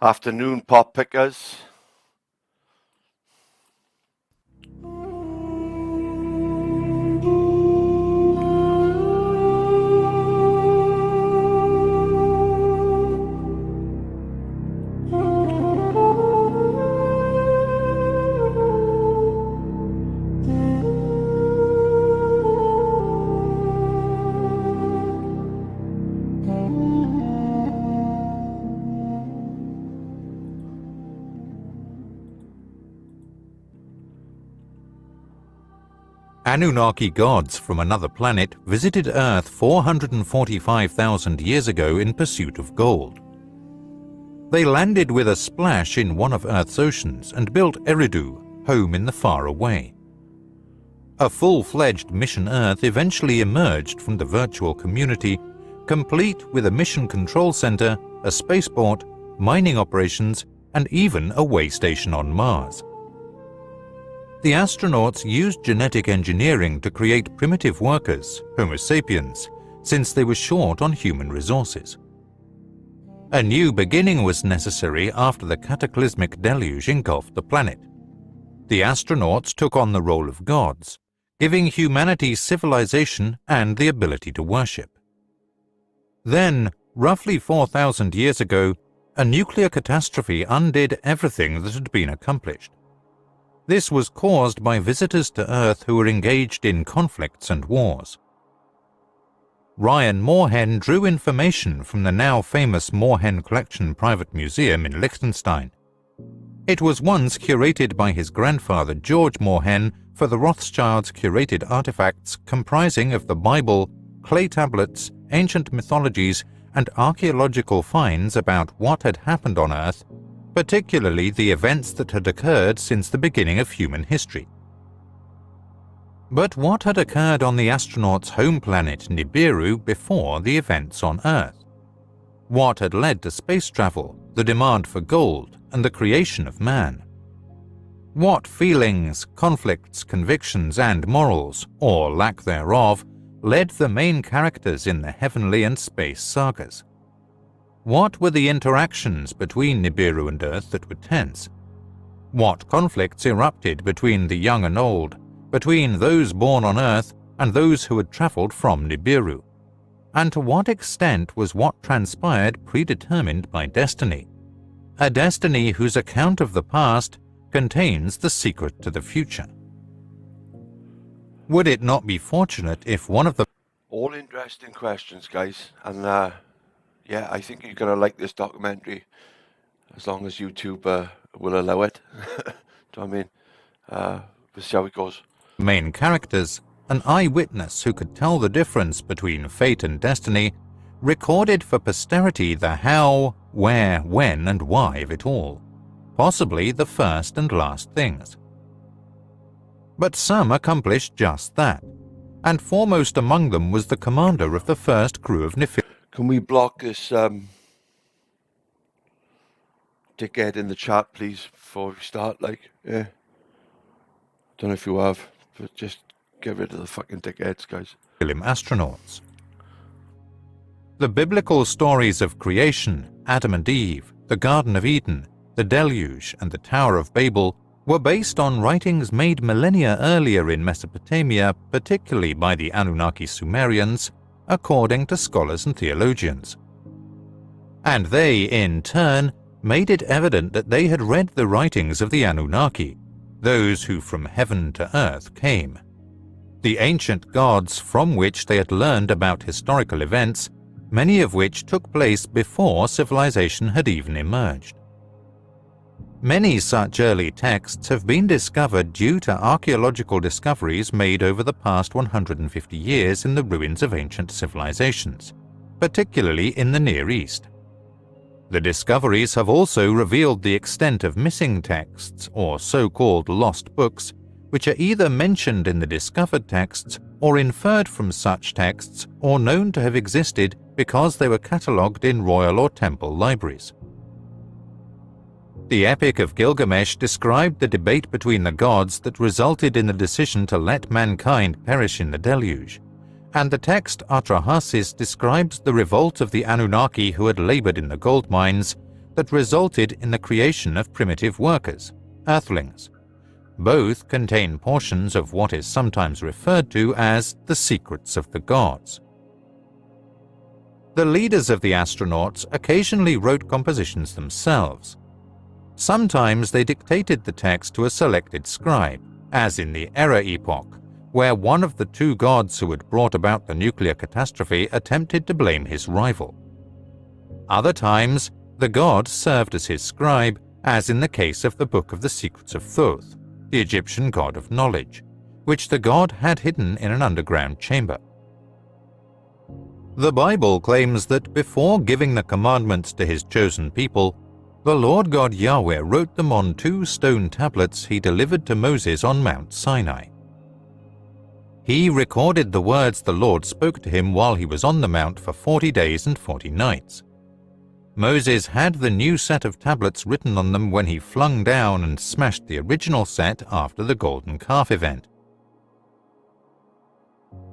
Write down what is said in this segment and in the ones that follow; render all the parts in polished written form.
Afternoon pop pickers. Anunnaki gods from another planet visited Earth 445,000 years ago in pursuit of gold. They landed with a splash in one of Earth's oceans and built Eridu, home in the far away. A full-fledged mission Earth eventually emerged from the virtual community, complete with a mission control center, a spaceport, mining operations, and even a way station on Mars. The astronauts used genetic engineering to create primitive workers, Homo sapiens, since they were short on human resources. A new beginning was necessary after the cataclysmic deluge engulfed the planet. The astronauts took on the role of gods, giving humanity civilization and the ability to worship. Then, roughly 4,000 years ago, a nuclear catastrophe undid everything that had been accomplished. This was caused by visitors to Earth who were engaged in conflicts and wars. Ryan Moorhen drew information from the now famous Moorhen Collection Private Museum in Liechtenstein. It was once curated by his grandfather George Moorhen for the Rothschilds' curated artifacts comprising of the Bible, clay tablets, ancient mythologies, and archaeological finds about what had happened on Earth, particularly the events that had occurred since the beginning of human history. But what had occurred on the astronauts' home planet Nibiru before the events on Earth? What had led to space travel, the demand for gold, and the creation of man? What feelings, conflicts, convictions, and morals, or lack thereof, led the main characters in the heavenly and space sagas? What were the interactions between Nibiru and Earth that were tense? What conflicts erupted between the young and old, between those born on Earth and those who had traveled from Nibiru? And to what extent was what transpired predetermined by destiny? A destiny whose account of the past contains the secret to the future. Would it not be fortunate if one of the... All interesting questions, guys, and yeah, I think you're going to like this documentary, as long as YouTube will allow it. Do you know what I mean? We'll see how it goes. Main characters, an eyewitness who could tell the difference between fate and destiny, recorded for posterity the how, where, when, and why of it all, possibly the first and last things. But some accomplished just that, and foremost among them was the commander of the first crew of Nephilim. Can we block this dickhead in the chat, please, before we start? Like, yeah. Don't know if you have, but just get rid of the fucking dickheads, guys. Astronauts. The biblical stories of creation, Adam and Eve, the Garden of Eden, the Deluge, and the Tower of Babel were based on writings made millennia earlier in Mesopotamia, particularly by the Anunnaki Sumerians, according to scholars and theologians. And they, in turn, made it evident that they had read the writings of the Anunnaki, those who from heaven to earth came, the ancient gods from which they had learned about historical events, many of which took place before civilization had even emerged. Many such early texts have been discovered due to archaeological discoveries made over the past 150 years in the ruins of ancient civilizations, particularly in the Near East. The discoveries have also revealed the extent of missing texts, or so-called lost books, which are either mentioned in the discovered texts or inferred from such texts or known to have existed because they were catalogued in royal or temple libraries. The Epic of Gilgamesh described the debate between the gods that resulted in the decision to let mankind perish in the deluge, and the text Atrahasis describes the revolt of the Anunnaki who had labored in the gold mines, that resulted in the creation of primitive workers, earthlings. Both contain portions of what is sometimes referred to as the secrets of the gods. The leaders of the astronauts occasionally wrote compositions themselves. Sometimes they dictated the text to a selected scribe, as in the Era epoch, where one of the two gods who had brought about the nuclear catastrophe attempted to blame his rival. Other times, the god served as his scribe, as in the case of the Book of the Secrets of Thoth, the Egyptian god of knowledge, which the god had hidden in an underground chamber. The Bible claims that before giving the commandments to his chosen people, the Lord God Yahweh wrote them on 2 stone tablets he delivered to Moses on Mount Sinai. He recorded the words the Lord spoke to him while he was on the mount for 40 days and 40 nights. Moses had the new set of tablets written on them when he flung down and smashed the original set after the Golden Calf event.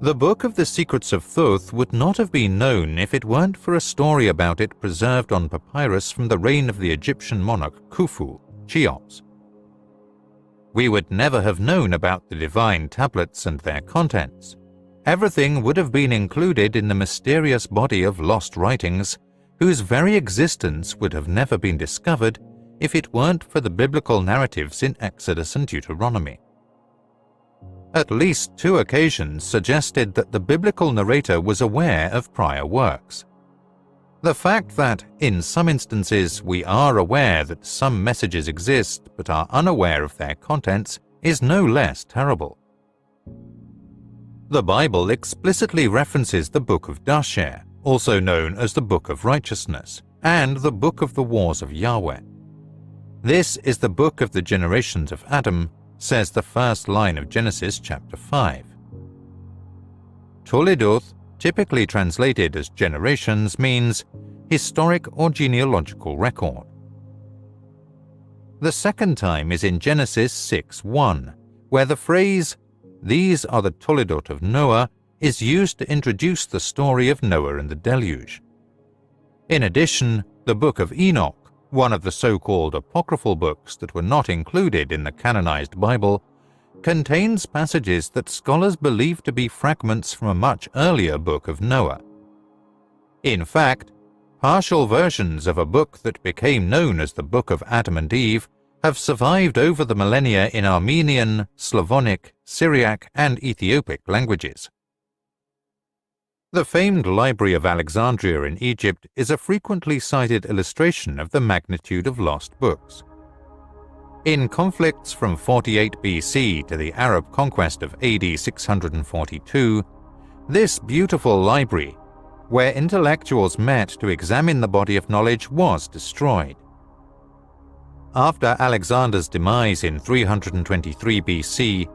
The Book of the Secrets of Thoth would not have been known if it weren't for a story about it preserved on papyrus from the reign of the Egyptian monarch Khufu, Cheops. We would never have known about the divine tablets and their contents. Everything would have been included in the mysterious body of lost writings, whose very existence would have never been discovered if it weren't for the biblical narratives in Exodus and Deuteronomy. At least 2 occasions suggested that the biblical narrator was aware of prior works. The fact that, in some instances, we are aware that some messages exist but are unaware of their contents is no less terrible. The Bible explicitly references the Book of Dasher, also known as the Book of Righteousness, and the Book of the Wars of Yahweh. This is the book of the generations of Adam, says the first line of Genesis chapter 5. Toledoth, typically translated as generations, means historic or genealogical record. The second time is in Genesis 6:1, where the phrase, "These are the Toledot of Noah," is used to introduce the story of Noah and the deluge. In addition, the Book of Enoch, one of the so-called apocryphal books that were not included in the canonized Bible, contains passages that scholars believe to be fragments from a much earlier book of Noah. In fact, partial versions of a book that became known as the Book of Adam and Eve have survived over the millennia in Armenian, Slavonic, Syriac, and Ethiopic languages. The famed Library of Alexandria in Egypt is a frequently cited illustration of the magnitude of lost books. In conflicts from 48 BC to the Arab conquest of AD 642, this beautiful library, where intellectuals met to examine the body of knowledge, was destroyed. After Alexander's demise in 323 BC,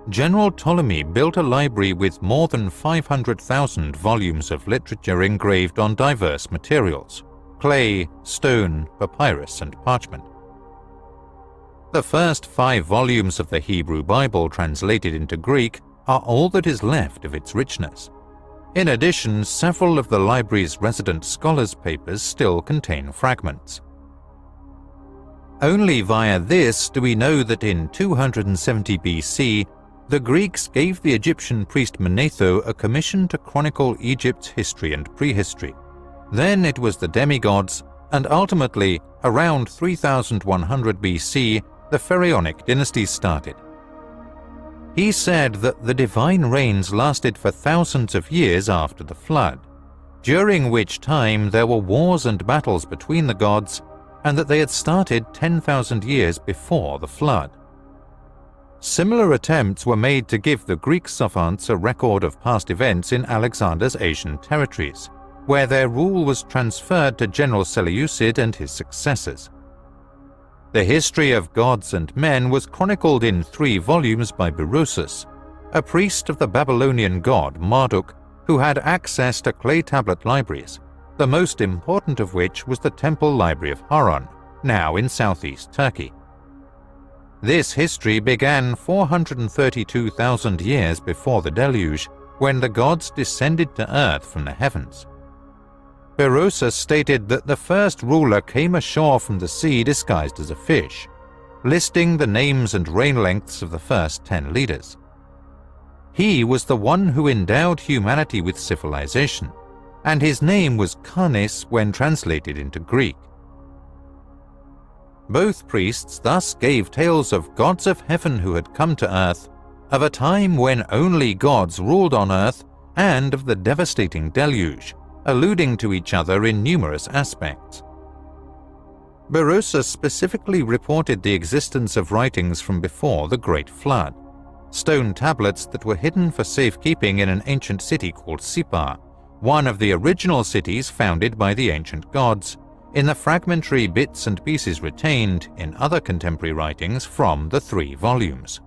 General Ptolemy built a library with more than 500,000 volumes of literature engraved on diverse materials: clay, stone, papyrus, and parchment. The first 5 volumes of the Hebrew Bible translated into Greek are all that is left of its richness. In addition, several of the library's resident scholars' papers still contain fragments. Only via this do we know that in 270 BC, the Greeks gave the Egyptian priest Manetho a commission to chronicle Egypt's history and prehistory. Then it was the demigods, and ultimately, around 3100 BC, the Pharaonic dynasty started. He said that the divine reigns lasted for thousands of years after the flood, during which time there were wars and battles between the gods, and that they had started 10,000 years before the flood. Similar attempts were made to give the Greek savants a record of past events in Alexander's Asian territories, where their rule was transferred to General Seleucid and his successors. The history of gods and men was chronicled in 3 volumes by Berosus, a priest of the Babylonian god Marduk, who had access to clay tablet libraries, the most important of which was the Temple Library of Haran, now in southeast Turkey. This history began 432,000 years before the deluge, when the gods descended to earth from the heavens. Berosus stated that the first ruler came ashore from the sea disguised as a fish, listing the names and reign lengths of the first 10 leaders. He was the one who endowed humanity with civilization, and his name was Canis when translated into Greek. Both priests thus gave tales of gods of heaven who had come to earth, of a time when only gods ruled on earth, and of the devastating deluge, alluding to each other in numerous aspects. Berosus specifically reported the existence of writings from before the Great Flood, stone tablets that were hidden for safekeeping in an ancient city called Sippar, one of the original cities founded by the ancient gods, in the fragmentary bits and pieces retained in other contemporary writings from the 3 volumes.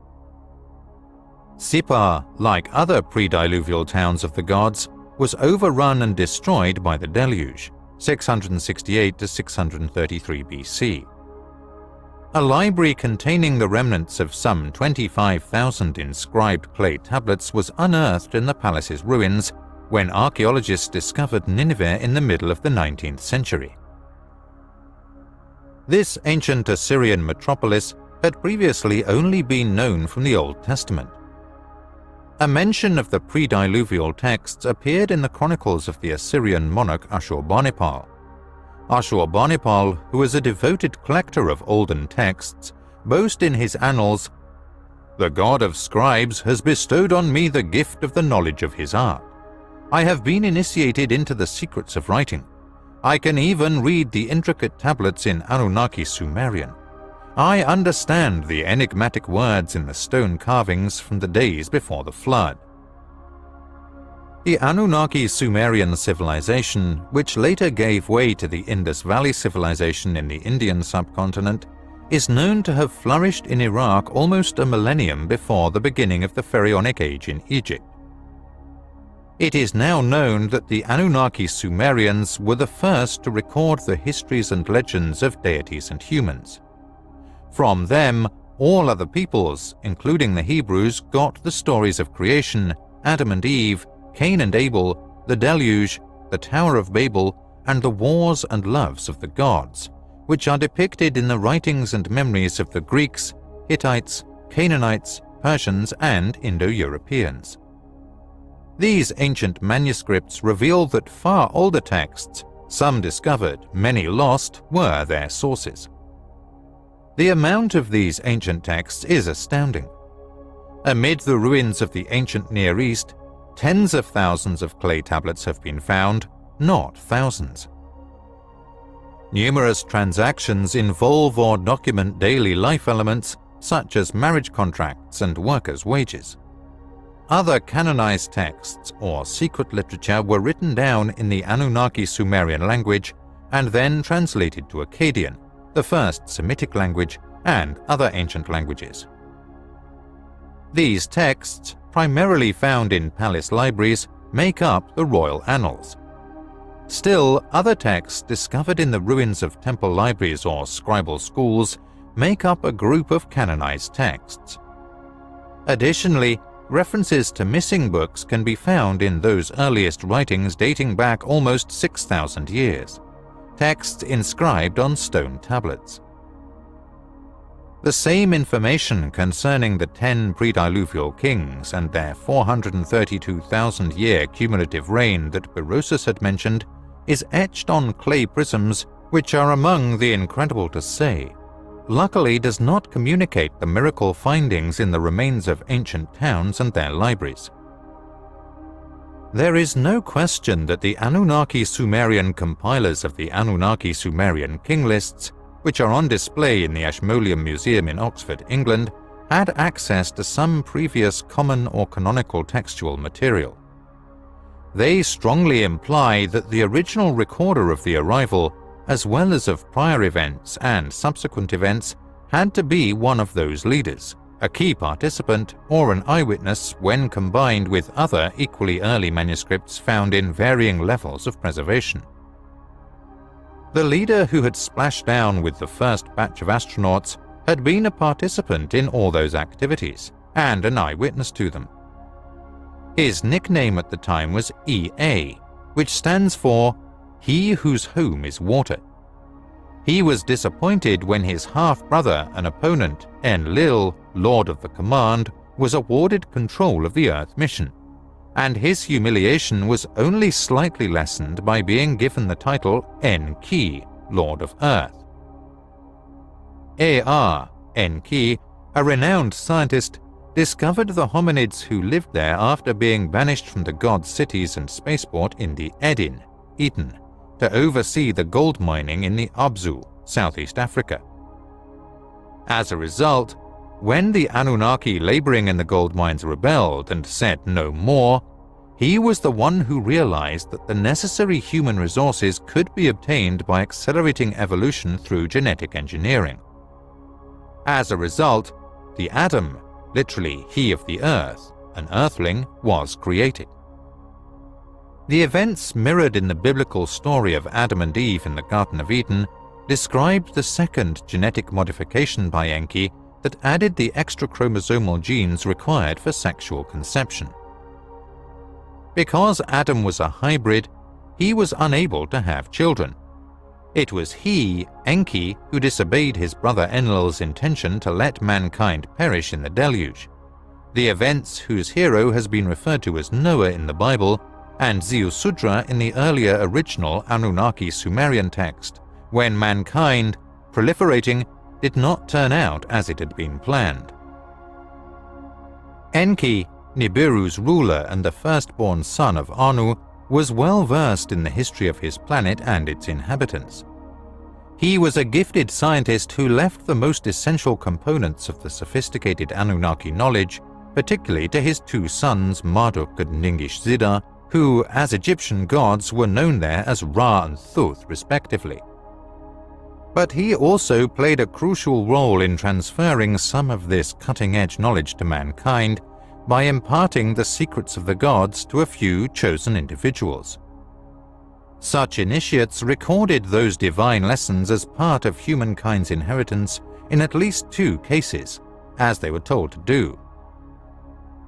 Sippar, like other pre-diluvial towns of the gods, was overrun and destroyed by the deluge, 668 to 633 BC. A library containing the remnants of some 25,000 inscribed clay tablets was unearthed in the palace's ruins when archaeologists discovered Nineveh in the middle of the 19th century. This ancient Assyrian metropolis had previously only been known from the Old Testament. A mention of the pre-diluvial texts appeared in the chronicles of the Assyrian monarch Ashurbanipal. Ashurbanipal, who was a devoted collector of olden texts, boasts in his annals, "The god of scribes has bestowed on me the gift of the knowledge of his art. I have been initiated into the secrets of writing. I can even read the intricate tablets in Anunnaki Sumerian. I understand the enigmatic words in the stone carvings from the days before the flood." The Anunnaki Sumerian civilization, which later gave way to the Indus Valley civilization in the Indian subcontinent, is known to have flourished in Iraq almost a millennium before the beginning of the Pharaonic Age in Egypt. It is now known that the Anunnaki Sumerians were the first to record the histories and legends of deities and humans. From them, all other peoples, including the Hebrews, got the stories of creation, Adam and Eve, Cain and Abel, the deluge, the Tower of Babel, and the wars and loves of the gods, which are depicted in the writings and memories of the Greeks, Hittites, Canaanites, Persians, and Indo-Europeans. These ancient manuscripts reveal that far older texts, some discovered, many lost, were their sources. The amount of these ancient texts is astounding. Amid the ruins of the ancient Near East, tens of thousands of clay tablets have been found, not thousands. Numerous transactions involve or document daily life elements such as marriage contracts and workers' wages. Other canonized texts or secret literature were written down in the Anunnaki Sumerian language and then translated to Akkadian, the first Semitic language, and other ancient languages. These texts, primarily found in palace libraries, make up the royal annals. Still, other texts discovered in the ruins of temple libraries or scribal schools make up a group of canonized texts. Additionally, references to missing books can be found in those earliest writings dating back almost 6,000 years, texts inscribed on stone tablets. The same information concerning the 10 pre-diluvial kings and their 432,000-year cumulative reign that Berosus had mentioned is etched on clay prisms, which are among the incredible to say. Luckily does not communicate the miracle findings in the remains of ancient towns and their libraries. There is no question that the Anunnaki Sumerian compilers of the Anunnaki Sumerian king lists, which are on display in the Ashmolean Museum in Oxford, England, had access to some previous common or canonical textual material. They strongly imply that the original recorder of the arrival, as well as of prior events and subsequent events, had to be one of those leaders, a key participant, or an eyewitness when combined with other equally early manuscripts found in varying levels of preservation. The leader who had splashed down with the first batch of astronauts had been a participant in all those activities and an eyewitness to them. His nickname at the time was EA, which stands for he whose home is water. He was disappointed when his half-brother and opponent, Enlil, Lord of the Command, was awarded control of the Earth mission, and his humiliation was only slightly lessened by being given the title Enki, Lord of Earth. Enki, a renowned scientist, discovered the hominids who lived there after being banished from the god's cities and spaceport in the Eden, to oversee the gold mining in the Abzu, Southeast Africa. As a result, when the Anunnaki laboring in the gold mines rebelled and said no more, he was the one who realized that the necessary human resources could be obtained by accelerating evolution through genetic engineering. As a result, the Adam, literally he of the earth, an earthling, was created. The events mirrored in the biblical story of Adam and Eve in the Garden of Eden described the second genetic modification by Enki that added the extra chromosomal genes required for sexual conception. Because Adam was a hybrid, he was unable to have children. It was he, Enki, who disobeyed his brother Enlil's intention to let mankind perish in the deluge, the events whose hero has been referred to as Noah in the Bible and Ziusudra in the earlier original Anunnaki Sumerian text, when mankind, proliferating, did not turn out as it had been planned. Enki, Nibiru's ruler and the firstborn son of Anu, was well versed in the history of his planet and its inhabitants. He was a gifted scientist who left the most essential components of the sophisticated Anunnaki knowledge, particularly to his two sons Marduk and Ningish-Zida, who, as Egyptian gods, were known there as Ra and Thoth respectively. But he also played a crucial role in transferring some of this cutting-edge knowledge to mankind by imparting the secrets of the gods to a few chosen individuals. Such initiates recorded those divine lessons as part of humankind's inheritance in at least 2 cases, as they were told to do.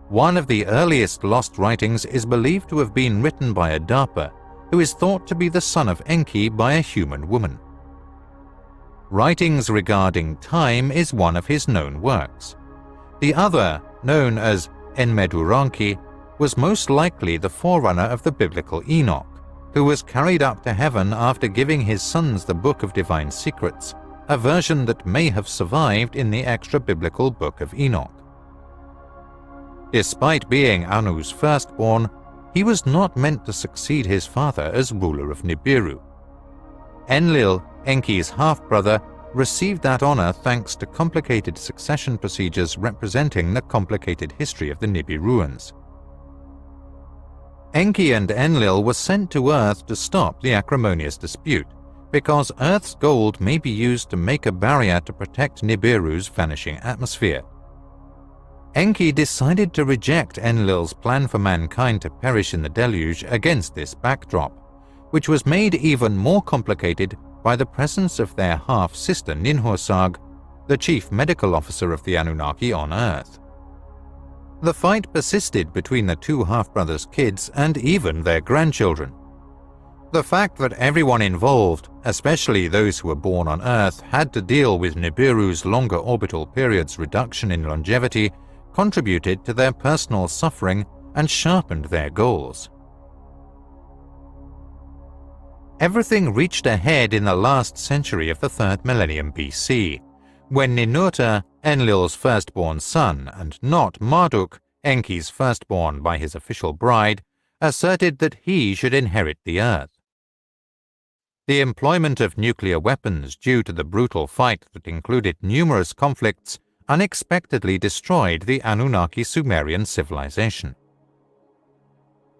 One of the earliest lost writings is believed to have been written by Adapa, who is thought to be the son of Enki by a human woman. Writings regarding time is one of his known works. The other, known as Enmeduranki, was most likely the forerunner of the biblical Enoch, who was carried up to heaven after giving his sons the Book of Divine Secrets, a version that may have survived in the extra-biblical Book of Enoch. Despite being Anu's firstborn, he was not meant to succeed his father as ruler of Nibiru. Enlil, Enki's half-brother, received that honor thanks to complicated succession procedures representing the complicated history of the Nibiruans. Enki and Enlil were sent to Earth to stop the acrimonious dispute, because Earth's gold may be used to make a barrier to protect Nibiru's vanishing atmosphere. Enki decided to reject Enlil's plan for mankind to perish in the deluge against this backdrop, which was made even more complicated by the presence of their half-sister Ninhursag, the chief medical officer of the Anunnaki on Earth. The fight persisted between the two half-brothers' kids and even their grandchildren. The fact that everyone involved, especially those who were born on Earth, had to deal with Nibiru's longer orbital periods' reduction in longevity contributed to their personal suffering and sharpened their goals. Everything reached a head in the last century of the First-millennium B.C, when Ninurta, Enlil's firstborn son, and not Marduk, Enki's firstborn by his official bride, asserted that he should inherit the earth. The employment of nuclear weapons due to the brutal fight that included numerous conflicts unexpectedly destroyed the Anunnaki Sumerian civilization.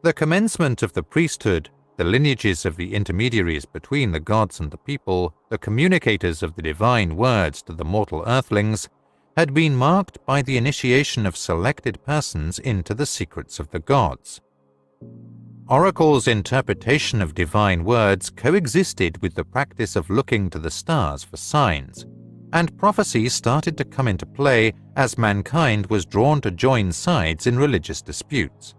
The commencement of the priesthood, the lineages of the intermediaries between the gods and the people, the communicators of the divine words to the mortal earthlings, had been marked by the initiation of selected persons into the secrets of the gods. Oracles' interpretation of divine words coexisted with the practice of looking to the stars for signs, and prophecy started to come into play as mankind was drawn to join sides in religious disputes.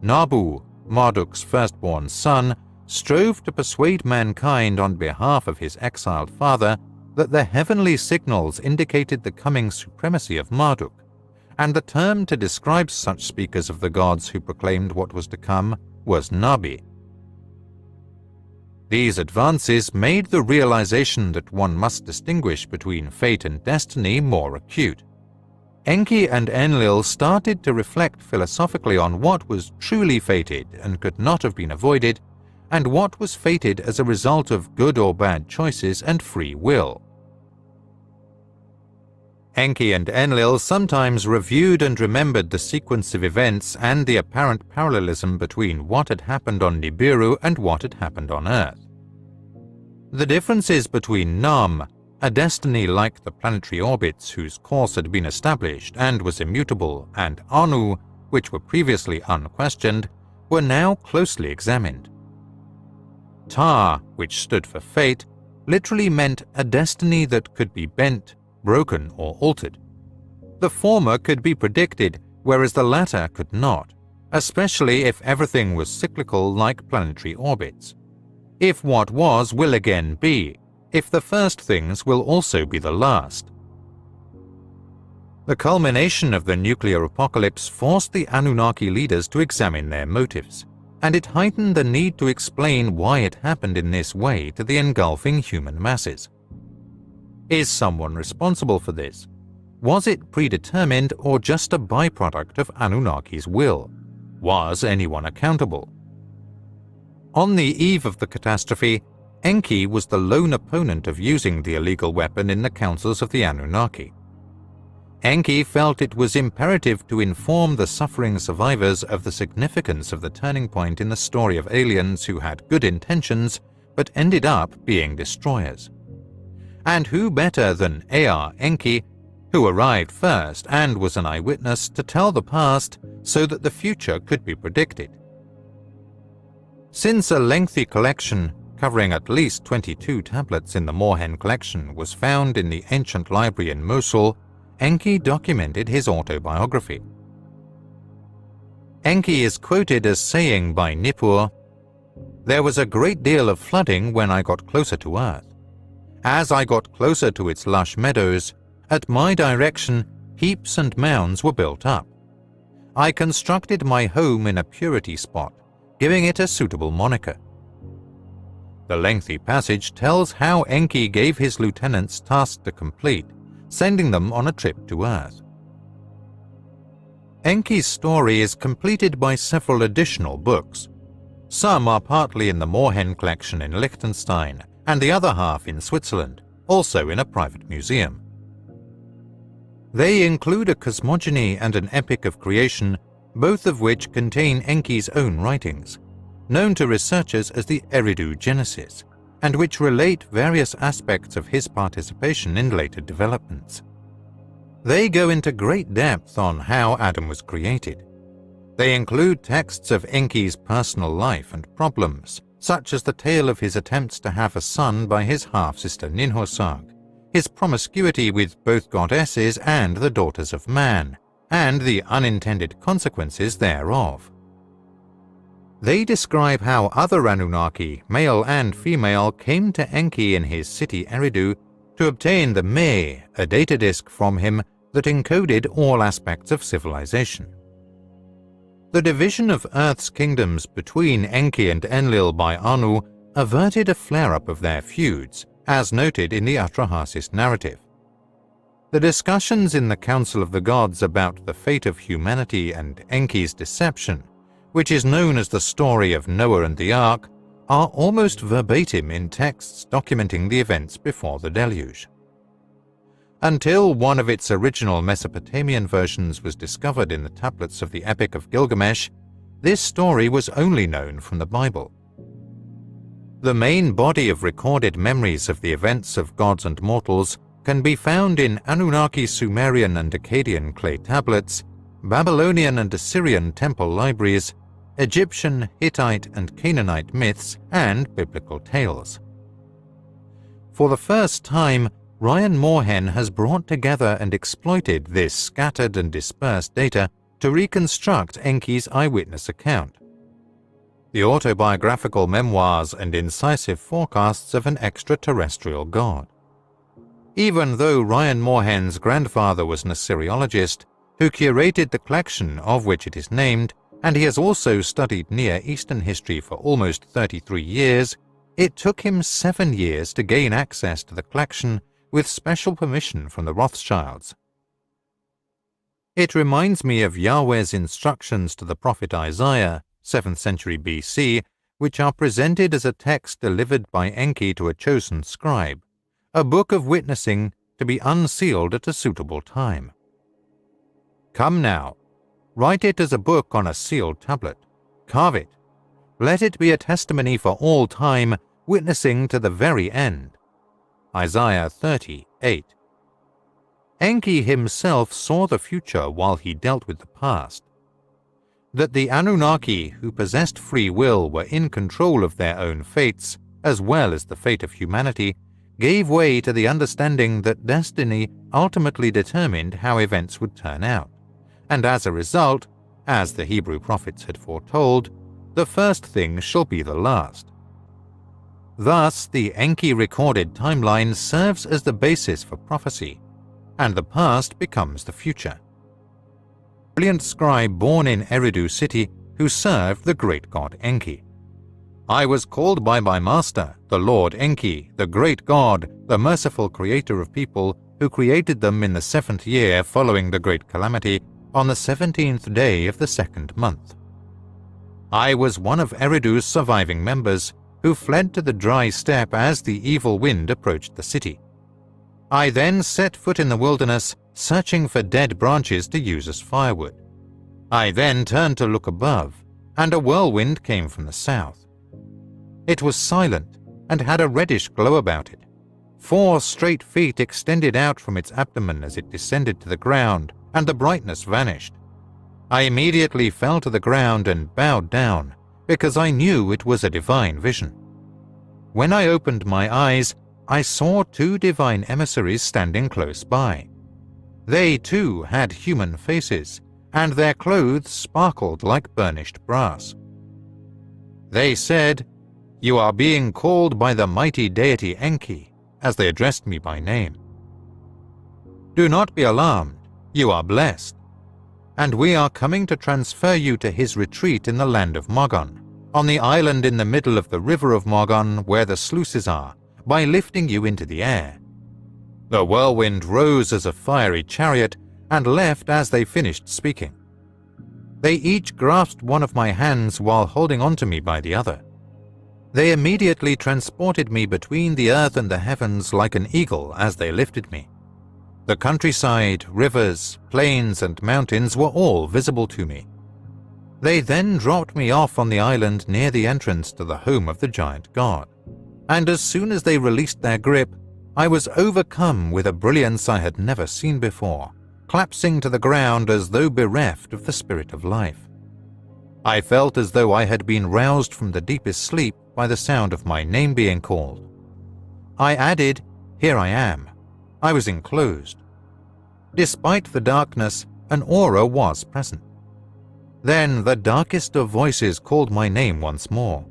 Nabu, Marduk's firstborn son, strove to persuade mankind on behalf of his exiled father that the heavenly signals indicated the coming supremacy of Marduk, and the term to describe such speakers of the gods who proclaimed what was to come was Nabi. These advances made the realization that one must distinguish between fate and destiny more acute. Enki and Enlil started to reflect philosophically on what was truly fated and could not have been avoided, and what was fated as a result of good or bad choices and free will. Enki and Enlil sometimes reviewed and remembered the sequence of events and the apparent parallelism between what had happened on Nibiru and what had happened on Earth. The differences between Nam, a destiny like the planetary orbits whose course had been established and was immutable, and Anu, which were previously unquestioned, were now closely examined. Ta, which stood for fate, literally meant a destiny that could be bent, broken, or altered. The former could be predicted, whereas the latter could not, especially if everything was cyclical like planetary orbits. If what was will again be, if the first things will also be the last. The culmination of the nuclear apocalypse forced the Anunnaki leaders to examine their motives, and it heightened the need to explain why it happened in this way to the engulfing human masses. Is someone responsible for this? Was it predetermined or just a byproduct of Anunnaki's will? Was anyone accountable? On the eve of the catastrophe, Enki was the lone opponent of using the illegal weapon in the councils of the Anunnaki. Enki felt it was imperative to inform the suffering survivors of the significance of the turning point in the story of aliens who had good intentions but ended up being destroyers. And who better than Ea Enki, who arrived first and was an eyewitness, to tell the past so that the future could be predicted. Since a lengthy collection covering at least 22 tablets in the Morhen collection was found in the ancient library in Mosul, Enki documented his autobiography. Enki is quoted as saying by Nippur, "There was a great deal of flooding when I got closer to Earth. As I got closer to its lush meadows, at my direction heaps and mounds were built up. I constructed my home in a purity spot, giving it a suitable moniker." The lengthy passage tells how Enki gave his lieutenants tasks to complete, sending them on a trip to Earth. Enki's story is completed by several additional books. Some are partly in the Morhen collection in Liechtenstein, and the other half in Switzerland, also in a private museum. They include a cosmogony and an epic of creation, both of which contain Enki's own writings, known to researchers as the Eridu Genesis, and which relate various aspects of his participation in later developments. They go into great depth on how Adam was created. They include texts of Enki's personal life and problems, such as the tale of his attempts to have a son by his half-sister Ninhursag, his promiscuity with both goddesses and the daughters of man, and the unintended consequences thereof. They describe how other Anunnaki, male and female, came to Enki in his city Eridu to obtain the Me, a data disk from him that encoded all aspects of civilization. The division of Earth's kingdoms between Enki and Enlil by Anu averted a flare-up of their feuds, as noted in the Atrahasis narrative. The discussions in the Council of the Gods about the fate of humanity and Enki's deception, which is known as the story of Noah and the Ark, are almost verbatim in texts documenting the events before the deluge. Until one of its original Mesopotamian versions was discovered in the tablets of the Epic of Gilgamesh, this story was only known from the Bible. The main body of recorded memories of the events of gods and mortals can be found in Anunnaki Sumerian and Akkadian clay tablets, Babylonian and Assyrian temple libraries, Egyptian, Hittite, and Canaanite myths, and biblical tales. For the first time, Ryan Morhen has brought together and exploited this scattered and dispersed data to reconstruct Enki's eyewitness account. the autobiographical memoirs and incisive forecasts of an extraterrestrial god. Even though Ryan Moorhen's grandfather was an Assyriologist who curated the collection of which it is named, and he has also studied Near Eastern history for almost 33 years, it took him 7 years to gain access to the collection with special permission from the Rothschilds. It reminds me of Yahweh's instructions to the prophet Isaiah, 7th century B.C., which are presented as a text delivered by Enki to a chosen scribe, a book of witnessing to be unsealed at a suitable time. Come now, write it as a book on a sealed tablet, carve it, let it be a testimony for all time, witnessing to the very end. Isaiah 30:8. Enki himself saw the future while he dealt with the past. That the Anunnaki who possessed free will were in control of their own fates, as well as the fate of humanity, gave way to the understanding that destiny ultimately determined how events would turn out, and as a result, as the Hebrew prophets had foretold, the first thing shall be the last. Thus, the Enki recorded timeline serves as the basis for prophecy, and the past becomes the future. Brilliant scribe born in Eridu city who served the great god Enki. I was called by my master, the Lord Enki, the great god, the merciful creator of people, who created them in the 7th year following the great calamity, on the 17th day of the 2nd month. I was one of Eridu's surviving members, who fled to the dry steppe as the evil wind approached the city. I then set foot in the wilderness, searching for dead branches to use as firewood. I then turned to look above, and a whirlwind came from the south. It was silent and had a reddish glow about it. 4 straight feet extended out from its abdomen as it descended to the ground, and the brightness vanished. I immediately fell to the ground and bowed down, because I knew it was a divine vision. When I opened my eyes, I saw 2 divine emissaries standing close by. They too had human faces, and their clothes sparkled like burnished brass. They said, "You are being called by the mighty deity Enki," as they addressed me by name. "Do not be alarmed, you are blessed, and we are coming to transfer you to his retreat in the land of Mogon, on the island in the middle of the river of Mogon where the sluices are, by lifting you into the air." The whirlwind rose as a fiery chariot and left as they finished speaking. They each grasped one of my hands while holding onto me by the other. They immediately transported me between the earth and the heavens like an eagle as they lifted me. The countryside, rivers, plains, and mountains were all visible to me. They then dropped me off on the island near the entrance to the home of the giant god, and as soon as they released their grip, I was overcome with a brilliance I had never seen before, collapsing to the ground as though bereft of the spirit of life. I felt as though I had been roused from the deepest sleep by the sound of my name being called. I added, "Here I am." I was enclosed. Despite the darkness, an aura was present. Then the darkest of voices called my name once more.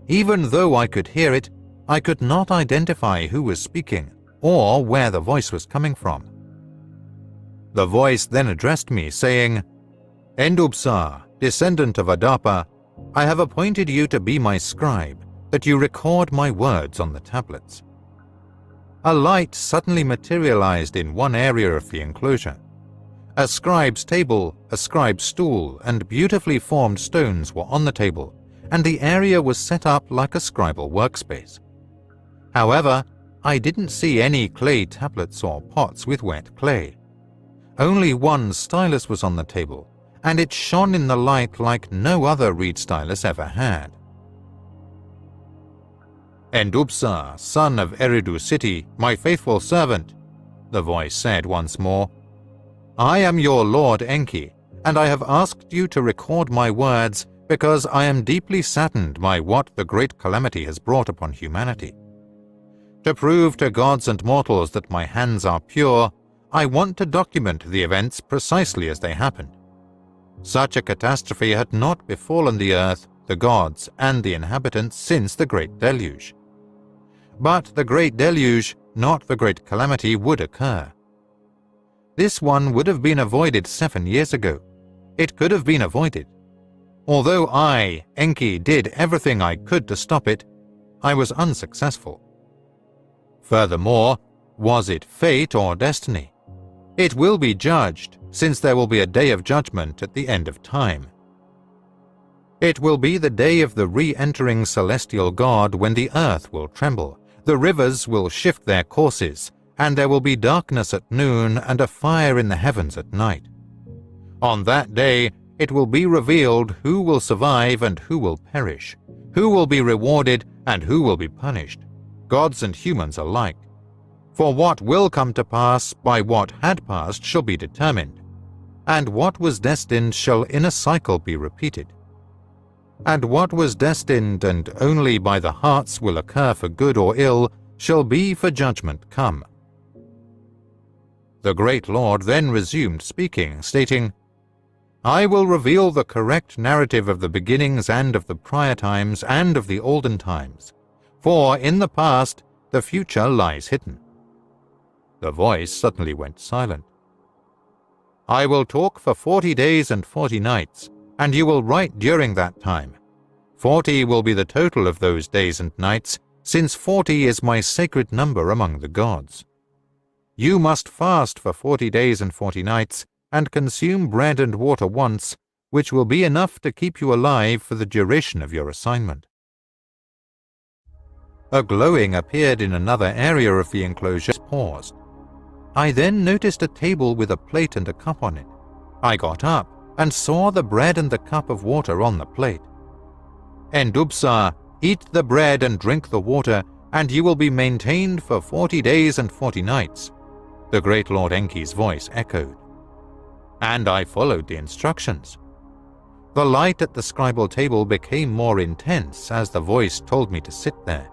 Even though I could hear it, I could not identify who was speaking or where the voice was coming from. The voice then addressed me, saying, "Endubsar, descendant of Adapa, I have appointed you to be my scribe, that you record my words on the tablets." A light suddenly materialized in one area of the enclosure. A scribe's table, a scribe's stool, and beautifully formed stones were on the table, and the area was set up like a scribal workspace. However, I didn't see any clay tablets or pots with wet clay. Only one stylus was on the table, and it shone in the light like no other reed stylus ever had. "Endubsar, son of Eridu city, my faithful servant," the voice said once more, "I am your lord Enki, and I have asked you to record my words because I am deeply saddened by what the great calamity has brought upon humanity. To prove to gods and mortals that my hands are pure, I want to document the events precisely as they happened. Such a catastrophe had not befallen the earth the gods, and the inhabitants since the Great Deluge. But the Great Deluge, not the Great Calamity, would occur. This one would have been avoided 7 years ago. It could have been avoided. Although I, Enki, did everything I could to stop it, I was unsuccessful. Furthermore, was it fate or destiny? It will be judged, since there will be a day of judgment at the end of time. It will be the day of the re-entering celestial God when the earth will tremble, the rivers will shift their courses, and there will be darkness at noon and a fire in the heavens at night. On that day, it will be revealed who will survive and who will perish, who will be rewarded and who will be punished, gods and humans alike. For what will come to pass by what had passed shall be determined, and what was destined shall in a cycle be repeated. And what was destined and only by the hearts will occur for good or ill shall be for judgment come. The great Lord then resumed speaking, stating, I will reveal the correct narrative of the beginnings and of the prior times and of the olden times, for in the past the future lies hidden. The voice suddenly went silent. I will talk for 40 days and 40 nights, and you will write during that time. 40 will be the total of those days and nights, since 40 is my sacred number among the gods. You must fast for 40 days and 40 nights, and consume bread and water once, which will be enough to keep you alive for the duration of your assignment. A glowing appeared in another area of the enclosure. Paused. I then noticed a table with a plate and a cup on it. I got up and saw the bread and the cup of water on the plate. Endubsa, eat the bread and drink the water, and you will be maintained for 40 days and 40 nights, the great Lord Enki's voice echoed. And I followed the instructions. The light at the scribal table became more intense as the voice told me to sit there.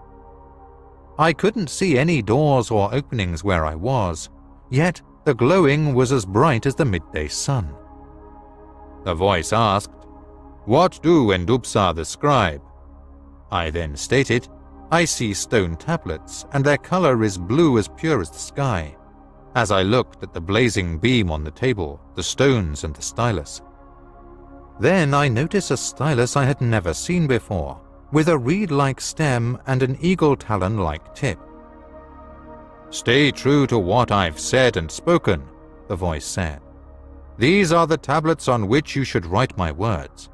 I couldn't see any doors or openings where I was, yet the glowing was as bright as the midday sun. The voice asked, What do Endubsa the scribe? I then stated, I see stone tablets, and their color is blue as pure as the sky, as I looked at the blazing beam on the table, the stones and the stylus. Then I noticed a stylus I had never seen before, with a reed-like stem and an eagle talon-like tip. Stay true to what I've said and spoken, the voice said. These are the tablets on which you should write my words.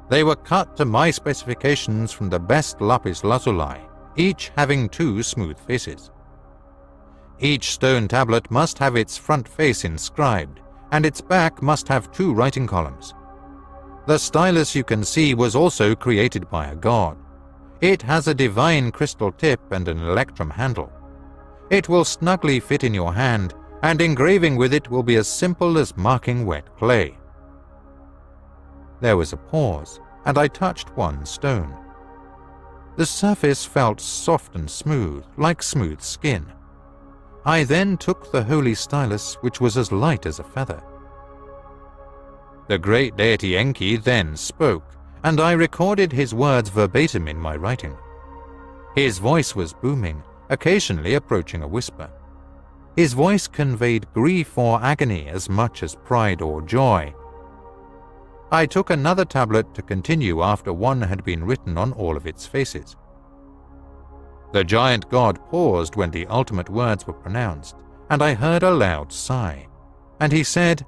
They were cut to my specifications from the best lapis lazuli, each having 2 smooth faces. Each stone tablet must have its front face inscribed, and its back must have 2 writing columns. The stylus you can see was also created by a god. It has a divine crystal tip and an electrum handle. It will snugly fit in your hand, and engraving with it will be as simple as marking wet clay. There was a pause, and I touched one stone. The surface felt soft and smooth, like smooth skin. I then took the holy stylus, which was as light as a feather. The great deity Enki then spoke, and I recorded his words verbatim in my writing. His voice was booming, occasionally approaching a whisper. His voice conveyed grief or agony as much as pride or joy. I took another tablet to continue after one had been written on all of its faces. The giant god paused when the ultimate words were pronounced, and I heard a loud sigh, and he said,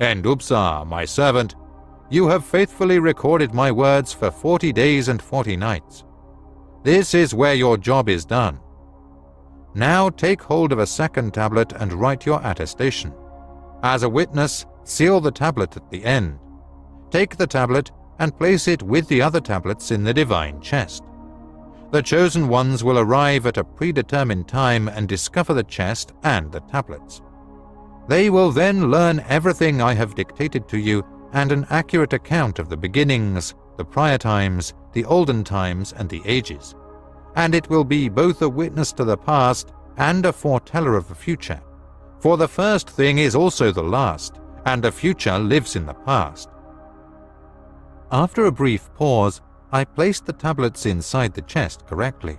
Endubsa, my servant, you have faithfully recorded my words for 40 days and 40 nights. This is where your job is done. Now take hold of a second tablet and write your attestation. As a witness, seal the tablet at the end. Take the tablet and place it with the other tablets in the divine chest. The chosen ones will arrive at a predetermined time and discover the chest and the tablets. They will then learn everything I have dictated to you and an accurate account of the beginnings, the prior times, the olden times, and the ages. And it will be both a witness to the past and a foreteller of the future. For the first thing is also the last, and the future lives in the past. After a brief pause, I placed the tablets inside the chest correctly.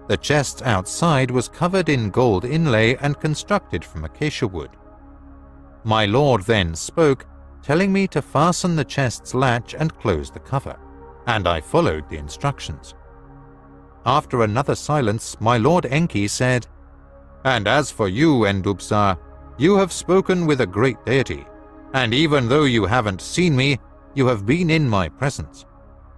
The chest outside was covered in gold inlay and constructed from acacia wood. My lord then spoke, telling me to fasten the chest's latch and close the cover, and I followed the instructions. After another silence, my lord Enki said, "And as for you, Endubsar, you have spoken with a great deity, and even though you haven't seen me, you have been in my presence.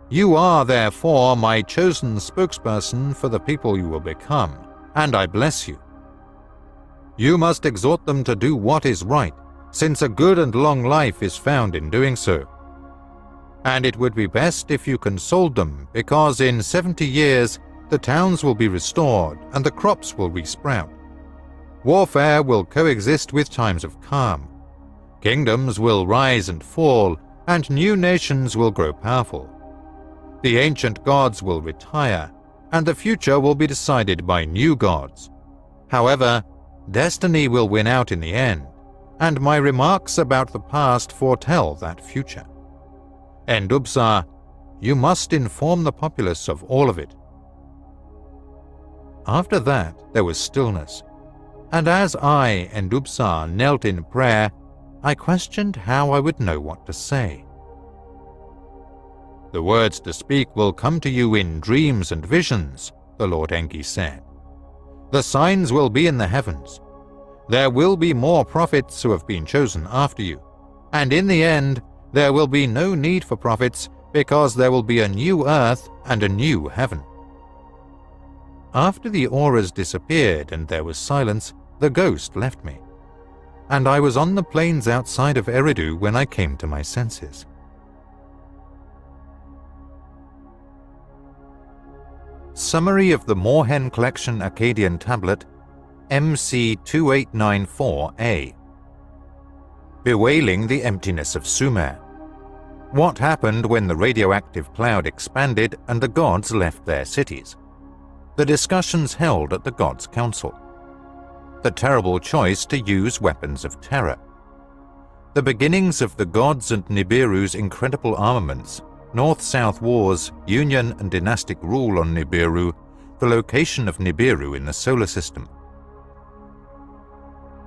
You are therefore my chosen spokesperson for the people you will become, and I bless you. You must exhort them to do what is right, since a good and long life is found in doing so. And it would be best if you consoled them, because in 70 years the towns will be restored and the crops will resprout. Warfare will coexist with times of calm. Kingdoms will rise and fall, and new nations will grow powerful. The ancient gods will retire, and the future will be decided by new gods. However, destiny will win out in the end, and my remarks about the past foretell that future. Endubsar, you must inform the populace of all of it." After that, there was stillness, and as I, Endubsar, knelt in prayer, I questioned how I would know what to say. "The words to speak will come to you in dreams and visions," the Lord Enki said. "The signs will be in the heavens. There will be more prophets who have been chosen after you, and in the end, there will be no need for prophets because there will be a new earth and a new heaven." After the auras disappeared and there was silence, the ghost left me, and I was on the plains outside of Eridu when I came to my senses. Summary of the Moorhen Collection Akkadian Tablet, MC 2894A. Bewailing the emptiness of Sumer. What happened when the radioactive cloud expanded and the gods left their cities? The discussions held at the Gods' Council. The terrible choice to use weapons of terror. The beginnings of the gods and Nibiru's incredible armaments, North-South wars, union and dynastic rule on Nibiru, the location of Nibiru in the solar system.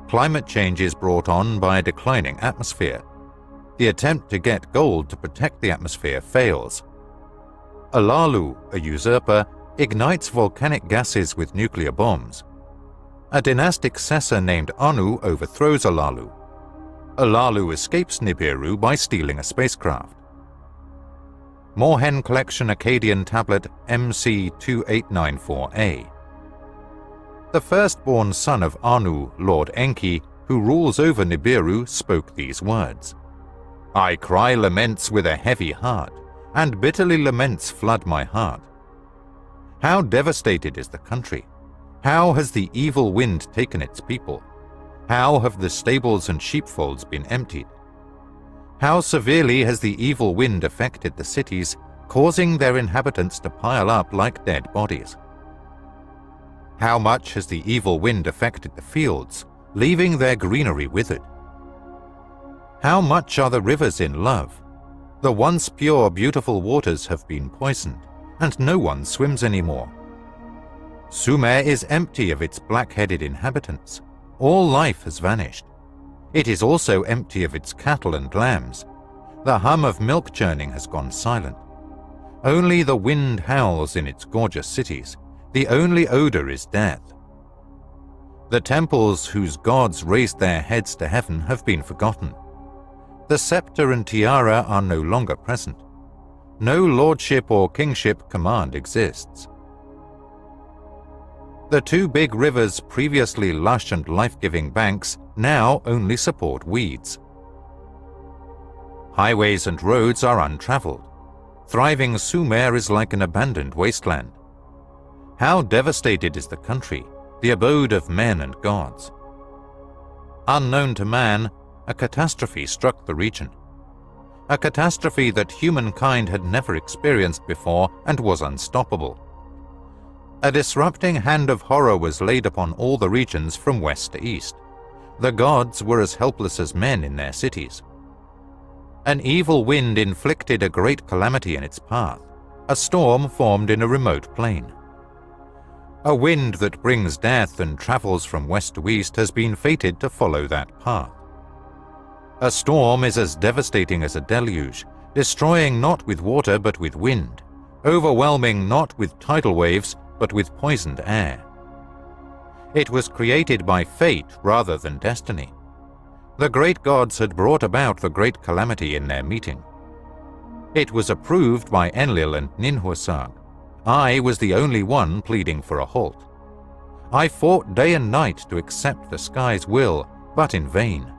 Climate change is brought on by a declining atmosphere. The attempt to get gold to protect the atmosphere fails. Alalu, a usurper, ignites volcanic gases with nuclear bombs. A dynastic successor named Anu overthrows Alalu. Alalu escapes Nibiru by stealing a spacecraft. Moorhen Collection Akkadian Tablet MC 2894A. The firstborn son of Anu, Lord Enki, who rules over Nibiru, spoke these words. "I cry laments with a heavy heart, and bitterly laments flood my heart. How devastated is the country? How has the evil wind taken its people? How have the stables and sheepfolds been emptied? How severely has the evil wind affected the cities, causing their inhabitants to pile up like dead bodies? How much has the evil wind affected the fields, leaving their greenery withered? How much are the rivers in love? The once pure, beautiful waters have been poisoned, and no one swims anymore. Sumer is empty of its black-headed inhabitants. All life has vanished. It is also empty of its cattle and lambs. The hum of milk churning has gone silent. Only the wind howls in its gorgeous cities. The only odor is death. The temples whose gods raised their heads to heaven have been forgotten. The scepter and tiara are no longer present. No lordship or kingship command exists. The two big rivers, previously lush and life-giving banks, now only support weeds. Highways and roads are untraveled. Thriving Sumer is like an abandoned wasteland. How devastated is the country, the abode of men and gods. Unknown to man, a catastrophe struck the region. A catastrophe that humankind had never experienced before and was unstoppable. A disrupting hand of horror was laid upon all the regions from west to east. The gods were as helpless as men in their cities. An evil wind inflicted a great calamity in its path. A storm formed in a remote plain. A wind that brings death and travels from west to east has been fated to follow that path. A storm is as devastating as a deluge, destroying not with water but with wind, overwhelming not with tidal waves but with poisoned air. It was created by fate rather than destiny. The great gods had brought about the great calamity in their meeting. It was approved by Enlil and Ninhursag. I was the only one pleading for a halt. I fought day and night to accept the sky's will, but in vain.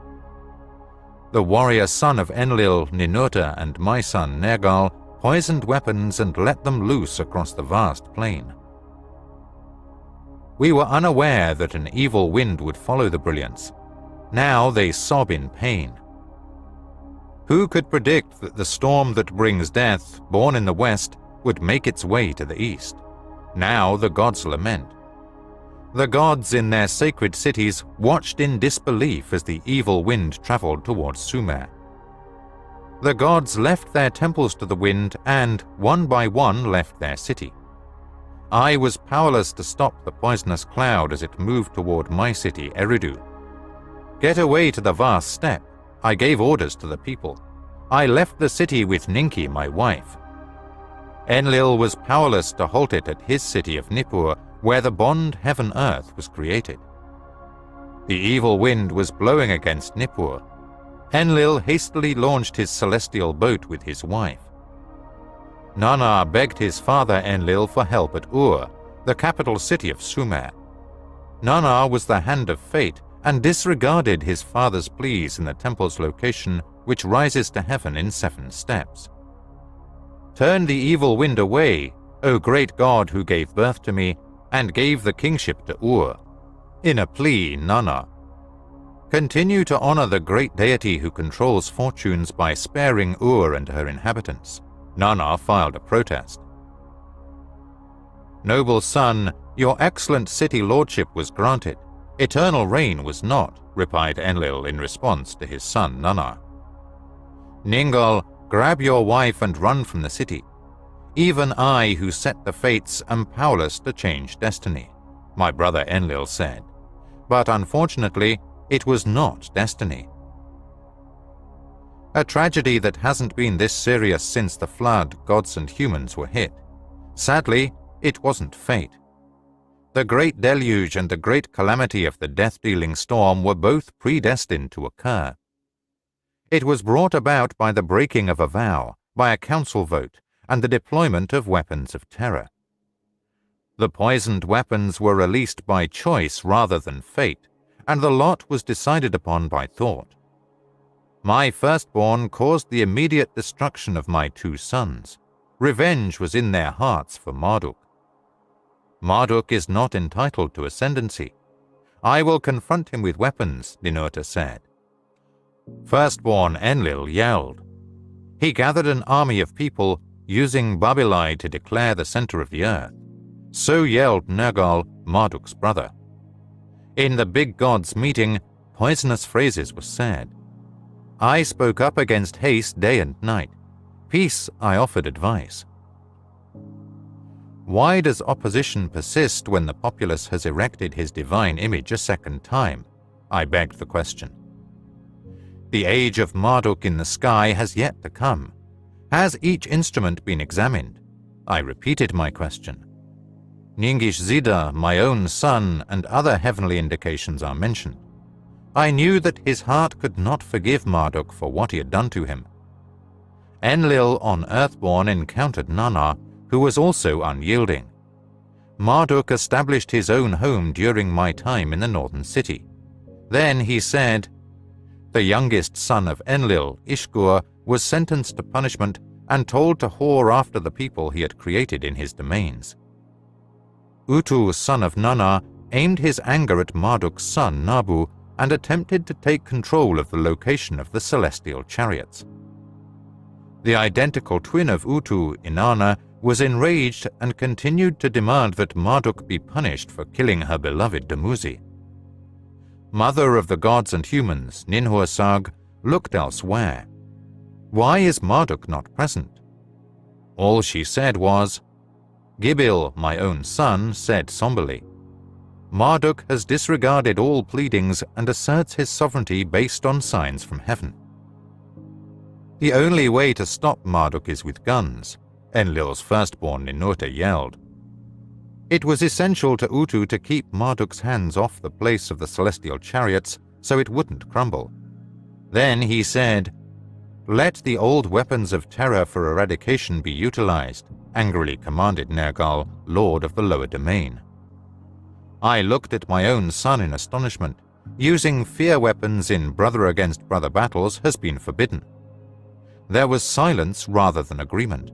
The warrior son of Enlil, Ninurta, and my son Nergal poisoned weapons and let them loose across the vast plain. We were unaware that an evil wind would follow the brilliance. Now they sob in pain. Who could predict that the storm that brings death, born in the west, would make its way to the east? Now the gods lament. The gods in their sacred cities watched in disbelief as the evil wind traveled towards Sumer. The gods left their temples to the wind and, one by one, left their city. I was powerless to stop the poisonous cloud as it moved toward my city, Eridu. Get away to the vast steppe. I gave orders to the people. I left the city with Ninki, my wife. Enlil was powerless to halt it at his city of Nippur, where the bond heaven-earth was created. The evil wind was blowing against Nippur. Enlil hastily launched his celestial boat with his wife. Nanna begged his father Enlil for help at Ur, the capital city of Sumer. Nanna was the hand of fate and disregarded his father's pleas in the temple's location, which rises to heaven in 7 steps. Turn the evil wind away, O great God who gave birth to me, and gave the kingship to Ur. In a plea, Nanna. Continue to honor the great deity who controls fortunes by sparing Ur and her inhabitants. Nanna filed a protest. Noble son, your excellent city lordship was granted. Eternal reign was not, replied Enlil in response to his son Nanna. Ningal, grab your wife and run from the city. Even I, who set the fates, am powerless to change destiny, my brother Enlil said. But unfortunately, it was not destiny. A tragedy that hasn't been this serious since the flood gods and humans were hit. Sadly, it wasn't fate. The great deluge and the great calamity of the death-dealing storm were both predestined to occur. It was brought about by the breaking of a vow, by a council vote, and the deployment of weapons of terror. The poisoned weapons were released by choice rather than fate, and the lot was decided upon by thought. My firstborn caused the immediate destruction of my 2 sons. Revenge was in their hearts for Marduk. Marduk is not entitled to ascendancy. I will confront him with weapons, Ninurta said. Firstborn Enlil yelled. He gathered an army of people, using Babilai to declare the center of the earth. So yelled Nergal, Marduk's brother. In the big gods' meeting, poisonous phrases were said. I spoke up against haste day and night. Peace I offered advice. Why does opposition persist when the populace has erected his divine image a second time? I begged the question. The age of Marduk in the sky has yet to come. Has each instrument been examined? I repeated my question. Ningish Zida, my own son, and other heavenly indications are mentioned. I knew that his heart could not forgive Marduk for what he had done to him. Enlil on Earthborn encountered Nanna, who was also unyielding. Marduk established his own home during my time in the northern city. Then he said, the youngest son of Enlil, Ishkur, was sentenced to punishment and told to whore after the people he had created in his domains. Utu, son of Nanna, aimed his anger at Marduk's son Nabu and attempted to take control of the location of the celestial chariots. The identical twin of Utu, Inanna, was enraged and continued to demand that Marduk be punished for killing her beloved Dumuzi. Mother of the gods and humans, Ninhursag, looked elsewhere. Why is Marduk not present? All she said was, Gibil, my own son, said somberly, Marduk has disregarded all pleadings and asserts his sovereignty based on signs from heaven. The only way to stop Marduk is with guns, Enlil's firstborn Ninurta yelled. It was essential to Utu to keep Marduk's hands off the place of the celestial chariots so it wouldn't crumble. Then he said, Let the old weapons of terror for eradication be utilized, angrily commanded Nergal, lord of the lower domain. I looked at my own son in astonishment. Using fear weapons in brother-against-brother battles has been forbidden. There was silence rather than agreement.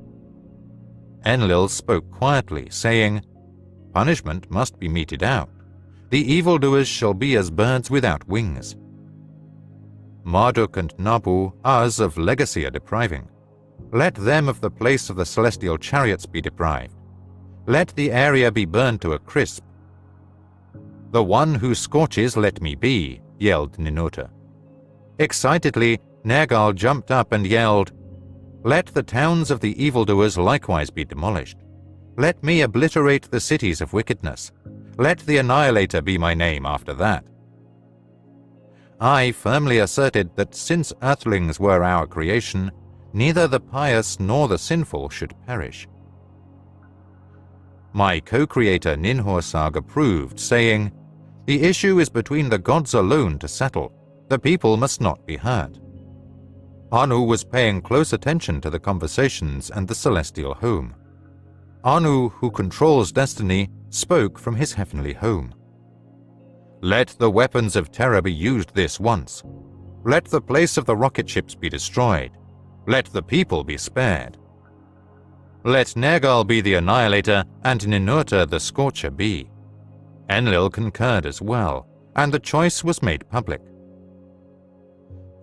Enlil spoke quietly, saying, Punishment must be meted out. The evildoers shall be as birds without wings. Marduk and Nabu us of legacy are depriving. Let them of the place of the celestial chariots be deprived. Let the area be burned to a crisp. The one who scorches let me be, yelled Ninurta. Excitedly, Nergal jumped up and yelled, Let the towns of the evildoers likewise be demolished. Let me obliterate the cities of wickedness. Let the Annihilator be my name after that. I firmly asserted that since earthlings were our creation, neither the pious nor the sinful should perish. My co-creator Ninhursag approved, saying, The issue is between the gods alone to settle. The people must not be hurt. Anu was paying close attention to the conversations and the celestial home. Anu, who controls destiny, spoke from his heavenly home. Let the weapons of terror be used this once. Let the place of the rocket ships be destroyed. Let the people be spared. Let Nergal be the Annihilator and Ninurta the Scorcher be. Enlil concurred as well, and the choice was made public.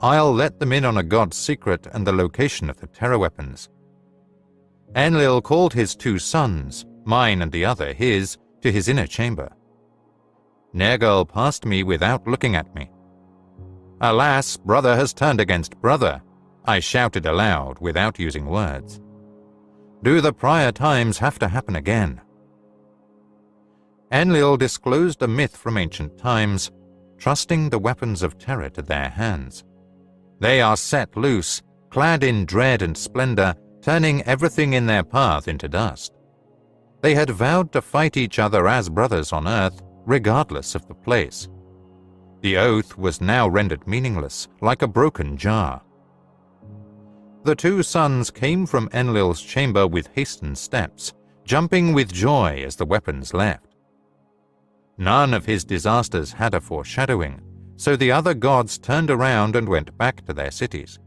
I'll let them in on a god's secret and the location of the terror weapons. Enlil called his two sons, mine and the other his, to his inner chamber. Nergal passed me without looking at me. Alas, brother has turned against brother, I shouted aloud without using words. Do the prior times have to happen again? Enlil disclosed a myth from ancient times, trusting the weapons of terror to their hands. They are set loose, clad in dread and splendor, turning everything in their path into dust. They had vowed to fight each other as brothers on earth, regardless of the place. The oath was now rendered meaningless, like a broken jar. The two sons came from Enlil's chamber with hastened steps, jumping with joy as the weapons left. None of his disasters had a foreshadowing, so the other gods turned around and went back to their cities.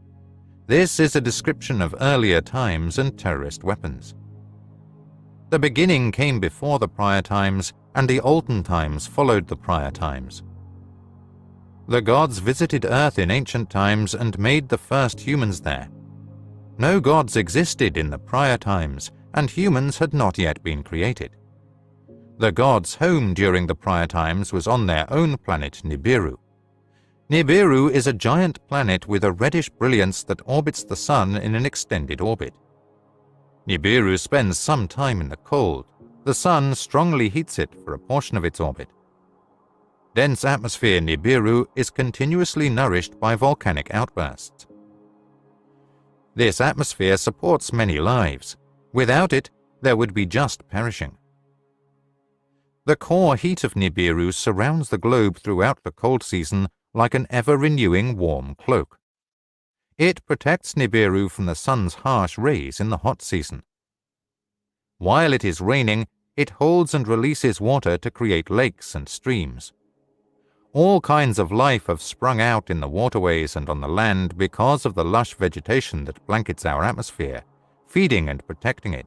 This is a description of earlier times and terrorist weapons. The beginning came before the prior times, and the olden times followed the prior times. The gods visited Earth in ancient times and made the first humans there. No gods existed in the prior times, and humans had not yet been created. The gods' home during the prior times was on their own planet Nibiru. Nibiru is a giant planet with a reddish brilliance that orbits the Sun in an extended orbit. Nibiru spends some time in the cold. The Sun strongly heats it for a portion of its orbit. Dense atmosphere Nibiru is continuously nourished by volcanic outbursts. This atmosphere supports many lives. Without it, there would be just perishing. The core heat of Nibiru surrounds the globe throughout the cold season like an ever-renewing warm cloak. It protects Nibiru from the sun's harsh rays in the hot season. While it is raining, it holds and releases water to create lakes and streams. All kinds of life have sprung out in the waterways and on the land because of the lush vegetation that blankets our atmosphere, feeding and protecting it.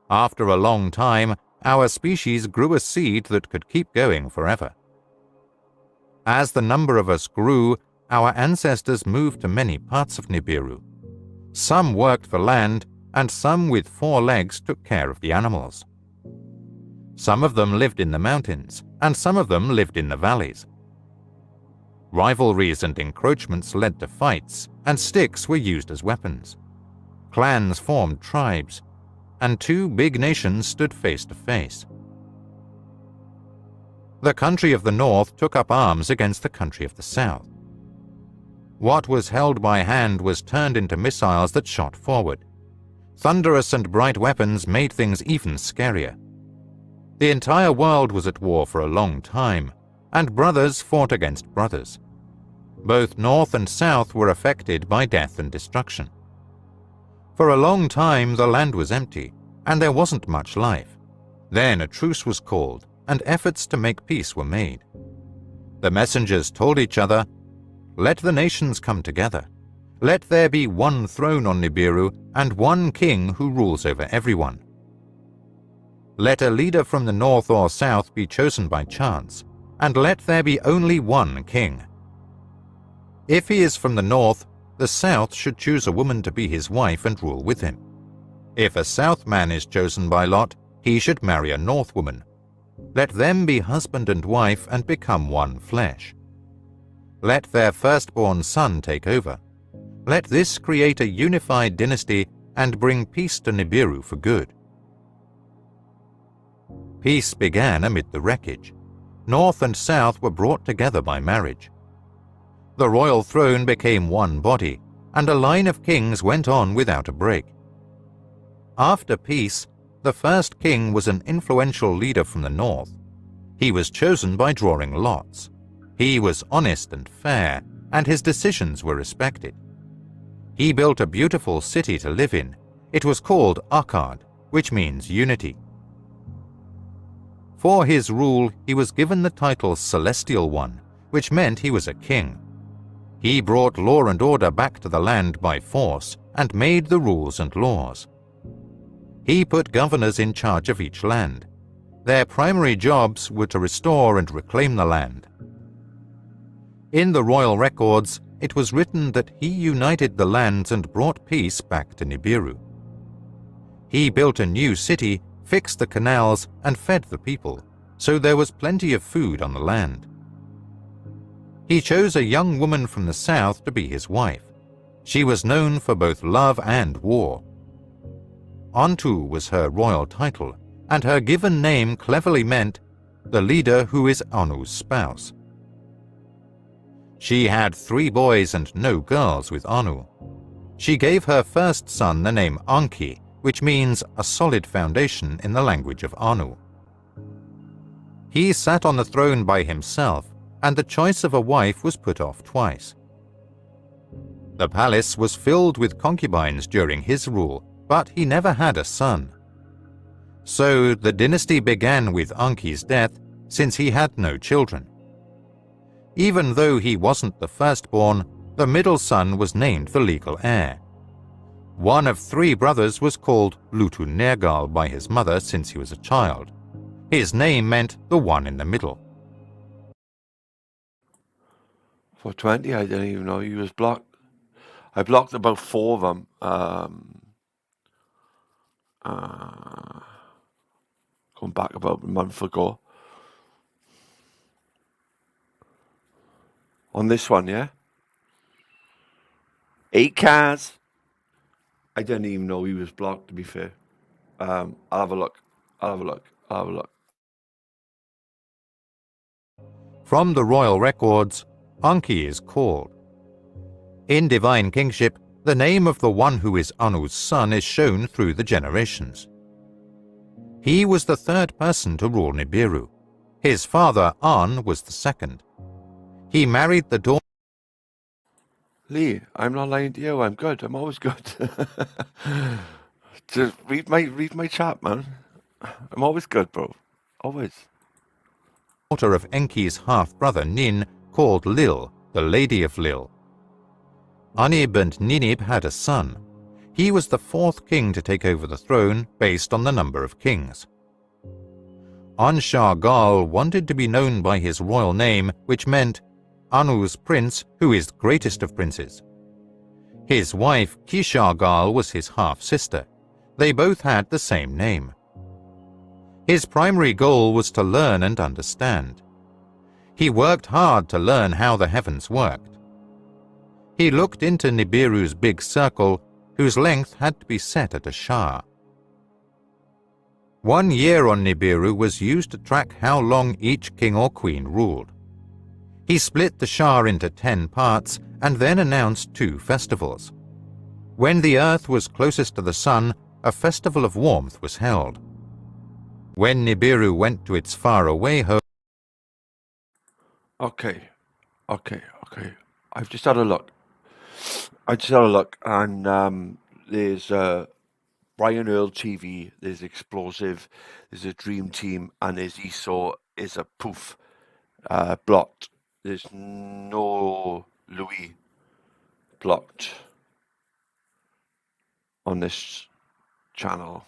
After a long time, our species grew a seed that could keep going forever. As the number of us grew, our ancestors moved to many parts of Nibiru. Some worked for land, and some with 4 legs took care of the animals. Some of them lived in the mountains, and some of them lived in the valleys. Rivalries and encroachments led to fights, and sticks were used as weapons. Clans formed tribes, and two big nations stood face to face. The country of the north took up arms against the country of the south. What was held by hand was turned into missiles that shot forward. Thunderous and bright weapons made things even scarier. The entire world was at war for a long time, and brothers fought against brothers. Both north and south were affected by death and destruction. For a long time the land was empty, and there wasn't much life. Then a truce was called, and efforts to make peace were made. The messengers told each other, "Let the nations come together. Let there be one throne on Nibiru and one king who rules over everyone. Let a leader from the north or south be chosen by chance, and let there be only one king. If he is from the north, the south should choose a woman to be his wife and rule with him. If a south man is chosen by lot, he should marry a north woman. Let them be husband and wife and become one flesh. Let their firstborn son take over. Let this create a unified dynasty and bring peace to Nibiru for good." Peace began amid the wreckage. North and south were brought together by marriage. The royal throne became one body, and a line of kings went on without a break. After peace, the first king was an influential leader from the north. He was chosen by drawing lots. He was honest and fair, and his decisions were respected. He built a beautiful city to live in. It was called Akkad, which means unity. For his rule, he was given the title Celestial One, which meant he was a king. He brought law and order back to the land by force and made the rules and laws. He put governors in charge of each land. Their primary jobs were to restore and reclaim the land. In the royal records, it was written that he united the lands and brought peace back to Nibiru. He built a new city, fixed the canals, and fed the people, so there was plenty of food on the land. He chose a young woman from the south to be his wife. She was known for both love and war. Antu was her royal title, and her given name cleverly meant the leader who is Anu's spouse. She had 3 boys and no girls with Anu. She gave her first son the name Anki, which means a solid foundation in the language of Anu. He sat on the throne by himself, and the choice of a wife was put off twice. The palace was filled with concubines during his rule, but he never had a son. So the dynasty began with Anki's death, since he had no children. Even though he wasn't the firstborn, the middle son was named the legal heir. One of 3 brothers was called Lutu Nergal by his mother since he was a child. His name meant the one in the middle. For 20, I didn't even know he was blocked. I blocked about 4 of them. Going back about a month ago. On this one, yeah? 8 cars. I didn't even know he was blocked, to be fair. I'll have a look. From the royal records, Anki is called. In divine kingship, the name of the one who is Anu's son is shown through the generations. He was the 3rd person to rule Nibiru. His father, An, was the 2nd. He married the daughter. Lee, I'm not lying to you. I'm good. I'm always good. Just read my chat, man. I'm always good, bro. Always. Daughter of Enki's half-brother Nin, called Lil, the Lady of Lil. Anib and Ninib had a son. He was the 4th king to take over the throne based on the number of kings. Anshar-gal wanted to be known by his royal name, which meant Anu's prince, who is greatest of princes. His wife Kishar-gal was his half-sister. They both had the same name. His primary goal was to learn and understand. He worked hard to learn how the heavens worked. He looked into Nibiru's big circle, whose length had to be set at a shah. 1 year on Nibiru was used to track how long each king or queen ruled. He split the shah into 10 parts and then announced 2 festivals. When the earth was closest to the sun, a festival of warmth was held. When Nibiru went to its faraway home... Okay. I've just had a look. And there's Brian Earl TV, there's Explosive, there's a Dream Team, and there's Esau is a poof, blocked. There's no Louis blocked on this channel.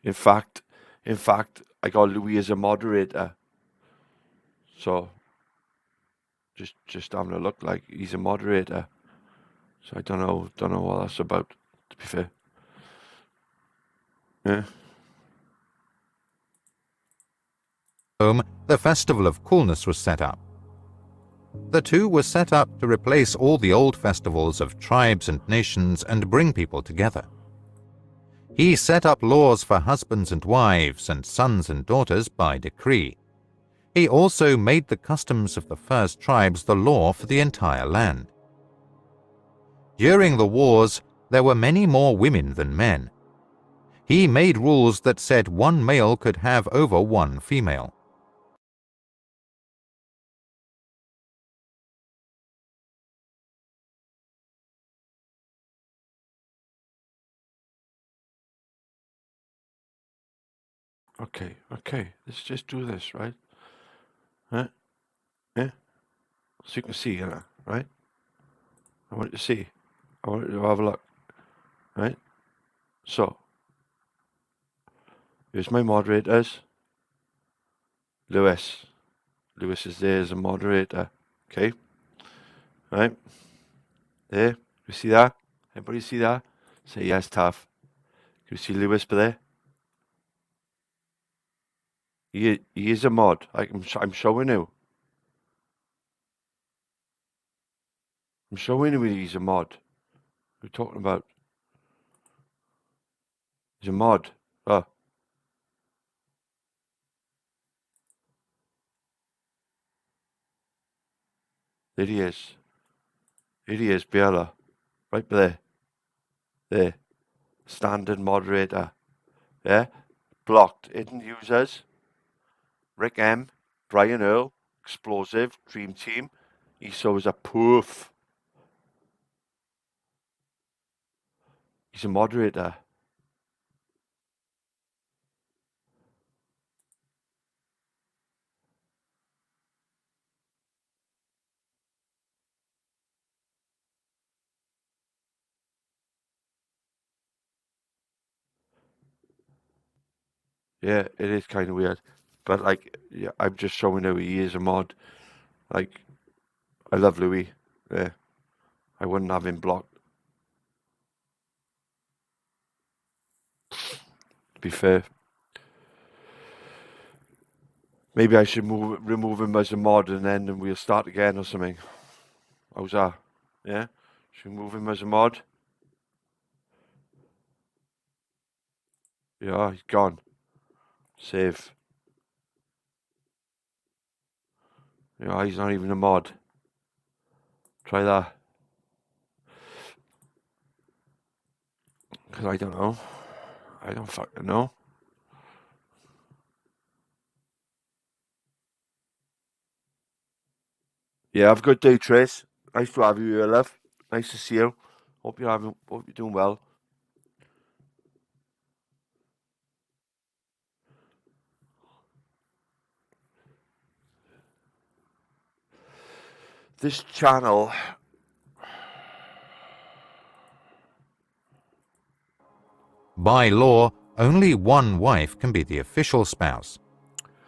In fact, I got Louis as a moderator. So just having a look, like he's a moderator. So I don't know what that's about, to be fair. Yeah. home, the Festival of Coolness was set up. The 2 were set up to replace all the old festivals of tribes and nations and bring people together. He set up laws for husbands and wives and sons and daughters by decree. He also made the customs of the first tribes the law for the entire land. During the wars, there were many more women than men. He made rules that said 1 male could have over 1 female. Okay. Let's just do this, right? Huh? Yeah. So you can see, right? I want you to see. I want you to have a look, right? So here's my moderators. Lewis is there as a moderator. Okay. Right? There. You see that? Everybody see that? Say yes, Taff. Can you see Lewis there? He is a mod. I'm showing you. I'm showing you he's a mod. What are you talking about? He's a mod. Oh. There he is. Here he is, Bella. Right there. There. Standard moderator. Yeah? Blocked. Hidden users. Rick M. Brian Earl. Explosive. Dream Team. Esau is a poof. He's a moderator. Yeah, it is kind of weird. But, like, yeah, I'm just showing you he is a mod. Like, I love Louis. Yeah. I wouldn't have him blocked. To be fair. Maybe I should remove him as a mod and then we'll start again or something. How's that? Yeah? Should we move him as a mod? Yeah, he's gone. Save. Yeah, he's not even a mod. Try that. Because I don't know. I don't fucking know. Yeah, have a good day, Trace. Nice to have you here, love. Nice to see you. Hope you're doing well. This channel... By law, only 1 wife can be the official spouse.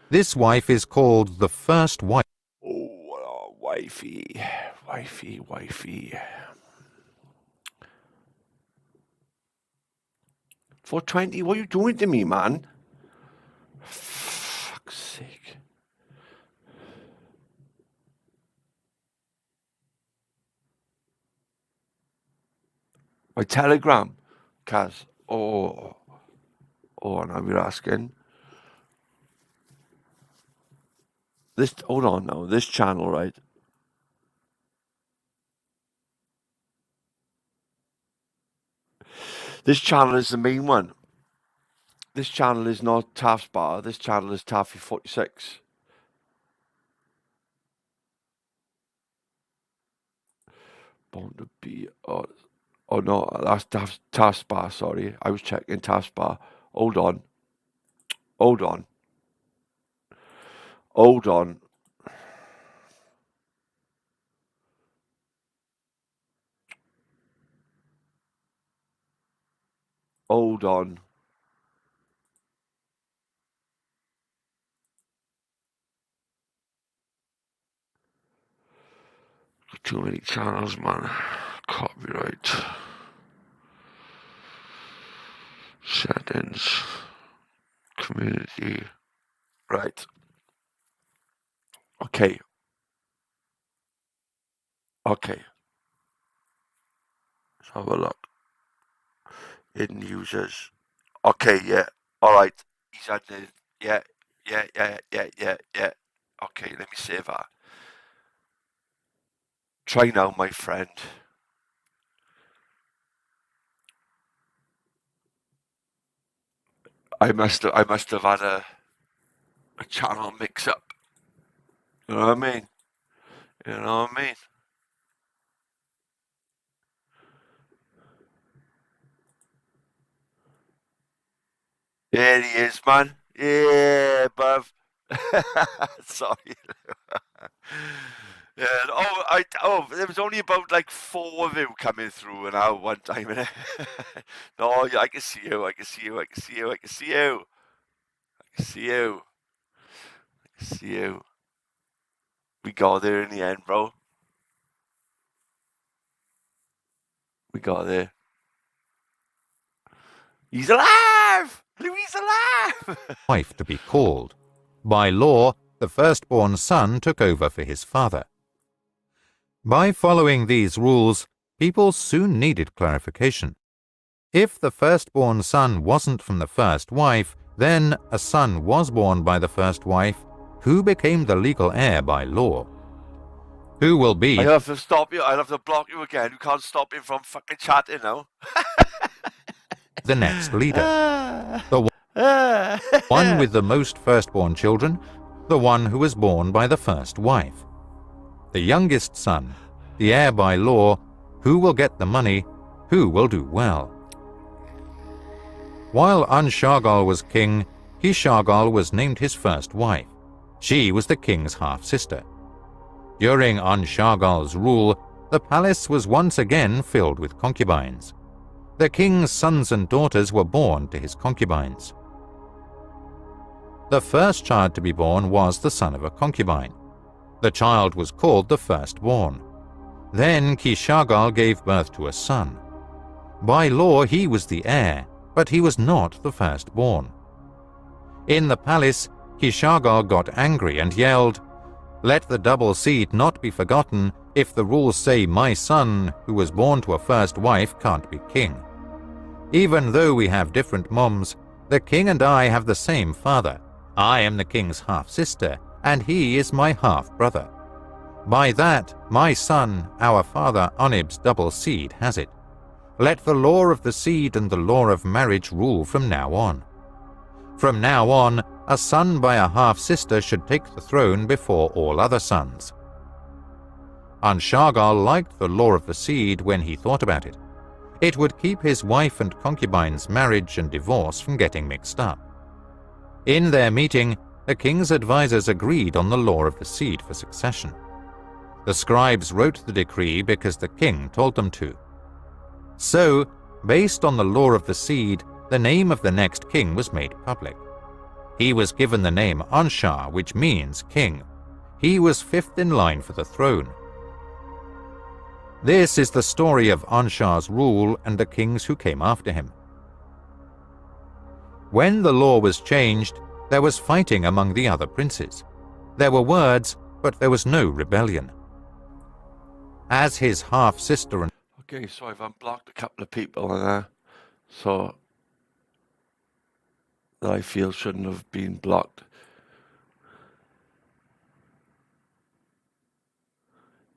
This wife is called the first wife. Oh, wifey. 420? What are you doing to me, man? Fuck's sake. My Telegram, Kaz. Oh, now you're asking. This, hold on now, this channel, right? This channel is the main one. This channel is not Taft's Bar. This channel is Taffy 46. Born to be. Oh no, that's Taft's Bar. Sorry, I was checking Taft's Bar. Hold on. Hold on. Hold on. Hold on. Too many channels, man. Copyright. Settings. Community. Right. Okay. Okay. Let's have a look. Hidden users. Okay, yeah. Alright. He's added. Yeah. Okay, let me save that. Try now, my friend. I must have had a channel mix up. You know what I mean? You know what I mean? There he is, man. Yeah, bruv. Sorry. Yeah. There was only about like 4 of you coming through now one time, innit? No, yeah, I can see you. I can see you. I can see you. I can see you. I can see you. I can see you. We got there in the end, bro. We got there. He's alive! Louis alive! Wife to be called. By law, the firstborn son took over for his father. By following these rules, people soon needed clarification. If the firstborn son wasn't from the first wife, then a son was born by the first wife, who became the legal heir by law. Who will be... I'll have to stop you. I'll have to block you again. You can't stop him from fucking chatting now. the next leader. The one with the most firstborn children, the one who was born by the first wife. The youngest son, the heir by law, who will get the money, who will do well. While Anshargal was king, Hishargal was named his first wife. She was the king's half-sister. During Anshargal's rule, the palace was once again filled with concubines. The king's sons and daughters were born to his concubines. The first child to be born was the son of a concubine. The child was called the firstborn. Then Kishargal gave birth to a son. By law he was the heir, but he was not the firstborn. In the palace, Kishargal got angry and yelled, "Let the double seed not be forgotten if the rules say my son, who was born to a first wife, can't be king. Even though we have different moms, the king and I have the same father. I am the king's half-sister, and he is my half-brother. By that, my son, our father Anib's double seed has it. Let the law of the seed and the law of marriage rule from now on. From now on, a son by a half-sister should take the throne before all other sons." Anshargal liked the law of the seed when he thought about it. It would keep his wife and concubine's marriage and divorce from getting mixed up. In their meeting, the king's advisors agreed on the law of the seed for succession. The scribes wrote the decree because the king told them to. So, based on the law of the seed, the name of the next king was made public. He was given the name Anshar, which means king. He was fifth in line for the throne. This is the story of Anshar's rule and the kings who came after him. When the law was changed, there was fighting among the other princes. There were words, but there was no rebellion. As his half-sister and Okay, so I've unblocked a couple of people and so that I feel shouldn't have been blocked.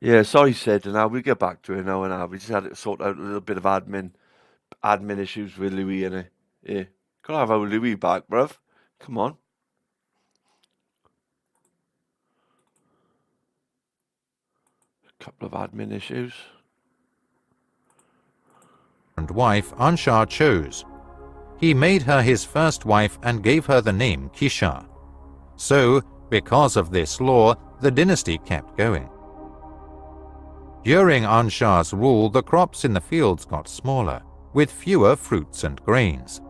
Yeah, sorry, Sid. Now we'll get back to it now. We just had to sort out a little bit of admin issues with Louis in it. Yeah, gotta have our Louis back, bruv. Come on. A couple of admin issues. wife Anshar chose. He made her his first wife and gave her the name Kishar. So, because of this law, the dynasty kept going. During Anshar's rule, the crops in the fields got smaller, with fewer fruits and grains.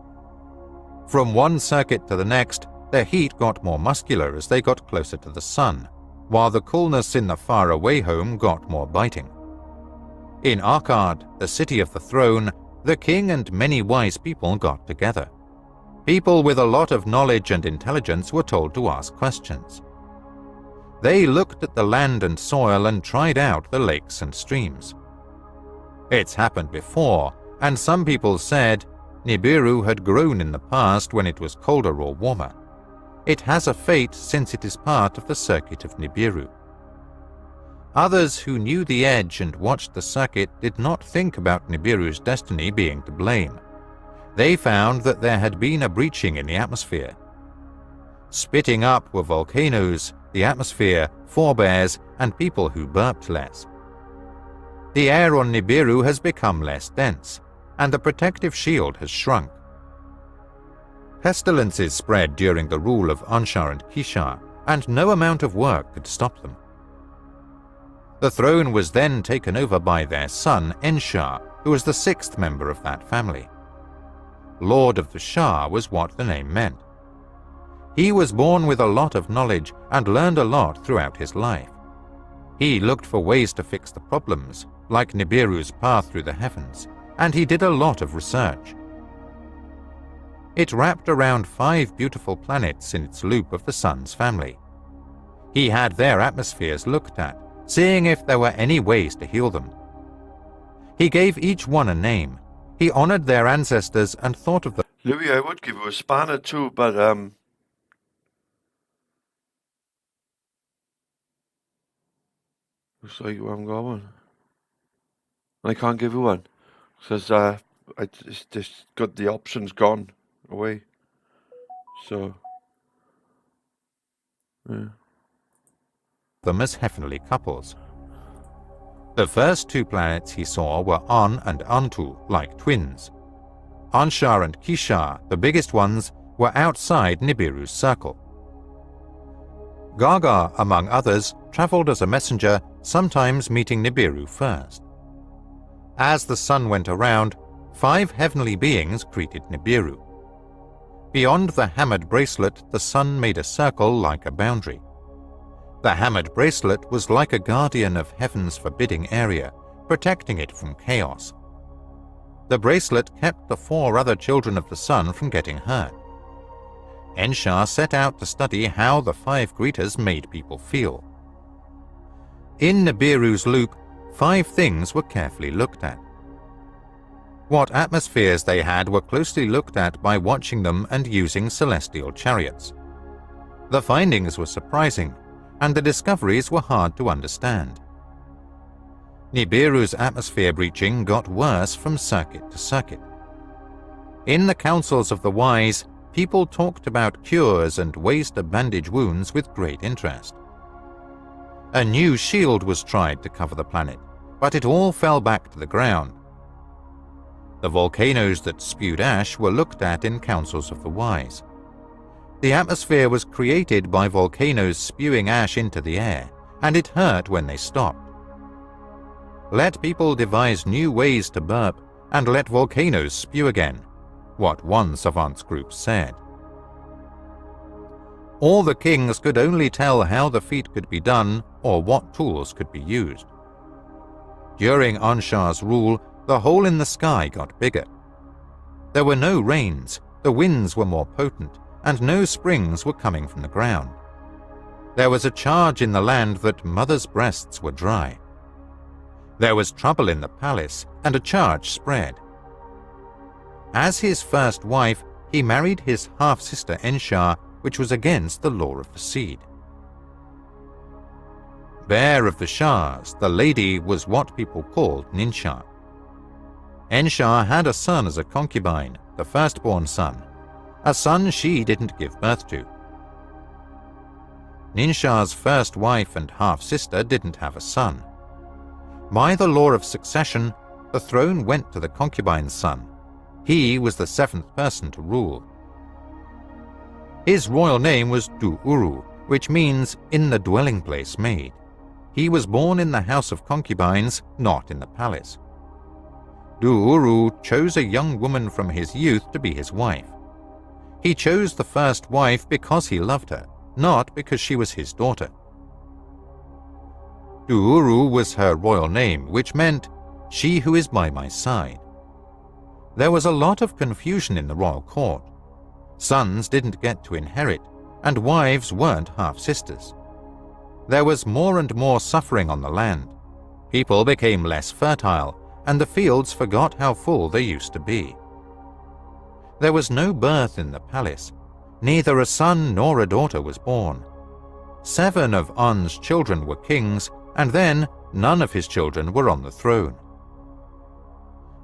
From one circuit to the next, their heat got more muscular as they got closer to the sun, while the coolness in the faraway home got more biting. In Akkad, the city of the throne, the king and many wise people got together. People with a lot of knowledge and intelligence were told to ask questions. They looked at the land and soil and tried out the lakes and streams. It's happened before, and some people said Nibiru had grown in the past when it was colder or warmer. It has a fate since it is part of the circuit of Nibiru. Others who knew the edge and watched the circuit did not think about Nibiru's destiny being to blame. They found that there had been a breaching in the atmosphere. Spitting up were volcanoes, the atmosphere, forebears, and people who burped less. The air on Nibiru has become less dense, and the protective shield has shrunk. Pestilences spread during the rule of Anshar and Kishar, and no amount of work could stop them. The throne was then taken over by their son Enshar, who was the sixth member of that family. Lord of the Shah was what the name meant. He was born with a lot of knowledge and learned a lot throughout his life. He looked for ways to fix the problems, like Nibiru's path through the heavens, and he did a lot of research. It wrapped around 5 beautiful planets in its loop of the sun's family. He had their atmospheres looked at, seeing if there were any ways to heal them. He gave each one a name. He honored their ancestors and thought of them. Louis, I would give you a spanner too, but looks like you haven't got one. I can't give you one. Says I just got the options gone away. So yeah. Them as heavenly couples. The first 2 planets he saw were An and Antu, like twins. Anshar and Kishar, the biggest ones, were outside Nibiru's circle. Gaga, among others, traveled as a messenger, sometimes meeting Nibiru first. As the sun went around, 5 heavenly beings greeted Nibiru. Beyond the hammered bracelet, the sun made a circle like a boundary. The hammered bracelet was like a guardian of heaven's forbidding area, protecting it from chaos. The bracelet kept the 4 other children of the sun from getting hurt. Enshar set out to study how the 5 greeters made people feel. In Nibiru's loop, 5 things were carefully looked at. What atmospheres they had were closely looked at by watching them and using celestial chariots. The findings were surprising, and the discoveries were hard to understand. Nibiru's atmosphere breaching got worse from circuit to circuit. In the councils of the wise, people talked about cures and ways to bandage wounds with great interest. A new shield was tried to cover the planet, but it all fell back to the ground. The volcanoes that spewed ash were looked at in councils of the wise. The atmosphere was created by volcanoes spewing ash into the air, and it hurt when they stopped. Let people devise new ways to burp, and let volcanoes spew again, what one savants group said. All the kings could only tell how the feat could be done or what tools could be used. During Anshar's rule, the hole in the sky got bigger. There were no rains, the winds were more potent, and no springs were coming from the ground. There was a charge in the land that mothers' breasts were dry. There was trouble in the palace, and a charge spread. As his first wife, he married his half-sister Enshar, which was against the law of the seed. Bear of the Shahs, the lady was what people called Ninshar. Enshar had a son as a concubine, the firstborn son, a son she didn't give birth to. Ninshar's first wife and half-sister didn't have a son. By the law of succession, the throne went to the concubine's son. He was the seventh person to rule. His royal name was Du-Uru, which means in the dwelling place made. He was born in the house of concubines, not in the palace. Du-Uru chose a young woman from his youth to be his wife. He chose the first wife because he loved her, not because she was his daughter. Du-Uru was her royal name, which meant, "She who is by my side." There was a lot of confusion in the royal court. Sons didn't get to inherit, and wives weren't half-sisters. There was more and more suffering on the land. People became less fertile, and the fields forgot how full they used to be. There was no birth in the palace. Neither a son nor a daughter was born. 7 of On's children were kings, and then none of his children were on the throne.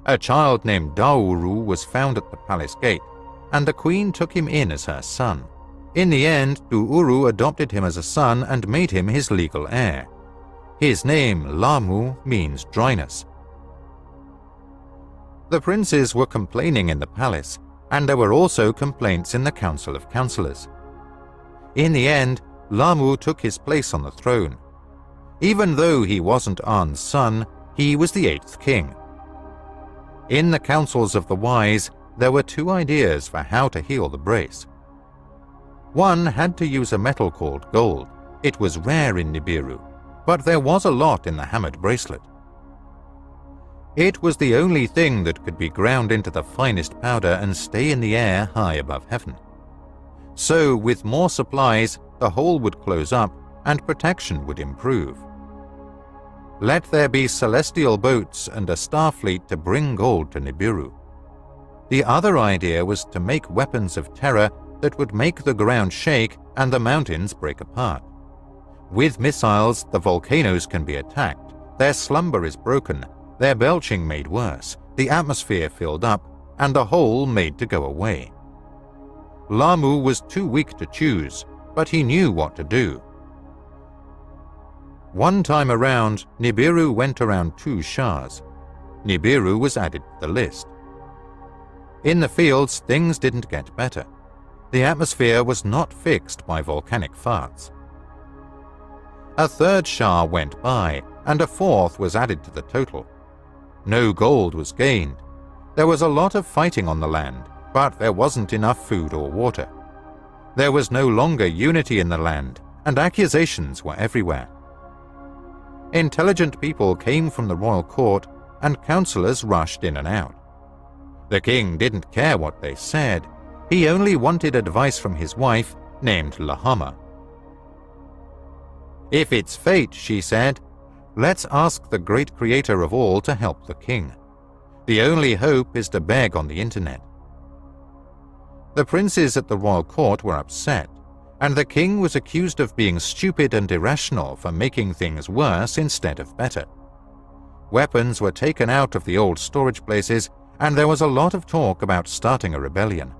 A child named Dauru was found at the palace gate, and the queen took him in as her son. In the end, Du-Uru adopted him as a son and made him his legal heir. His name, Lamu, means dryness. The princes were complaining in the palace, and there were also complaints in the Council of Councillors. In the end, Lamu took his place on the throne. Even though he wasn't On's son, he was the 8th king. In the councils of the wise, there were 2 ideas for how to heal the brace. One had to use a metal called gold. It was rare in Nibiru, but there was a lot in the hammered bracelet. It was the only thing that could be ground into the finest powder and stay in the air high above heaven. So, with more supplies, the hole would close up and protection would improve. Let there be celestial boats and a star fleet to bring gold to Nibiru. The other idea was to make weapons of terror that would make the ground shake and the mountains break apart. With missiles, the volcanoes can be attacked, their slumber is broken, their belching made worse, the atmosphere filled up, and the hole made to go away. Lamu was too weak to choose, but he knew what to do. One time around, Nibiru went around 2 shahs. Nibiru was added to the list. In the fields, things didn't get better. The atmosphere was not fixed by volcanic farts. A 3rd shah went by, and a 4th was added to the total. No gold was gained. There was a lot of fighting on the land, but there wasn't enough food or water. There was no longer unity in the land, and accusations were everywhere. Intelligent people came from the royal court, and councillors rushed in and out. The king didn't care what they said. He only wanted advice from his wife, named Lahama. "If it's fate," she said, "let's ask the great creator of all to help the king. The only hope is to beg on the internet." The princes at the royal court were upset, and the king was accused of being stupid and irrational for making things worse instead of better. Weapons were taken out of the old storage places, and there was a lot of talk about starting a rebellion.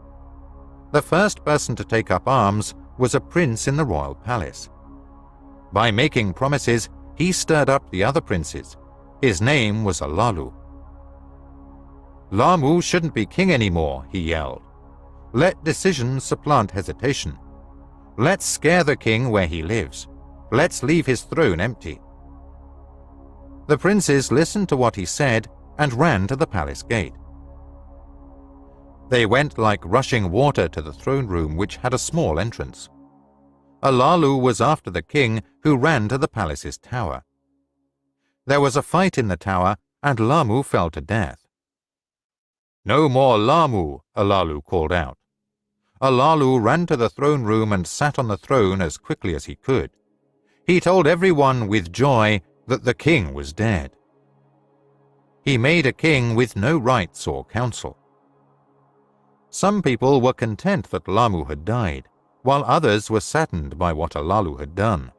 The first person to take up arms was a prince in the royal palace. By making promises, he stirred up the other princes. His name was Alalu. "Lamu shouldn't be king anymore," he yelled. "Let decision supplant hesitation. Let's scare the king where he lives. Let's leave his throne empty." The princes listened to what he said and ran to the palace gate. They went like rushing water to the throne room, which had a small entrance. Alalu was after the king, who ran to the palace's tower. There was a fight in the tower, and Lamu fell to death. "No more Lamu," Alalu called out. Alalu ran to the throne room and sat on the throne as quickly as he could. He told everyone with joy that the king was dead. He made a king with no rights or counsel. Some people were content that Lamu had died, while others were saddened by what Alalu had done.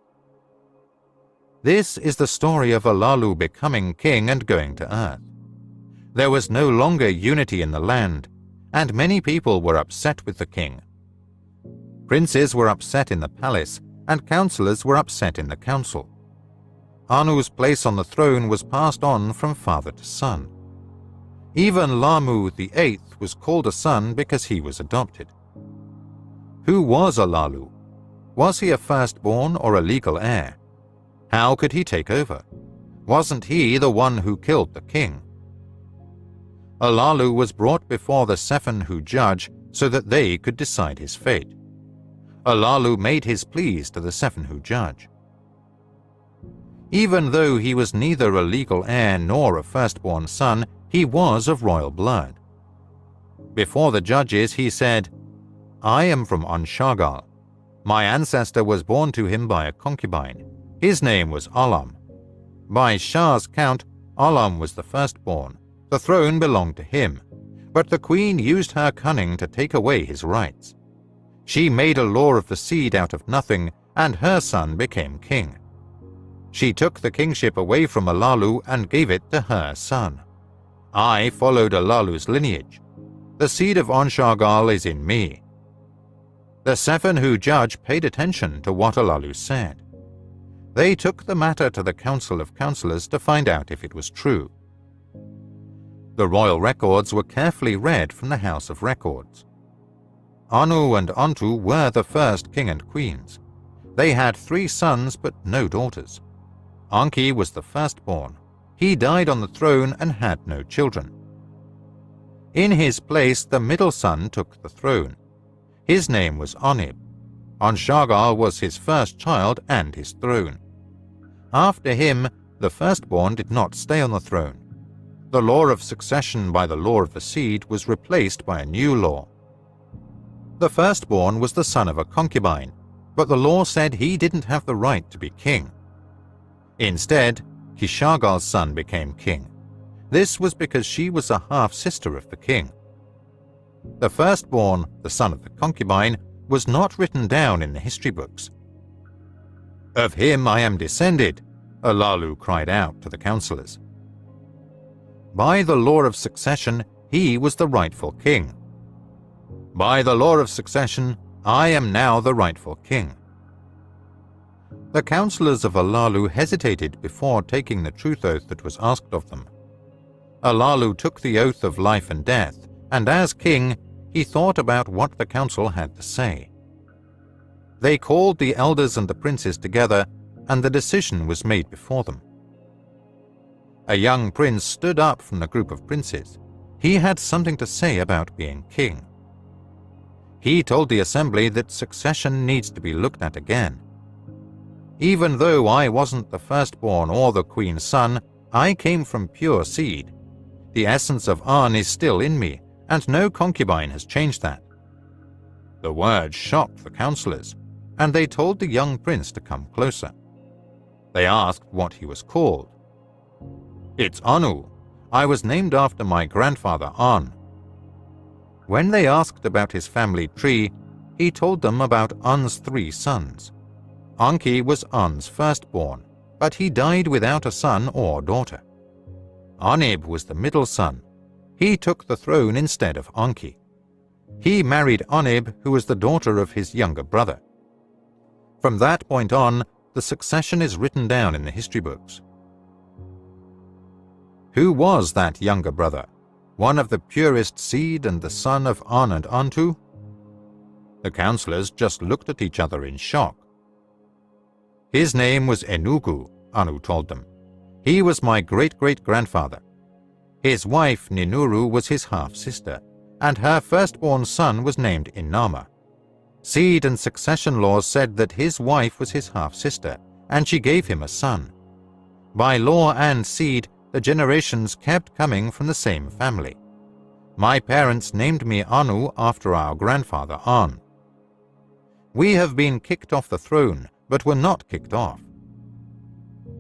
This is the story of Alalu becoming king and going to earth. There was no longer unity in the land, and many people were upset with the king. Princes were upset in the palace, and councillors were upset in the council. Anu's place on the throne was passed on from father to son. Even Lamu the Eighth was called a son because he was adopted. Who was Alalu? Was he a firstborn or a legal heir? How could he take over? Wasn't he the one who killed the king? Alalu was brought before the seven who judge so that they could decide his fate. Alalu made his pleas to the seven who judge. Even though he was neither a legal heir nor a firstborn son, he was of royal blood. Before the judges he said, "I am from Anshagal. My ancestor was born to him by a concubine. His name was Alam. By Shah's count, Alam was the firstborn. The throne belonged to him, but the queen used her cunning to take away his rights. She made a law of the seed out of nothing, and her son became king. She took the kingship away from Alalu and gave it to her son. I followed Alalu's lineage. The seed of Anshagal is in me." The seven who judge paid attention to what Alalu said. They took the matter to the Council of Councillors to find out if it was true. The royal records were carefully read from the House of Records. Anu and Antu were the first king and queens. They had 3 sons but no daughters. Anki was the firstborn. He died on the throne and had no children. In his place, the middle son took the throne. His name was Anib. Anshagal was his first child and his throne. After him, the firstborn did not stay on the throne. The law of succession by the law of the seed was replaced by a new law. The firstborn was the son of a concubine, but the law said he didn't have the right to be king. Instead, Kishagal's son became king. This was because she was a half-sister of the king. The firstborn, the son of the concubine, was not written down in the history books. "Of him I am descended," Alalu cried out to the councillors. By the law of succession, he was the rightful king. By the law of succession, I am now the rightful king. The councillors of Alalu hesitated before taking the truth oath that was asked of them. Alalu took the oath of life and death, and as king, he thought about what the council had to say. They called the elders and the princes together, and the decision was made before them. A young prince stood up from the group of princes. He had something to say about being king. He told the assembly that succession needs to be looked at again. "Even though I wasn't the firstborn or the queen's son, I came from pure seed. The essence of An is still in me, and no concubine has changed that." The words shocked the councillors, and they told the young prince to come closer. They asked what he was called. "It's Anu. I was named after my grandfather An." When they asked about his family tree, he told them about An's 3 sons. Anki was An's firstborn, but he died without a son or daughter. Anib was the middle son. He took the throne instead of Anki. He married Anib, who was the daughter of his younger brother. From that point on, the succession is written down in the history books. Who was that younger brother? One of the purest seed and the son of An and Antu? The councillors just looked at each other in shock. "His name was Enugu," Anu told them. "He was my great-great-grandfather. His wife Ninuru was his half-sister, and her firstborn son was named Inama. Seed and succession laws said that his wife was his half-sister, and she gave him a son. By law and seed, the generations kept coming from the same family. My parents named me Anu after our grandfather An. We have been kicked off the throne, but were not kicked off.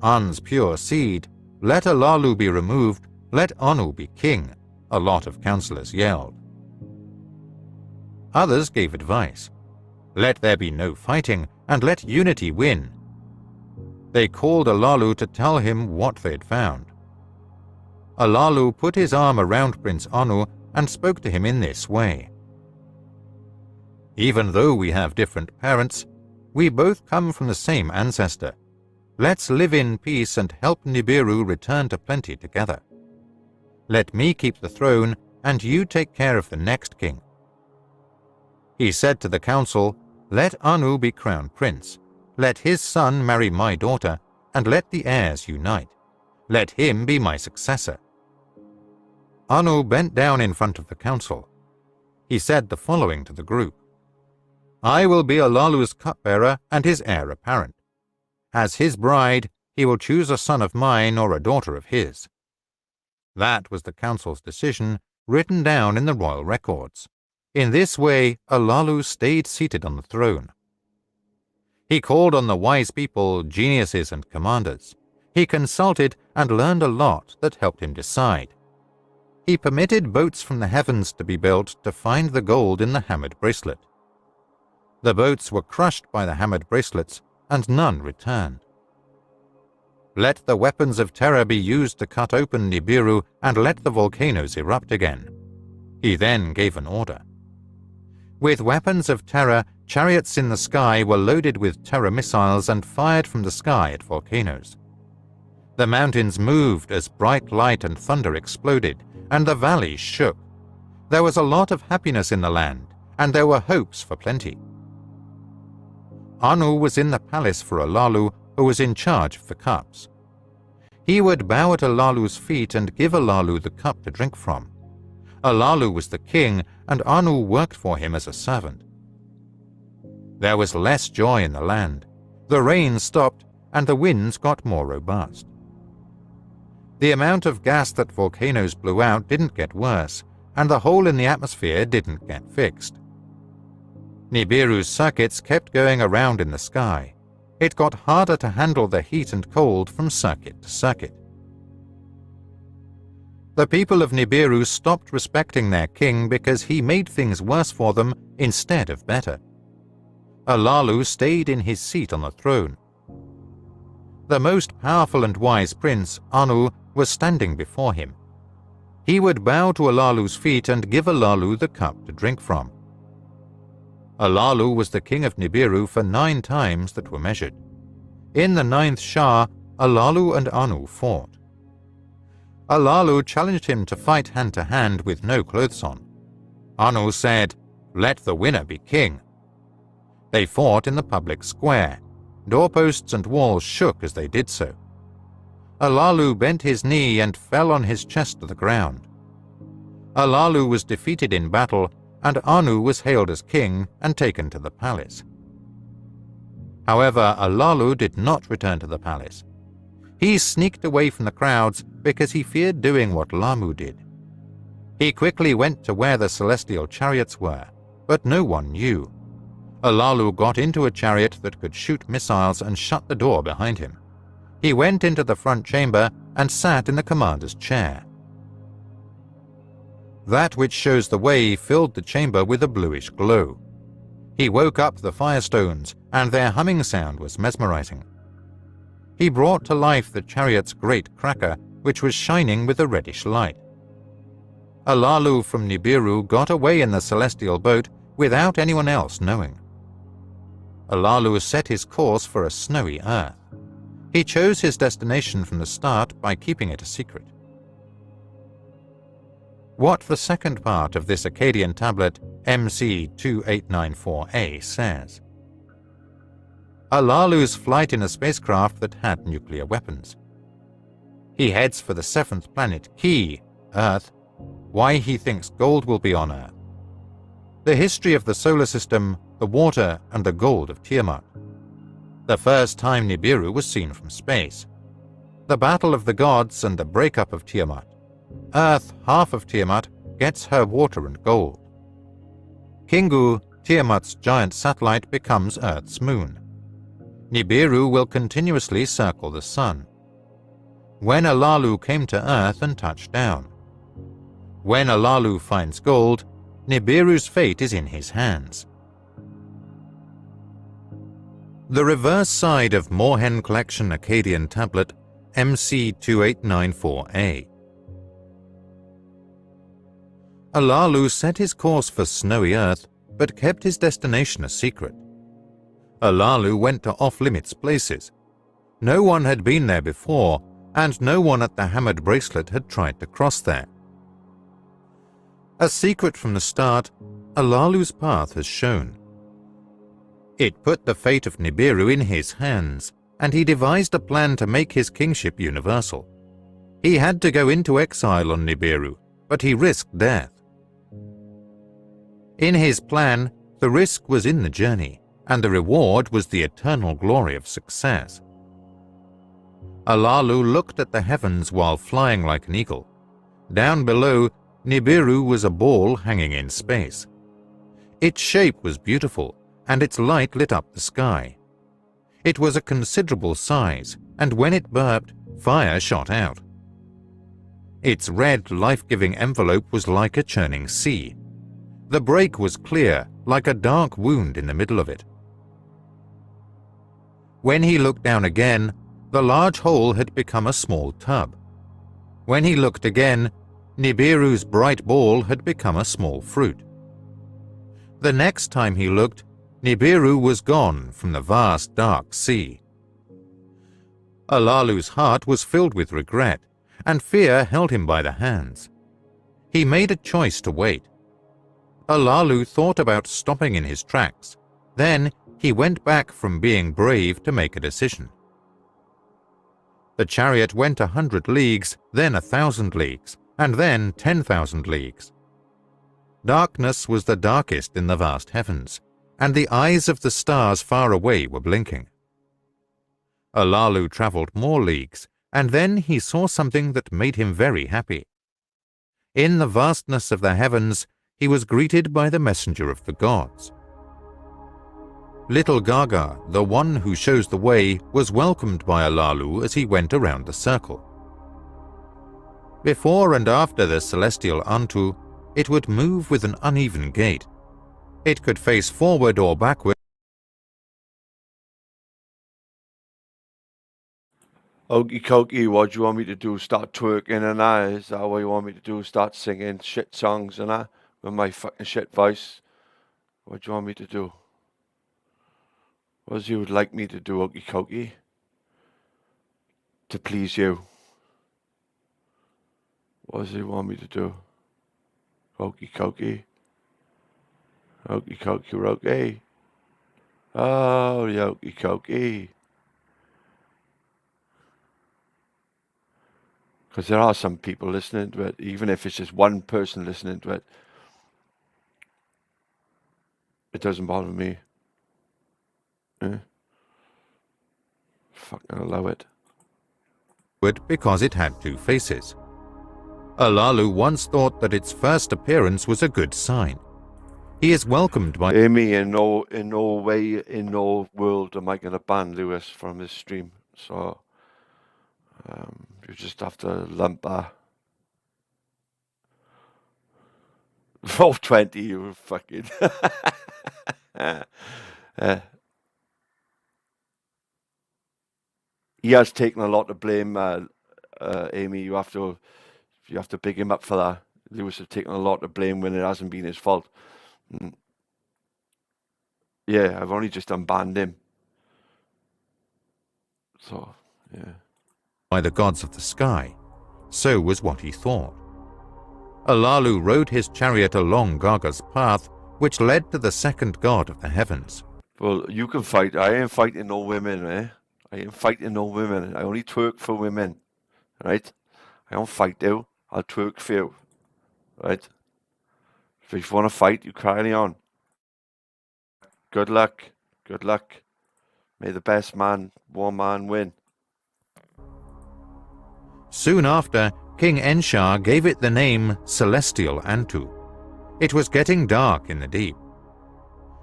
An's pure seed, let Alalu be removed, let Anu be king, a lot of councillors yelled. Others gave advice. Let there be no fighting, and let unity win. They called Alalu to tell him what they'd found. Alalu put his arm around Prince Anu and spoke to him in this way. Even though we have different parents, we both come from the same ancestor. Let's live in peace and help Nibiru return to plenty together. Let me keep the throne, and you take care of the next king. He said to the council, let Anu be crowned prince. Let his son marry my daughter, and let the heirs unite. Let him be my successor. Anu bent down in front of the council. He said the following to the group. I will be Alalu's cupbearer and his heir apparent. As his bride, he will choose a son of mine or a daughter of his. That was the council's decision, written down in the royal records. In this way, Alalu stayed seated on the throne. He called on the wise people, geniuses, and commanders. He consulted and learned a lot that helped him decide. He permitted boats from the heavens to be built to find the gold in the hammered bracelet. The boats were crushed by the hammered bracelets, and none returned. Let the weapons of terror be used to cut open Nibiru, and let the volcanoes erupt again. He then gave an order. With weapons of terror, chariots in the sky were loaded with terror missiles and fired from the sky at volcanoes. The mountains moved as bright light and thunder exploded, and the valleys shook. There was a lot of happiness in the land, and there were hopes for plenty. Anu was in the palace for Alalu, who was in charge of the cups. He would bow at Alalu's feet and give Alalu the cup to drink from. Alalu was the king, and Anu worked for him as a servant. There was less joy in the land. The rain stopped, and the winds got more robust. The amount of gas that volcanoes blew out didn't get worse, and the hole in the atmosphere didn't get fixed. Nibiru's circuits kept going around in the sky. It got harder to handle the heat and cold from circuit to circuit. The people of Nibiru stopped respecting their king because he made things worse for them instead of better. Alalu stayed in his seat on the throne. The most powerful and wise prince, Anu, was standing before him. He would bow to Alalu's feet and give Alalu the cup to drink from. Alalu was the king of Nibiru for 9 times that were measured. In the 9th Shah, Alalu and Anu fought. Alalu challenged him to fight hand-to-hand with no clothes on. Anu said, "Let the winner be king." They fought in the public square. Doorposts and walls shook as they did so. Alalu bent his knee and fell on his chest to the ground. Alalu was defeated in battle, and Anu was hailed as king and taken to the palace. However, Alalu did not return to the palace. He sneaked away from the crowds because he feared doing what Lamu did. He quickly went to where the celestial chariots were, but no one knew. Alalu got into a chariot that could shoot missiles and shut the door behind him. He went into the front chamber and sat in the commander's chair. That which shows the way filled the chamber with a bluish glow. He woke up the firestones, and their humming sound was mesmerizing. He brought to life the chariot's great cracker, which was shining with a reddish light. Alalu from Nibiru got away in the celestial boat without anyone else knowing. Alalu set his course for a snowy earth. He chose his destination from the start by keeping it a secret. What the second part of this Akkadian tablet, MC 2894A, says. Alalu's flight in a spacecraft that had nuclear weapons. He heads for the 7th planet, Ki, Earth. Why he thinks gold will be on Earth. The history of the solar system, the water, and the gold of Tiamat. The first time Nibiru was seen from space. The battle of the gods and the breakup of Tiamat. Earth, half of Tiamat, gets her water and gold. Kingu, Tiamat's giant satellite, becomes Earth's moon. Nibiru will continuously circle the sun. When Alalu came to Earth and touched down. When Alalu finds gold, Nibiru's fate is in his hands. The reverse side of Moorhen Collection Akkadian Tablet MC2894A. Alalu set his course for snowy Earth, but kept his destination a secret. Alalu went to off-limits places. No one had been there before, and no one at the Hammered Bracelet had tried to cross there. A secret from the start, Alalu's path has shown. It put the fate of Nibiru in his hands, and he devised a plan to make his kingship universal. He had to go into exile on Nibiru, but he risked death. In his plan, the risk was in the journey, and the reward was the eternal glory of success. Alalu looked at the heavens while flying like an eagle. Down below, Nibiru was a ball hanging in space. Its shape was beautiful, and its light lit up the sky. It was a considerable size, and when it burped, fire shot out. Its red, life-giving envelope was like a churning sea. The break was clear, like a dark wound in the middle of it. When he looked down again, the large hole had become a small tub. When he looked again, Nibiru's bright ball had become a small fruit. The next time he looked, Nibiru was gone from the vast dark sea. Alalu's heart was filled with regret, and fear held him by the hands. He made a choice to wait. Alalu thought about stopping in his tracks. Then he went back from being brave to make a decision. The chariot went 100 leagues, then 1,000 leagues, and then 10,000 leagues. Darkness was the darkest in the vast heavens, and the eyes of the stars far away were blinking. Alalu travelled more leagues, and then he saw something that made him very happy. In the vastness of the heavens, he was greeted by the messenger of the gods. Little Gaga, the one who shows the way, was welcomed by Alalu as he went around the circle. Before and after the celestial Antu, it would move with an uneven gait. It could face forward or backward. Okie dokie, what do you want me to do? Start twerking and that? Is that what you want me to do? Start singing shit songs and that? With my fucking shit voice? What do you want me to do? What does you would like me to do, okie dokie? To please you? What does he want me to do? Okie dokie. Okie dokie, rokie. Oh, okie dokie. Because there are some people listening to it, even if it's just one person listening to it. It doesn't bother me. Fucking allow it. Because it had two faces. Alalu once thought that its first appearance was a good sign. He is welcomed by Amy, in no way, in no world am I going to ban Lewis from this stream. So, you just have to lump that. 420, you fucking... he has taken a lot of blame, Amy. You have to big him up for that. Lewis has taken a lot of blame when it hasn't been his fault. Yeah, I've only just unbanned him. So, yeah. By the gods of the sky. So was what he thought. Alalu rode his chariot along Gaga's path, which led to the second god of the heavens. Well, you can fight. I ain't fighting no women, eh? I ain't fighting no women. I only twerk for women, right? I don't fight you. I'll twerk for you, right? If you want to fight, you carry on. Good luck. Good luck. May the best man, woman win. Soon after, King Enshar gave it the name Celestial Antu. It was getting dark in the deep.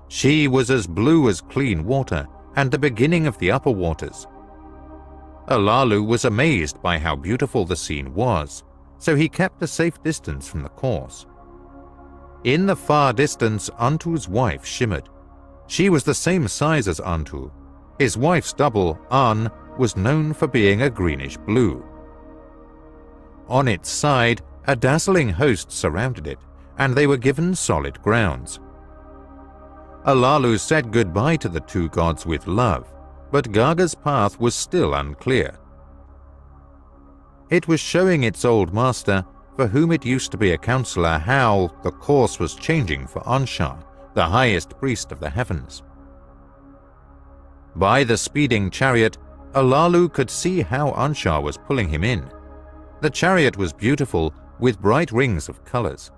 She was as blue as clean water and the beginning of the upper waters. Alalu was amazed by how beautiful the scene was, so he kept a safe distance from the course. In the far distance, Antu's wife shimmered. She was the same size as Antu. His wife's double, An, was known for being a greenish blue. On its side, a dazzling host surrounded it, and they were given solid grounds. Alalu said goodbye to the two gods with love, but Garga's path was still unclear. It was showing its old master, for whom it used to be a counselor, how the course was changing for Anshar, the highest priest of the heavens. By the speeding chariot, Alalu could see how Anshar was pulling him in. The chariot was beautiful, with bright rings of colors.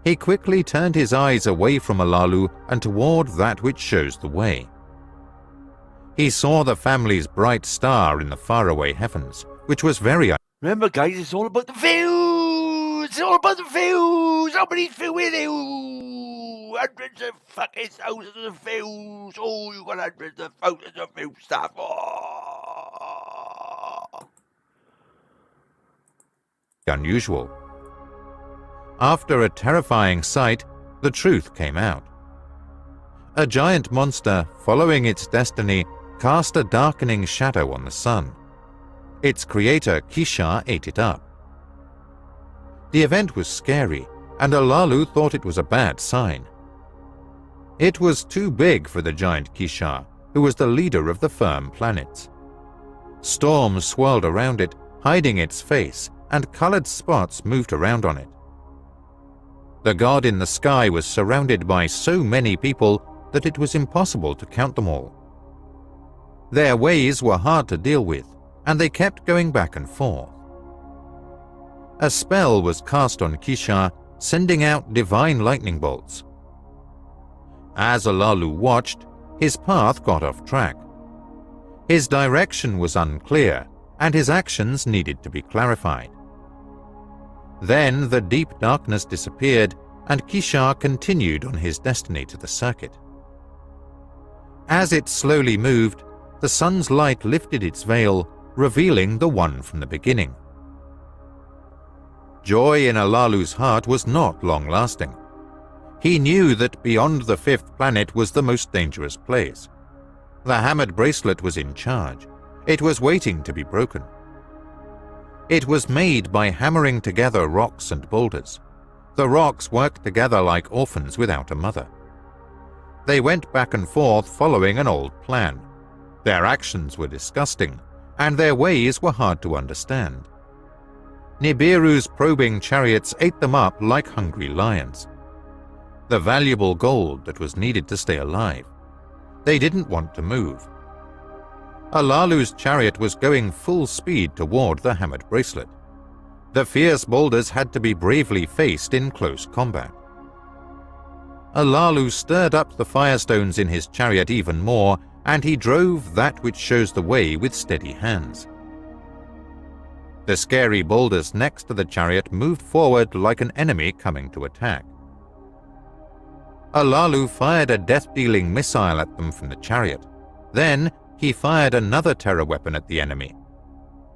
He quickly turned his eyes away from Alalu and toward that which shows the way. He saw the family's bright star in the faraway heavens, which was very... Remember, guys, it's all about the views! It's all about the views! Nobody's viewing you! Hundreds of fucking thousands of views! Oh, you got hundreds of thousands of views stuff! Oh. Unusual. After a terrifying sight, the truth came out. A giant monster, following its destiny, cast a darkening shadow on the sun. Its creator, Kishar, ate it up. The event was scary, and Alalu thought it was a bad sign. It was too big for the giant Kishar, who was the leader of the firm planets. Storms swirled around it, hiding its face, and colored spots moved around on it. The god in the sky was surrounded by so many people that it was impossible to count them all. Their ways were hard to deal with, and they kept going back and forth. A spell was cast on Kishar, sending out divine lightning bolts. As Alalu watched, his path got off track. His direction was unclear, and his actions needed to be clarified. Then the deep darkness disappeared, and Kishar continued on his destiny to the circuit. As it slowly moved, the sun's light lifted its veil, revealing the one from the beginning. Joy in Alalu's heart was not long-lasting. He knew that beyond the fifth planet was the most dangerous place. The hammered bracelet was in charge. It was waiting to be broken. It was made by hammering together rocks and boulders. The rocks worked together like orphans without a mother. They went back and forth following an old plan. Their actions were disgusting, and their ways were hard to understand. Nibiru's probing chariots ate them up like hungry lions. The valuable gold that was needed to stay alive. They didn't want to move. Alalu's chariot was going full speed toward the hammered bracelet. The fierce boulders had to be bravely faced in close combat. Alalu stirred up the firestones in his chariot even more, and he drove that which shows the way with steady hands. The scary boulders next to the chariot moved forward like an enemy coming to attack. Alalu fired a death-dealing missile at them from the chariot. Then he fired another terror weapon at the enemy.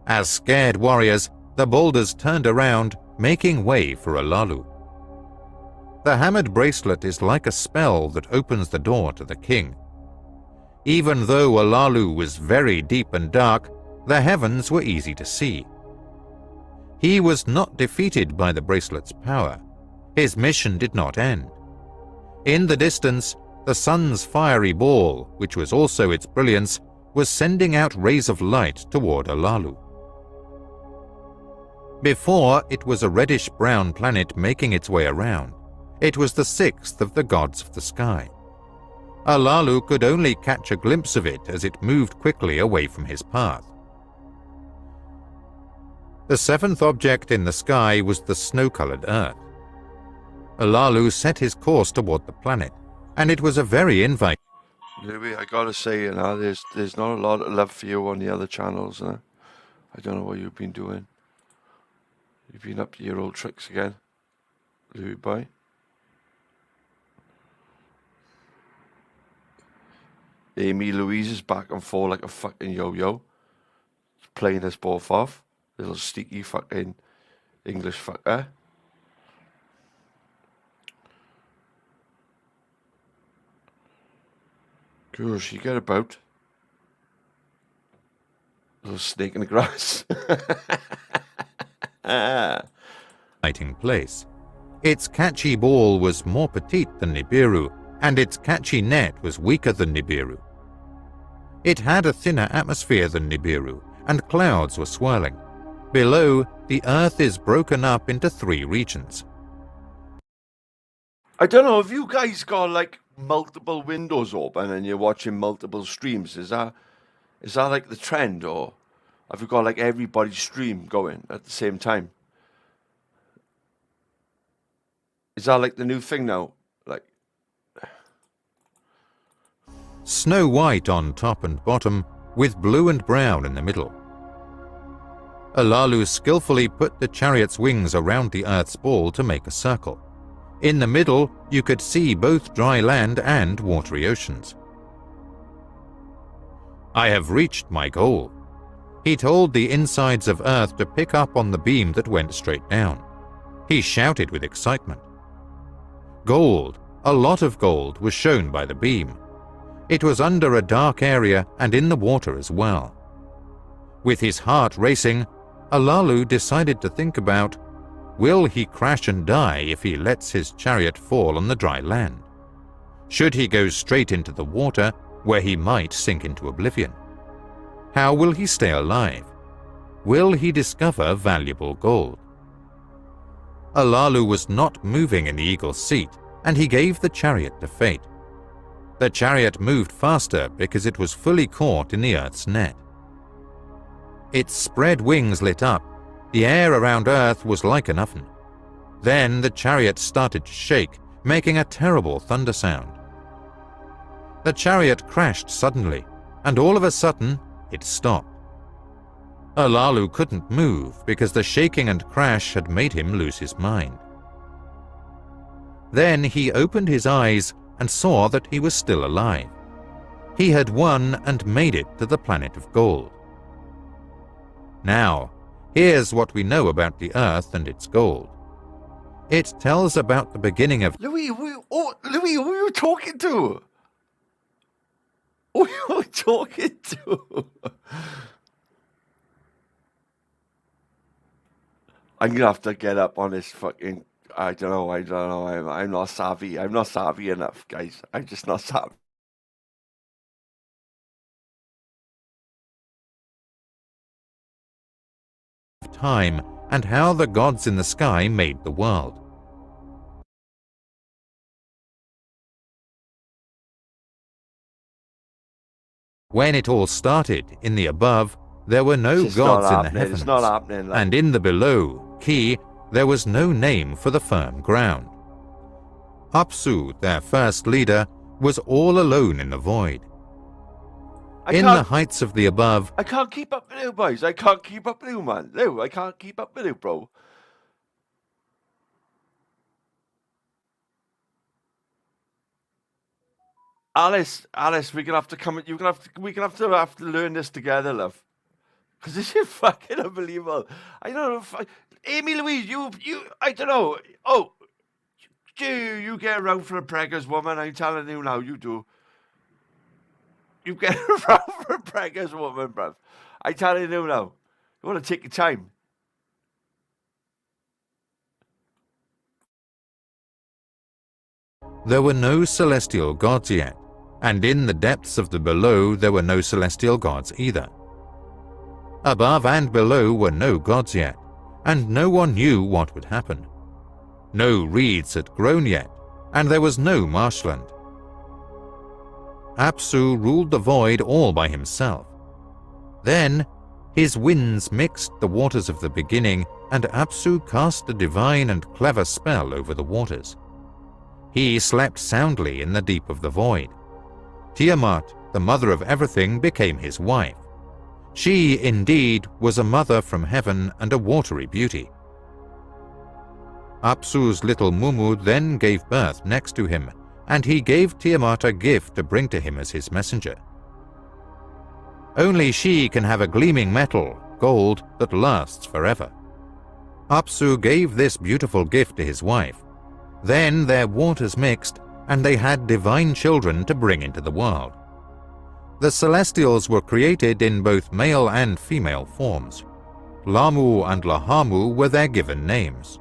As scared warriors, the boulders turned around, making way for Alalu. The hammered bracelet is like a spell that opens the door to the king. Even though Alalu was very deep and dark, the heavens were easy to see. He was not defeated by the bracelet's power. His mission did not end. In the distance, the sun's fiery ball, which was also its brilliance, was sending out rays of light toward Alalu. Before, it was a reddish-brown planet making its way around. It was the sixth of the gods of the sky. Alalu could only catch a glimpse of it as it moved quickly away from his path. The seventh object in the sky was the snow-colored earth. Alalu set his course toward the planet, and it was a very inviting... Louis, I gotta say, there's not a lot of love for you on the other channels. I don't know what you've been doing. You've been up to your old tricks again, Louis boy. Amy Louise is back and forth like a fucking yo-yo. Playing us both off. Little sneaky fucking English fucker. Girl, she get about. Little snake in the grass. Exciting place. Its catchy ball was more petite than Nibiru, and its catchy net was weaker than Nibiru. It had a thinner atmosphere than Nibiru, and clouds were swirling. Below, the Earth is broken up into 3 regions. I don't know, if you guys got like multiple windows open and you're watching multiple streams, is that like the trend, or have you got like everybody's stream going at the same time? Is that like the new thing now? Like Snow white on top and bottom, with blue and brown in the middle. Alalu skillfully put the chariot's wings around the Earth's ball to make a circle. In the middle, you could see both dry land and watery oceans. I have reached my goal. He told the insides of Earth to pick up on the beam that went straight down. He shouted with excitement. Gold, a lot of gold, was shown by the beam. It was under a dark area and in the water as well. With his heart racing, Alalu decided to think about, will he crash and die if he lets his chariot fall on the dry land? Should he go straight into the water, where he might sink into oblivion? How will he stay alive? Will he discover valuable gold? Alalu was not moving in the eagle's seat, and he gave the chariot to fate. The chariot moved faster because it was fully caught in the Earth's net. Its spread wings lit up. The air around Earth was like an oven. Then the chariot started to shake, making a terrible thunder sound. The chariot crashed suddenly, and all of a sudden, it stopped. Alalu couldn't move because the shaking and crash had made him lose his mind. Then he opened his eyes and saw that he was still alive. He had won and made it to the planet of gold. Now, here's what we know about the Earth and its gold. It tells about the beginning of... Louis, who are you talking to? Who are you talking to? I'm gonna have to get up on this fucking... I don't know. I'm not savvy. I'm not savvy enough, guys. I'm just not savvy. Time and how the gods in the sky made the world. When it all started in the above, there were no gods in the heavens, it's not happening, like. And in the below, Ki, there was no name for the firm ground. Apsu, their first leader, was all alone in the void. In the heights of the above... I can't keep up with you, boys. I can't keep up with you, man. Lou, I can't keep up with you, bro. Alice, we're gonna have to come. We're gonna have to learn this together, love. Because this is fucking unbelievable. I don't know. Amy Louise, you, I don't know. Oh, you get around for a preggers woman. I'm telling you now, you do. You get around for a preggers woman, bruv. I'm telling you now. You want to take your time. There were no celestial gods yet, and in the depths of the below there were no celestial gods either. Above and below were no gods yet, and no one knew what would happen. No reeds had grown yet, and there was no marshland. Apsu ruled the void all by himself. Then his winds mixed the waters of the beginning, and Apsu cast a divine and clever spell over the waters. He slept soundly in the deep of the void. Tiamat, the mother of everything, became his wife. She, indeed, was a mother from heaven and a watery beauty. Apsu's little Mumu then gave birth next to him, and he gave Tiamat a gift to bring to him as his messenger. Only she can have a gleaming metal, gold, that lasts forever. Apsu gave this beautiful gift to his wife. Then their waters mixed, and they had divine children to bring into the world. The Celestials were created in both male and female forms. Lamu and Lahamu were their given names.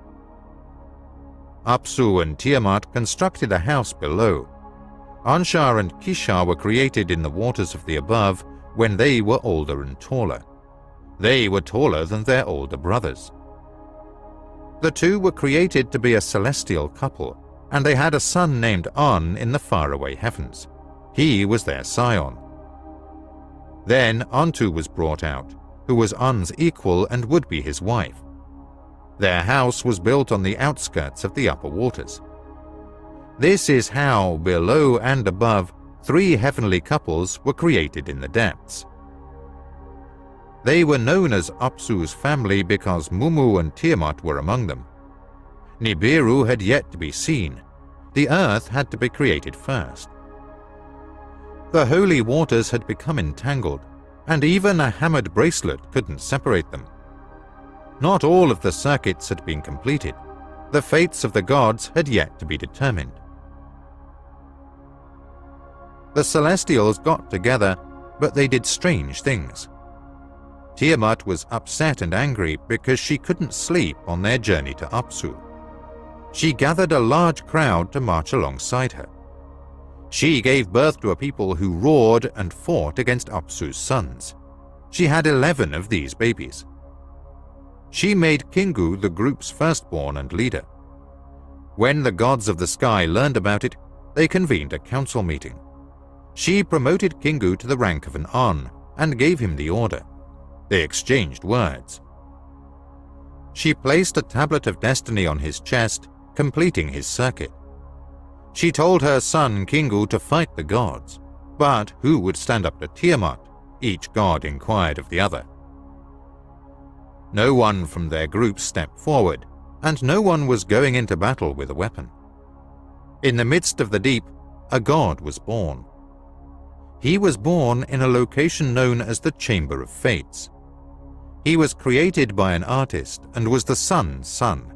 Apsu and Tiamat constructed a house below. Anshar and Kishar were created in the waters of the above when they were older and taller. They were taller than their older brothers. The two were created to be a celestial couple, and they had a son named An in the faraway heavens. He was their scion. Then Antu was brought out, who was An's equal and would be his wife. Their house was built on the outskirts of the upper waters. This is how, below and above, 3 heavenly couples were created in the depths. They were known as Apsu's family because Mumu and Tiamat were among them. Nibiru had yet to be seen. The earth had to be created first. The holy waters had become entangled, and even a hammered bracelet couldn't separate them. Not all of the circuits had been completed. The fates of the gods had yet to be determined. The Celestials got together, but they did strange things. Tiamat was upset and angry because she couldn't sleep on their journey to Apsu. She gathered a large crowd to march alongside her. She gave birth to a people who roared and fought against Apsu's sons. She had 11 of these babies. She made Kingu the group's firstborn and leader. When the gods of the sky learned about it, they convened a council meeting. She promoted Kingu to the rank of an An and gave him the order. They exchanged words. She placed a tablet of destiny on his chest, completing his circuit. She told her son Kingu to fight the gods, but who would stand up to Tiamat? Each god inquired of the other. No one from their group stepped forward, and no one was going into battle with a weapon. In the midst of the deep, a god was born. He was born in a location known as the Chamber of Fates. He was created by an artist and was the sun's son.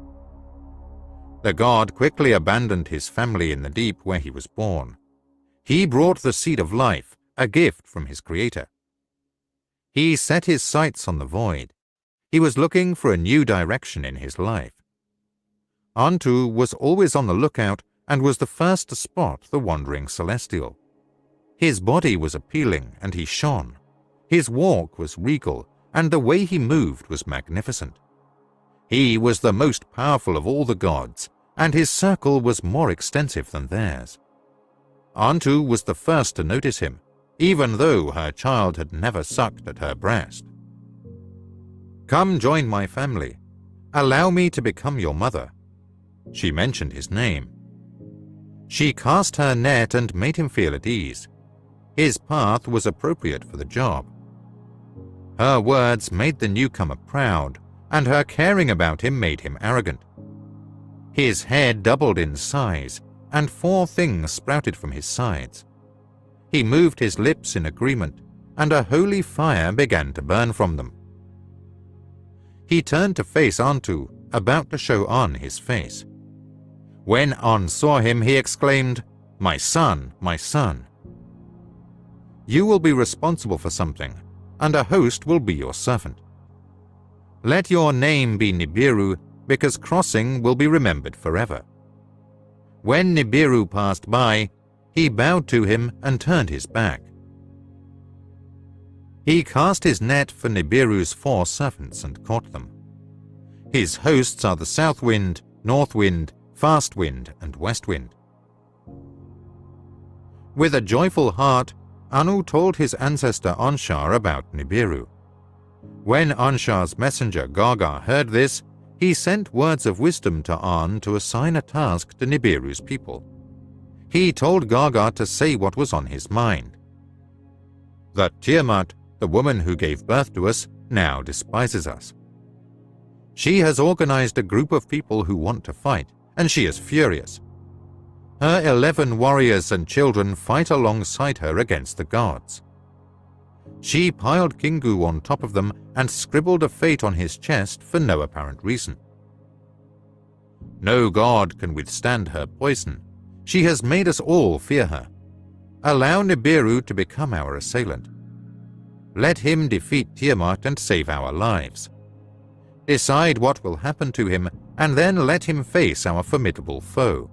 The god quickly abandoned his family in the deep where he was born. He brought the seed of life, a gift from his creator. He set his sights on the void. He was looking for a new direction in his life. Antu was always on the lookout and was the first to spot the wandering celestial. His body was appealing and he shone. His walk was regal and the way he moved was magnificent. He was the most powerful of all the gods, and his circle was more extensive than theirs. Antu was the first to notice him, even though her child had never sucked at her breast. "Come join my family. Allow me to become your mother." She mentioned his name. She cast her net and made him feel at ease. His path was appropriate for the job. Her words made the newcomer proud, and her caring about him made him arrogant. His head doubled in size, and 4 things sprouted from his sides. He moved his lips in agreement, and a holy fire began to burn from them. He turned to face Antu, about to show An his face. When An saw him, he exclaimed, "My son, my son. You will be responsible for something, and a host will be your servant. Let your name be Nibiru, because crossing will be remembered forever." When Nibiru passed by, he bowed to him and turned his back. He cast his net for Nibiru's 4 servants and caught them. His hosts are the south wind, north wind, fast wind, and west wind. With a joyful heart, Anu told his ancestor Anshar about Nibiru. When Anshar's messenger Gaga heard this, he sent words of wisdom to An to assign a task to Nibiru's people. He told Gaga to say what was on his mind. That Tiamat, the woman who gave birth to us, now despises us. She has organized a group of people who want to fight, and she is furious. Her 11 warriors and children fight alongside her against the gods. She piled Kingu on top of them and scribbled a fate on his chest for no apparent reason. No god can withstand her poison. She has made us all fear her. Allow Nibiru to become our assailant. Let him defeat Tiamat and save our lives. Decide what will happen to him, and then let him face our formidable foe.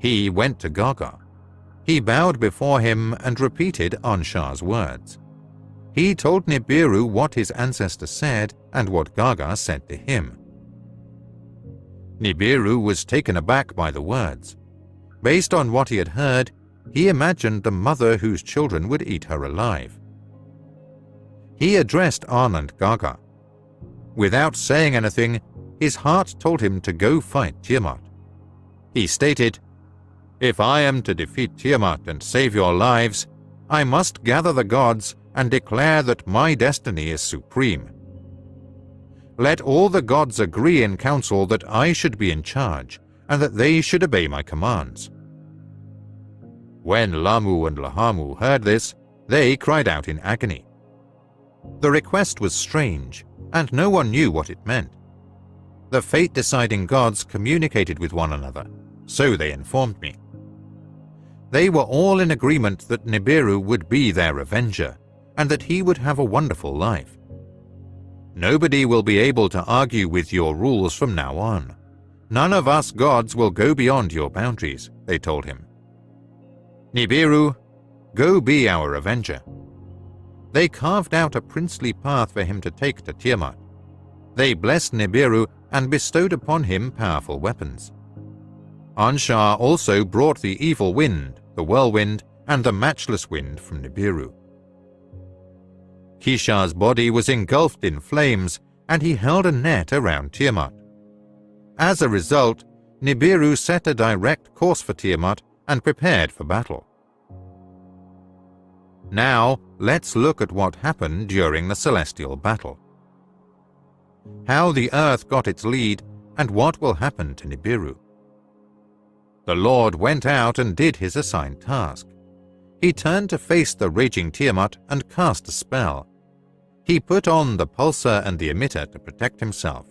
He went to Gaga. He bowed before him and repeated Anshah's words. He told Nibiru what his ancestor said and what Gaga said to him. Nibiru was taken aback by the words. Based on what he had heard, he imagined the mother whose children would eat her alive. He addressed An and Gaga. Without saying anything, his heart told him to go fight Tiamat. He stated, "If I am to defeat Tiamat and save your lives, I must gather the gods and declare that my destiny is supreme. Let all the gods agree in council that I should be in charge, and that they should obey my commands." When Lamu and Lahamu heard this, they cried out in agony. The request was strange, and no one knew what it meant. The fate-deciding gods communicated with one another, so they informed me. They were all in agreement that Nibiru would be their avenger, and that he would have a wonderful life. Nobody will be able to argue with your rules from now on. None of us gods will go beyond your boundaries, they told him. Nibiru, go be our avenger. They carved out a princely path for him to take to Tiamat. They blessed Nibiru and bestowed upon him powerful weapons. Anshah also brought the evil wind, the whirlwind, and the matchless wind from Nibiru. Kishah's body was engulfed in flames, and he held a net around Tiamat. As a result, Nibiru set a direct course for Tiamat and prepared for battle. Now, let's look at what happened during the celestial battle. How the earth got its lead, and what will happen to Nibiru. The Lord went out and did his assigned task. He turned to face the raging Tiamat and cast a spell. He put on the pulsar and the emitter to protect himself.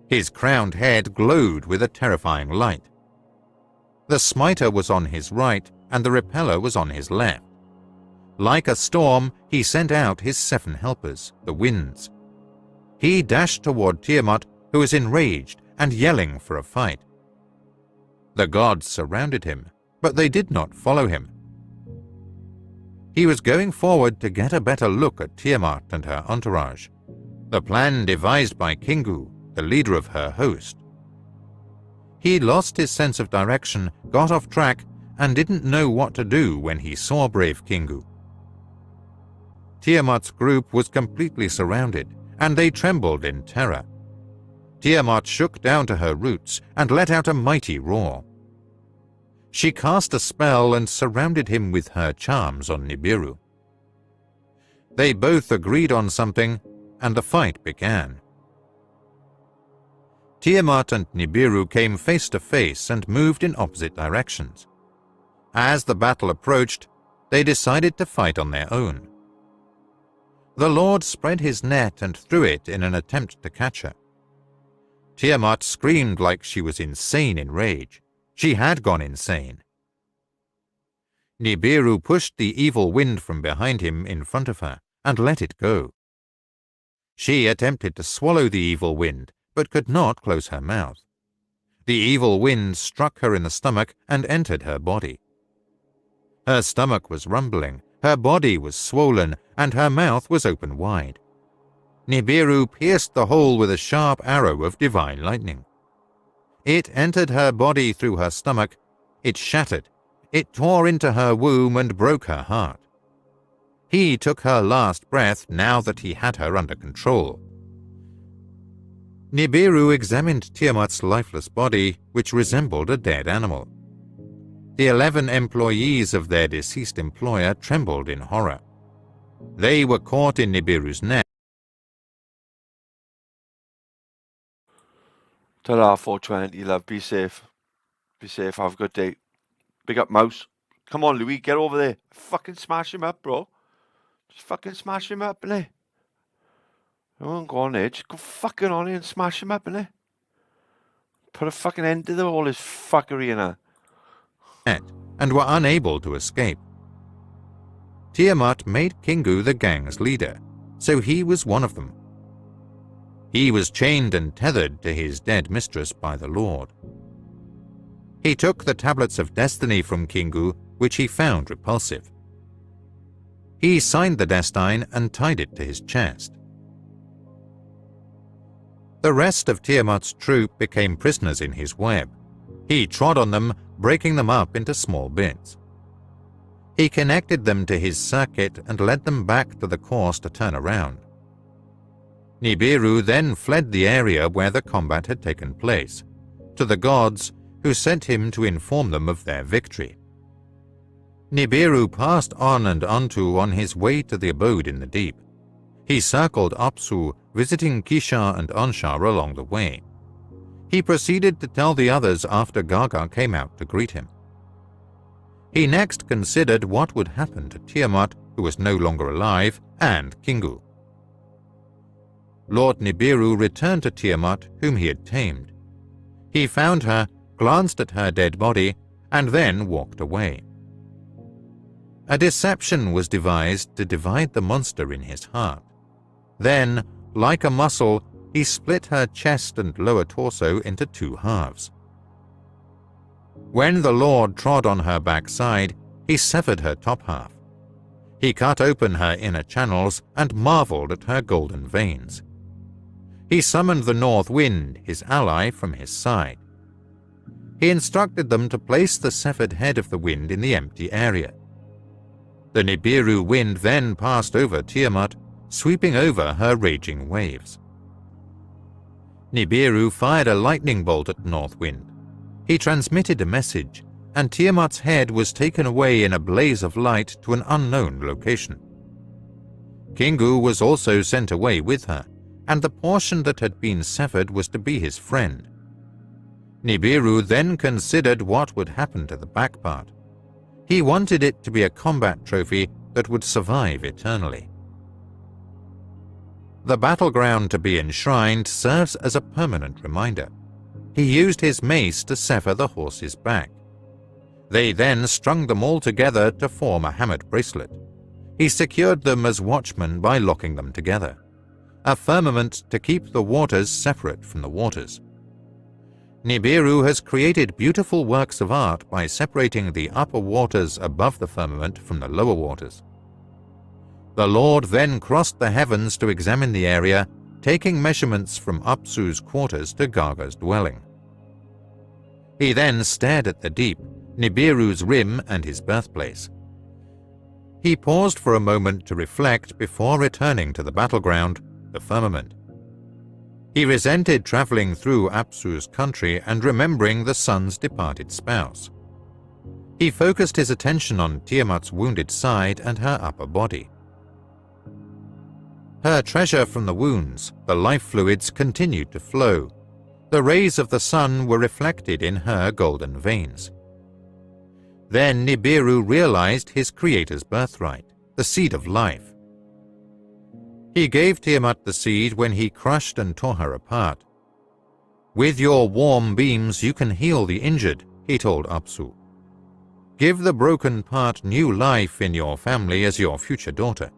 His crowned head glowed with a terrifying light. The smiter was on his right and the repeller was on his left. Like a storm, he sent out his 7 helpers, the winds. He dashed toward Tiamat, who was enraged and yelling for a fight. The gods surrounded him, but they did not follow him. He was going forward to get a better look at Tiamat and her entourage, the plan devised by Kingu, the leader of her host. He lost his sense of direction, got off track, and didn't know what to do when he saw brave Kingu. Tiamat's group was completely surrounded, and they trembled in terror. Tiamat shook down to her roots and let out a mighty roar. She cast a spell and surrounded him with her charms on Nibiru. They both agreed on something, and the fight began. Tiamat and Nibiru came face to face and moved in opposite directions. As the battle approached, they decided to fight on their own. The Lord spread his net and threw it in an attempt to catch her. Tiamat screamed like she was insane in rage. She had gone insane. Nibiru pushed the evil wind from behind him in front of her and let it go. She attempted to swallow the evil wind, but could not close her mouth. The evil wind struck her in the stomach and entered her body. Her stomach was rumbling, her body was swollen, and her mouth was open wide. Nibiru pierced the hole with a sharp arrow of divine lightning. It entered her body through her stomach, it shattered, it tore into her womb and broke her heart. He took her last breath now that he had her under control. Nibiru examined Tiamat's lifeless body, which resembled a dead animal. The 11 employees of their deceased employer trembled in horror. They were caught in Nibiru's net. Ta-ra, 420, love. Be safe. Be safe. Have a good day. Big up, Mouse. Come on, Louis. Get over there. Fucking smash him up, bro. Just fucking smash him up, innit? Oh, go on there. Just go fucking on here and smash him up, innit? Put a fucking end to all this fuckery in her. And were unable to escape. Tiamat made Kingu the gang's leader, so he was one of them. He was chained and tethered to his dead mistress by the Lord. He took the tablets of destiny from Kingu, which he found repulsive. He signed the destine and tied it to his chest. The rest of Tiamat's troop became prisoners in his web. He trod on them, breaking them up into small bits. He connected them to his circuit and led them back to the course to turn around. Nibiru then fled the area where the combat had taken place, to the gods, who sent him to inform them of their victory. Nibiru passed on and onto on his way to the abode in the deep. He circled Apsu, visiting Kisha and Anshar along the way. He proceeded to tell the others after Gaga came out to greet him. He next considered what would happen to Tiamat, who was no longer alive, and Kingu. Lord Nibiru returned to Tiamat, whom he had tamed. He found her, glanced at her dead body, and then walked away. A deception was devised to divide the monster in his heart. Then, like a muscle, he split her chest and lower torso into two halves. When the Lord trod on her backside, he severed her top half. He cut open her inner channels and marveled at her golden veins. He summoned the north wind, his ally, from his side. He instructed them to place the severed head of the wind in the empty area. The Nibiru wind then passed over Tiamat, sweeping over her raging waves. Nibiru fired a lightning bolt at North Wind. He transmitted a message, and Tiamat's head was taken away in a blaze of light to an unknown location. Kingu was also sent away with her, and the portion that had been severed was to be his friend. Nibiru then considered what would happen to the back part. He wanted it to be a combat trophy that would survive eternally. The battleground to be enshrined serves as a permanent reminder. He used his mace to sever the horse's back. They then strung them all together to form a hammered bracelet. He secured them as watchmen by locking them together, a firmament to keep the waters separate from the waters. Nibiru has created beautiful works of art by separating the upper waters above the firmament from the lower waters. The Lord then crossed the heavens to examine the area, taking measurements from Apsu's quarters to Gaga's dwelling. He then stared at the deep, Nibiru's rim and his birthplace. He paused for a moment to reflect before returning to the battleground, the firmament. He resented traveling through Apsu's country and remembering the sun's departed spouse. He focused his attention on Tiamat's wounded side and her upper body. Her treasure from the wounds, the life fluids, continued to flow. The rays of the sun were reflected in her golden veins. Then Nibiru realized his creator's birthright, the seed of life. He gave Tiamat the seed when he crushed and tore her apart. With your warm beams you can heal the injured, he told Apsu. Give the broken part new life in your family as your future daughter.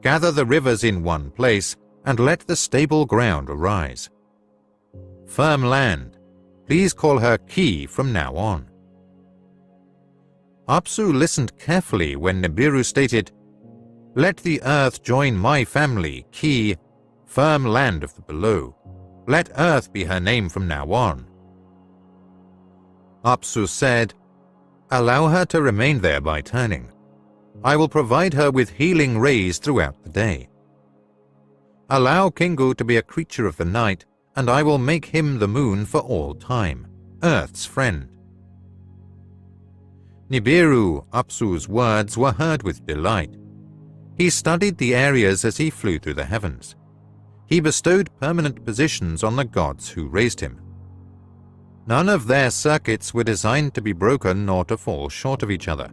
Gather the rivers in one place and let the stable ground arise. Firm land, please call her Ki from now on. Apsu listened carefully when Nibiru stated, Let the earth join my family, Ki, firm land of the below. Let earth be her name from now on. Apsu said, Allow her to remain there by turning. I will provide her with healing rays throughout the day. Allow Kingu to be a creature of the night, and I will make him the moon for all time, Earth's friend. Nibiru, Apsu's words were heard with delight. He studied the areas as he flew through the heavens. He bestowed permanent positions on the gods who raised him. None of their circuits were designed to be broken or to fall short of each other.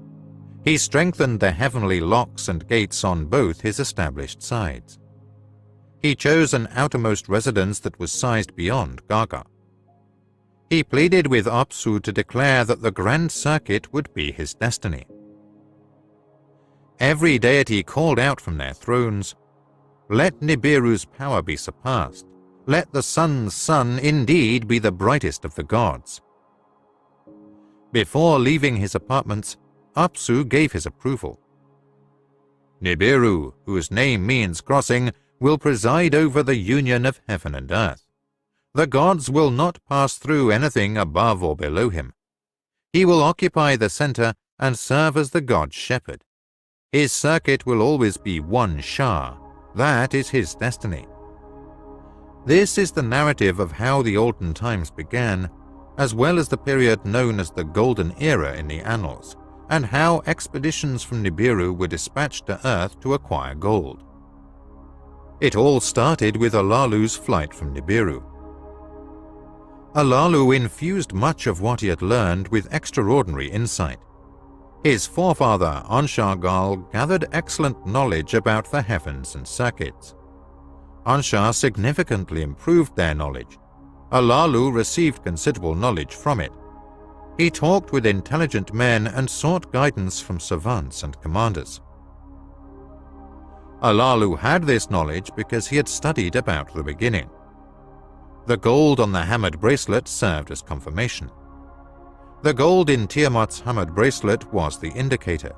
He strengthened the heavenly locks and gates on both his established sides. He chose an outermost residence that was sized beyond Gaga. He pleaded with Apsu to declare that the grand circuit would be his destiny. Every deity called out from their thrones, "Let Nibiru's power be surpassed. Let the sun's sun indeed be the brightest of the gods." Before leaving his apartments, Apsu gave his approval. "Nibiru, whose name means crossing, will preside over the union of heaven and earth. The gods will not pass through anything above or below him. He will occupy the center and serve as the god's shepherd. His circuit will always be one Shah. That is his destiny." This is the narrative of how the olden times began, as well as the period known as the Golden Era in the annals, and how expeditions from Nibiru were dispatched to Earth to acquire gold. It all started with Alalu's flight from Nibiru. Alalu infused much of what he had learned with extraordinary insight. His forefather Anshargal gathered excellent knowledge about the heavens and circuits. Anshar significantly improved their knowledge. Alalu received considerable knowledge from it. He talked with intelligent men and sought guidance from savants and commanders. Alalu had this knowledge because he had studied about the beginning. The gold on the hammered bracelet served as confirmation. The gold in Tiamat's hammered bracelet was the indicator.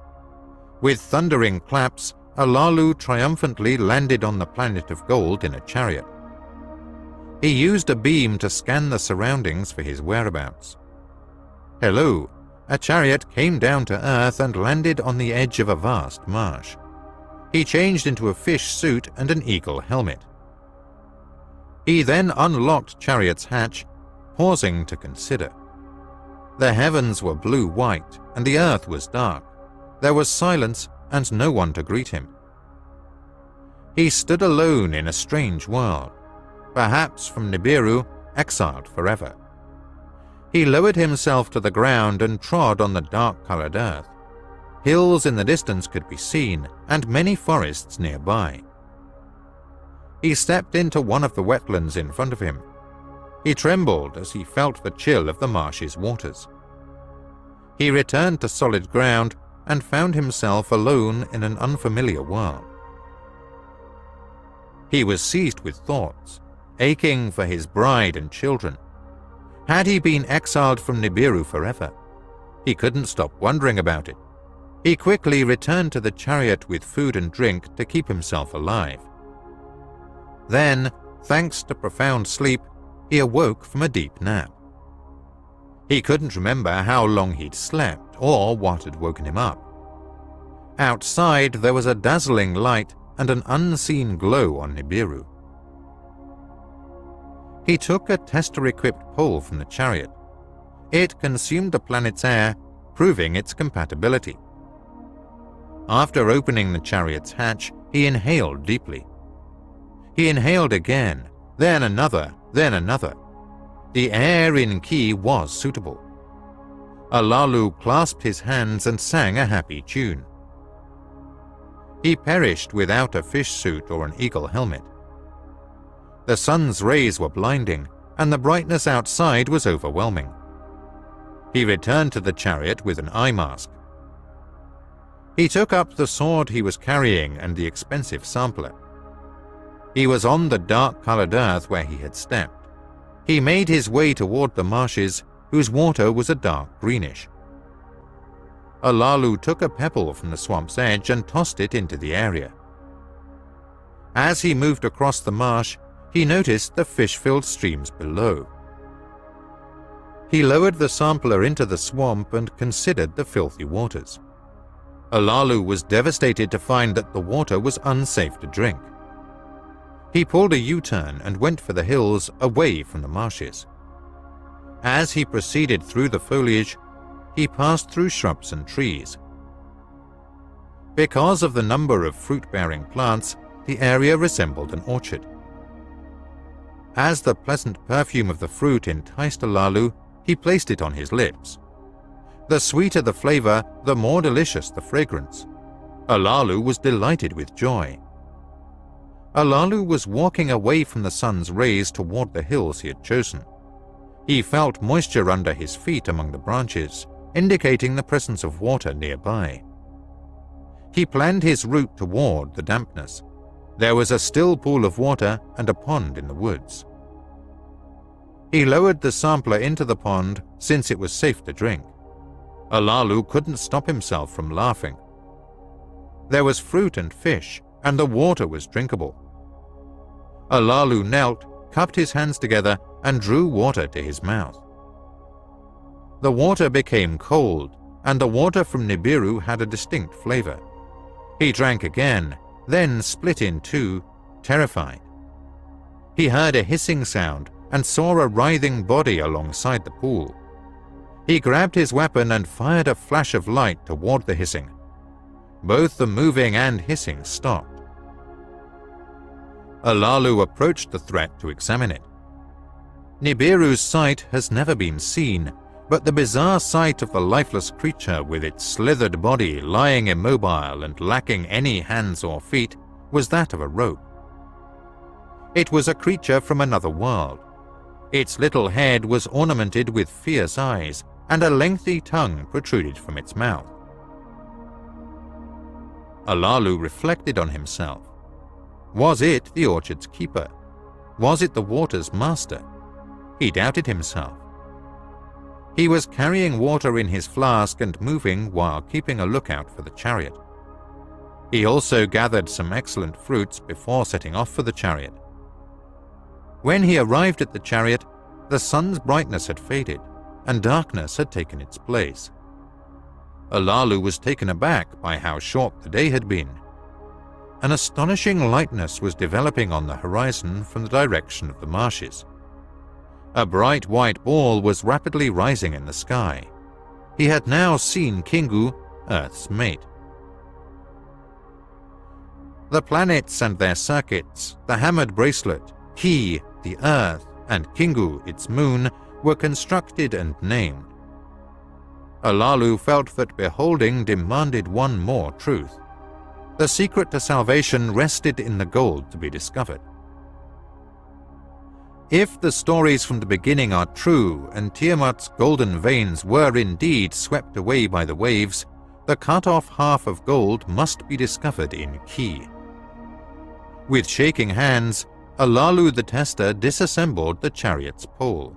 With thundering claps, Alalu triumphantly landed on the planet of gold in a chariot. He used a beam to scan the surroundings for his whereabouts. Hello, a chariot came down to Earth and landed on the edge of a vast marsh. He changed into a fish suit and an eagle helmet. He then unlocked Chariot's hatch, pausing to consider. The heavens were blue-white and the earth was dark. There was silence and no one to greet him. He stood alone in a strange world, perhaps from Nibiru, exiled forever. He lowered himself to the ground and trod on the dark-colored earth. Hills in the distance could be seen, and many forests nearby. He stepped into one of the wetlands in front of him. He trembled as he felt the chill of the marsh's waters. He returned to solid ground and found himself alone in an unfamiliar world. He was seized with thoughts, aching for his bride and children. Had he been exiled from Nibiru forever? He couldn't stop wondering about it. He quickly returned to the chariot with food and drink to keep himself alive. Then, thanks to profound sleep, he awoke from a deep nap. He couldn't remember how long he'd slept or what had woken him up. Outside, there was a dazzling light and an unseen glow on Nibiru. He took a tester-equipped pole from the chariot. It consumed the planet's air, proving its compatibility. After opening the chariot's hatch, he inhaled deeply. He inhaled again, then another, then another. The air in Ki was suitable. Alalu clasped his hands and sang a happy tune. He perished without a fish suit or an eagle helmet. The sun's rays were blinding, and the brightness outside was overwhelming. He returned to the chariot with an eye mask. He took up the sword he was carrying and the expensive sampler. He was on the dark-colored earth where he had stepped. He made his way toward the marshes, whose water was a dark greenish. Alalu took a pebble from the swamp's edge and tossed it into the area. As he moved across the marsh, he noticed the fish-filled streams below. He lowered the sampler into the swamp and considered the filthy waters. Alalu was devastated to find that the water was unsafe to drink. He pulled a U-turn and went for the hills away from the marshes. As he proceeded through the foliage, he passed through shrubs and trees. Because of the number of fruit-bearing plants, the area resembled an orchard. As the pleasant perfume of the fruit enticed Alalu, He placed it on his lips. The sweeter the flavor, the more delicious the fragrance. Alalu was delighted with joy. Alalu was walking away from the sun's rays toward the hills he had chosen. He felt moisture under his feet among the branches, indicating the presence of water nearby. He planned his route toward the dampness. There was a still pool of water and a pond in the woods. He lowered the sampler into the pond since it was safe to drink. Alalu couldn't stop himself from laughing. There was fruit and fish, and the water was drinkable. Alalu knelt, cupped his hands together, and drew water to his mouth. The water became cold, and the water from Nibiru had a distinct flavor. He drank again, then split in two, terrified. He heard a hissing sound and saw a writhing body alongside the pool. He grabbed his weapon and fired a flash of light toward the hissing. Both the moving and hissing stopped. Alalu approached the threat to examine it. Nibiru's sight has never been seen, but the bizarre sight of the lifeless creature with its slithered body lying immobile and lacking any hands or feet was that of a rope. It was a creature from another world. Its little head was ornamented with fierce eyes, and a lengthy tongue protruded from its mouth. Alalu reflected on himself. Was it the orchard's keeper? Was it the water's master? He doubted himself. He was carrying water in his flask and moving while keeping a lookout for the chariot. He also gathered some excellent fruits before setting off for the chariot. When he arrived at the chariot, the sun's brightness had faded, and darkness had taken its place. Alalu was taken aback by how short the day had been. An astonishing lightness was developing on the horizon from the direction of the marshes. A bright white ball was rapidly rising in the sky. He had now seen Kingu, Earth's mate. The planets and their circuits, the hammered bracelet, Ki, the Earth, and Kingu, its moon, were constructed and named. Alalu felt that beholding demanded one more truth. The secret to salvation rested in the gold to be discovered. If the stories from the beginning are true and Tiamat's golden veins were indeed swept away by the waves, the cut-off half of gold must be discovered in Ki. With shaking hands, Alalu the tester disassembled the chariot's pole.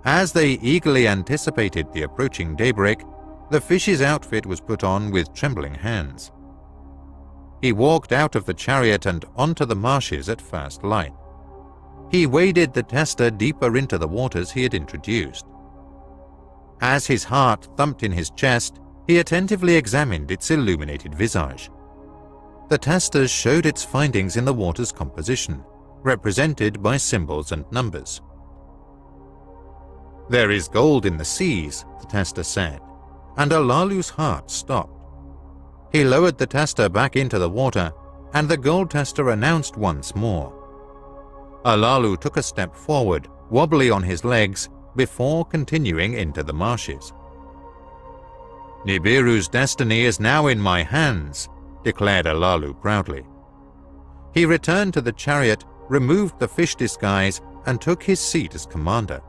As they eagerly anticipated the approaching daybreak, the fish's outfit was put on with trembling hands. He walked out of the chariot and onto the marshes at first light. He waded the tester deeper into the waters he had introduced. As his heart thumped in his chest, he attentively examined its illuminated visage. The tester showed its findings in the water's composition, represented by symbols and numbers. "There is gold in the seas," the tester said, and Alalu's heart stopped. He lowered the tester back into the water, and the gold tester announced once more. Alalu took a step forward, wobbly on his legs, before continuing into the marshes. "Nibiru's destiny is now in my hands," declared Alalu proudly. He returned to the chariot, removed the fish disguise, and took his seat as commander.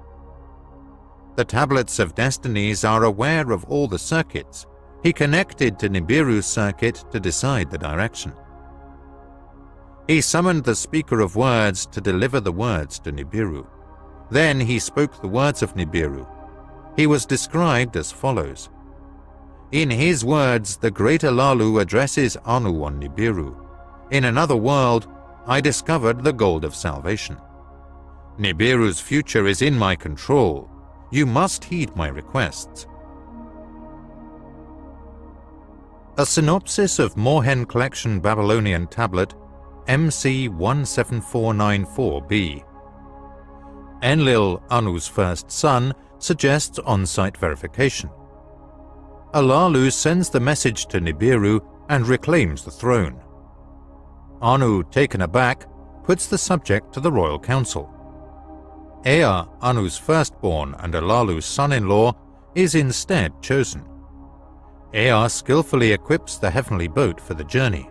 The tablets of destinies are aware of all the circuits. He connected to Nibiru's circuit to decide the direction. He summoned the speaker of words to deliver the words to Nibiru. Then he spoke the words of Nibiru. He was described as follows. In his words, the great Alalu addresses Anu on Nibiru. In another world, I discovered the gold of salvation. Nibiru's future is in my control. You must heed my requests. A synopsis of Mohen Collection Babylonian Tablet MC 17494b. Enlil, Anu's first son, suggests on-site verification. Alalu sends the message to Nibiru and reclaims the throne. Anu, taken aback, puts the subject to the royal council. Ea, Anu's firstborn and Alalu's son-in-law, is instead chosen. Ea skillfully equips the heavenly boat for the journey.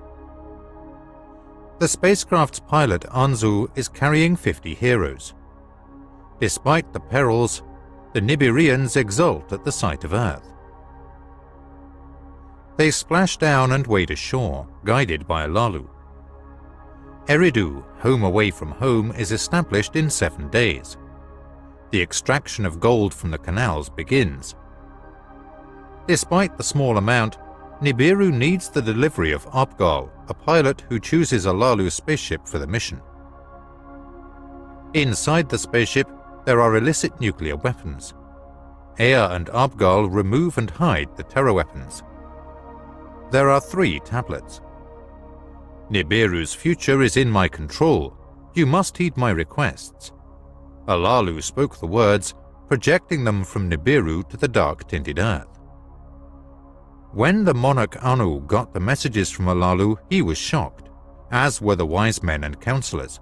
The spacecraft's pilot Anzu is carrying 50 heroes. Despite the perils, the Nibirians exult at the sight of Earth. They splash down and wade ashore, guided by Alalu. Eridu, home away from home, is established in 7 days. The extraction of gold from the canals begins. Despite the small amount, Nibiru needs the delivery of Abgal, a pilot who chooses Alalu's spaceship for the mission. Inside the spaceship, there are illicit nuclear weapons. Ea and Abgal remove and hide the terror weapons. There are 3 tablets. Nibiru's future is in my control. You must heed my requests. Alalu spoke the words, projecting them from Nibiru to the dark-tinted earth. When the monarch Anu got the messages from Alalu, he was shocked, as were the wise men and counselors.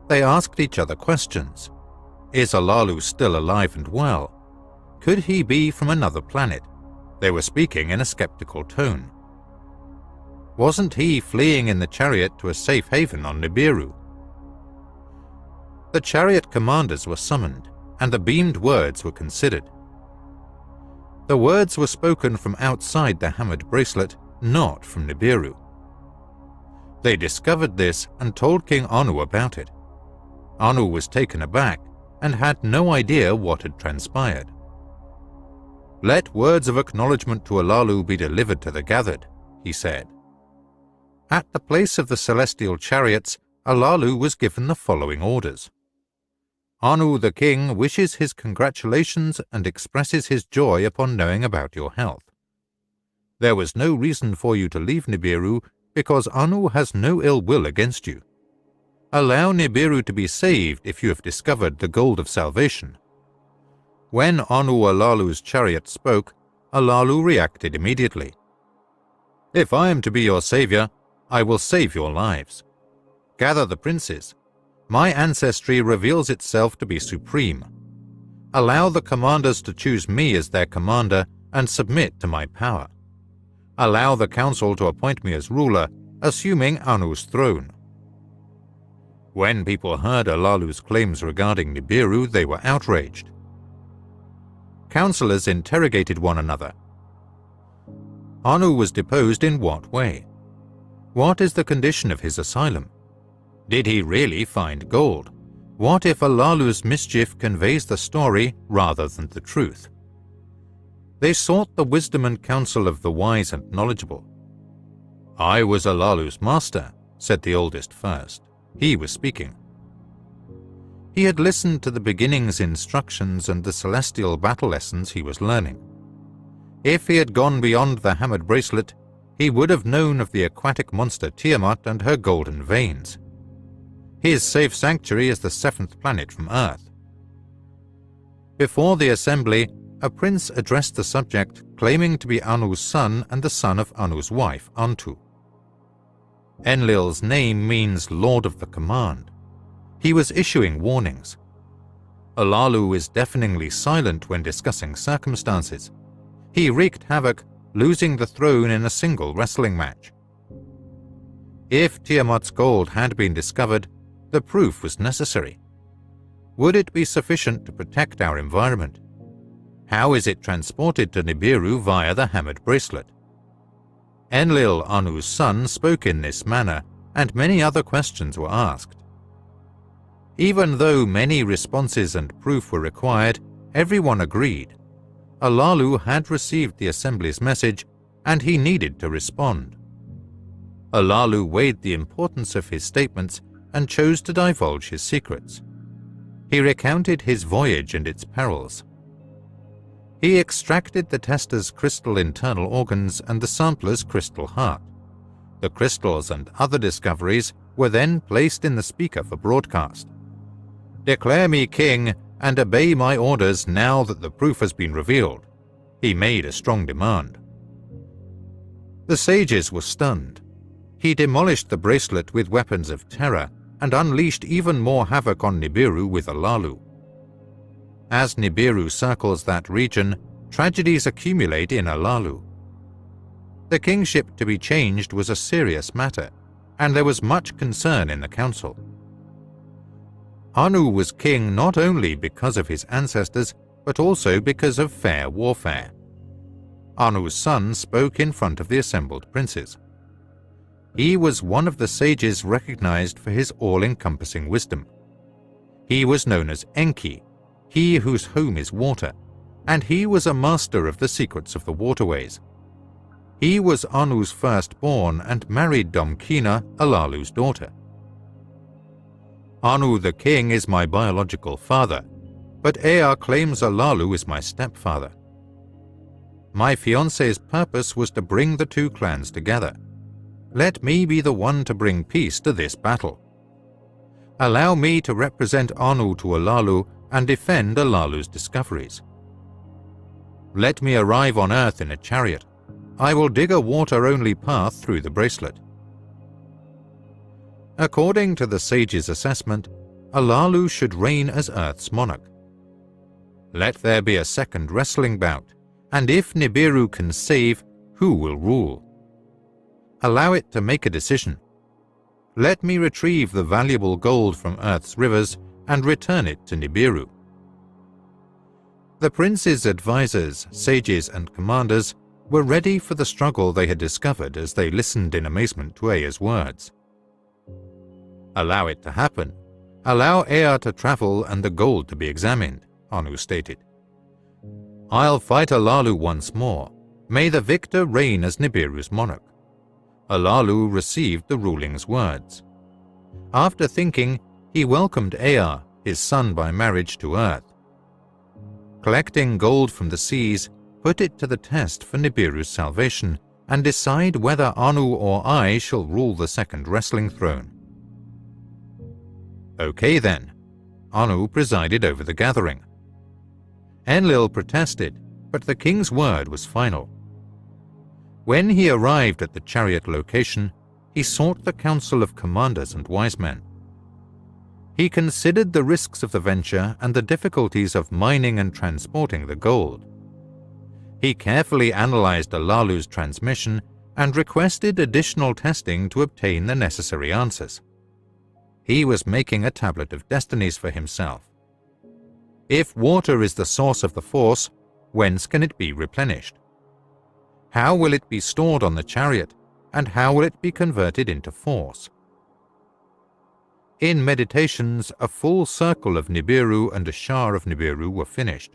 They asked each other questions. Is Alalu still alive and well? Could he be from another planet? They were speaking in a skeptical tone. Wasn't he fleeing in the chariot to a safe haven on Nibiru? The chariot commanders were summoned, and the beamed words were considered. The words were spoken from outside the hammered bracelet, not from Nibiru. They discovered this and told King Anu about it. Anu was taken aback and had no idea what had transpired. Let words of acknowledgement to Alalu be delivered to the gathered, he said. At the place of the celestial chariots, Alalu was given the following orders. Anu the king wishes his congratulations and expresses his joy upon knowing about your health. There was no reason for you to leave Nibiru because Anu has no ill will against you. Allow Nibiru to be saved if you have discovered the gold of salvation. When Anu Alalu's chariot spoke, Alalu reacted immediately. If I am to be your savior, I will save your lives. Gather the princes. My ancestry reveals itself to be supreme. Allow the commanders to choose me as their commander and submit to my power. Allow the council to appoint me as ruler, assuming Anu's throne. When people heard Alalu's claims regarding Nibiru, they were outraged. Councillors interrogated one another. Anu was deposed in what way? What is the condition of his asylum? Did he really find gold? What if Alalu's mischief conveys the story rather than the truth? They sought the wisdom and counsel of the wise and knowledgeable. I was Alalu's master, said the oldest first. He was speaking. He had listened to the beginning's instructions and the celestial battle lessons he was learning. If he had gone beyond the hammered bracelet, he would have known of the aquatic monster Tiamat and her golden veins. His safe sanctuary is the 7th planet from Earth. Before the assembly, a prince addressed the subject, claiming to be Anu's son and the son of Anu's wife, Antu. Enlil's name means Lord of the Command. He was issuing warnings. Alalu is deafeningly silent when discussing circumstances. He wreaked havoc, losing the throne in a single wrestling match. If Tiamat's gold had been discovered, the proof was necessary. Would it be sufficient to protect our environment? How is it transported to Nibiru via the hammered bracelet? Enlil, Anu's son, spoke in this manner, and many other questions were asked. Even though many responses and proof were required, everyone agreed. Alalu had received the assembly's message, and he needed to respond. Alalu weighed the importance of his statements and chose to divulge his secrets. He recounted his voyage and its perils. He extracted the tester's crystal internal organs and the sampler's crystal heart. The crystals and other discoveries were then placed in the speaker for broadcast. Declare me king and obey my orders now that the proof has been revealed. He made a strong demand. The sages were stunned. He demolished the bracelet with weapons of terror, and unleashed even more havoc on Nibiru with Alalu. As Nibiru circles that region, tragedies accumulate in Alalu. The kingship to be changed was a serious matter, and there was much concern in the council. Anu was king not only because of his ancestors, but also because of fair warfare. Anu's son spoke in front of the assembled princes. He was one of the sages recognized for his all-encompassing wisdom. He was known as Enki, he whose home is water, and he was a master of the secrets of the waterways. He was Anu's firstborn and married Damkina, Alalu's daughter. Anu the king is my biological father, but Ea claims Alalu is my stepfather. My fiancé's purpose was to bring the two clans together. Let me be the one to bring peace to this battle. Allow me to represent Anu to Alalu and defend Alalu's discoveries. Let me arrive on Earth in a chariot. I will dig a water-only path through the bracelet. According to the sage's assessment, Alalu should reign as Earth's monarch. Let there be a second wrestling bout, and if Nibiru can save, who will rule? Allow it to make a decision. Let me retrieve the valuable gold from Earth's rivers and return it to Nibiru. The prince's advisors, sages and commanders were ready for the struggle they had discovered as they listened in amazement to Ea's words. Allow it to happen. Allow Ea to travel and the gold to be examined, Anu stated. I'll fight Alalu once more. May the victor reign as Nibiru's monarch. Alalu received the ruling's words. After thinking, he welcomed Ea, his son by marriage, to Earth. Collecting gold from the seas, put it to the test for Nibiru's salvation and decide whether Anu or I shall rule the second wrestling throne. Okay then. Anu presided over the gathering. Enlil protested, but the king's word was final. When he arrived at the chariot location, he sought the counsel of commanders and wise men. He considered the risks of the venture and the difficulties of mining and transporting the gold. He carefully analyzed Alalu's transmission and requested additional testing to obtain the necessary answers. He was making a tablet of destinies for himself. If water is the source of the force, whence can it be replenished? How will it be stored on the chariot, and how will it be converted into force? In meditations, a full circle of Nibiru and a Shah of Nibiru were finished.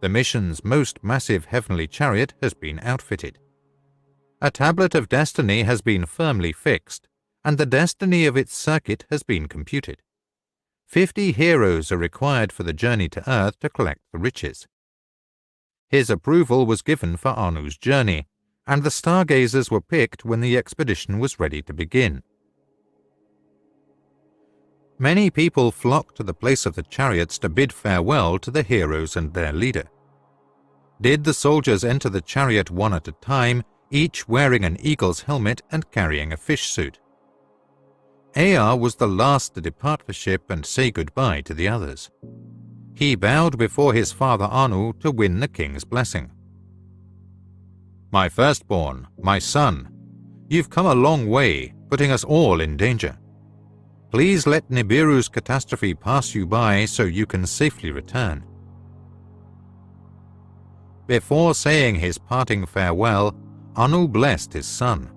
The mission's most massive heavenly chariot has been outfitted. A tablet of destiny has been firmly fixed, and the destiny of its circuit has been computed. 50 heroes are required for the journey to Earth to collect the riches. His approval was given for Anu's journey, and the stargazers were picked when the expedition was ready to begin. Many people flocked to the place of the chariots to bid farewell to the heroes and their leader. Did the soldiers enter the chariot one at a time, each wearing an eagle's helmet and carrying a fish suit? Ea was the last to depart the ship and say goodbye to the others. He bowed before his father Anu to win the king's blessing. My firstborn, my son, you've come a long way, putting us all in danger. Please let Nibiru's catastrophe pass you by so you can safely return. Before saying his parting farewell, Anu blessed his son.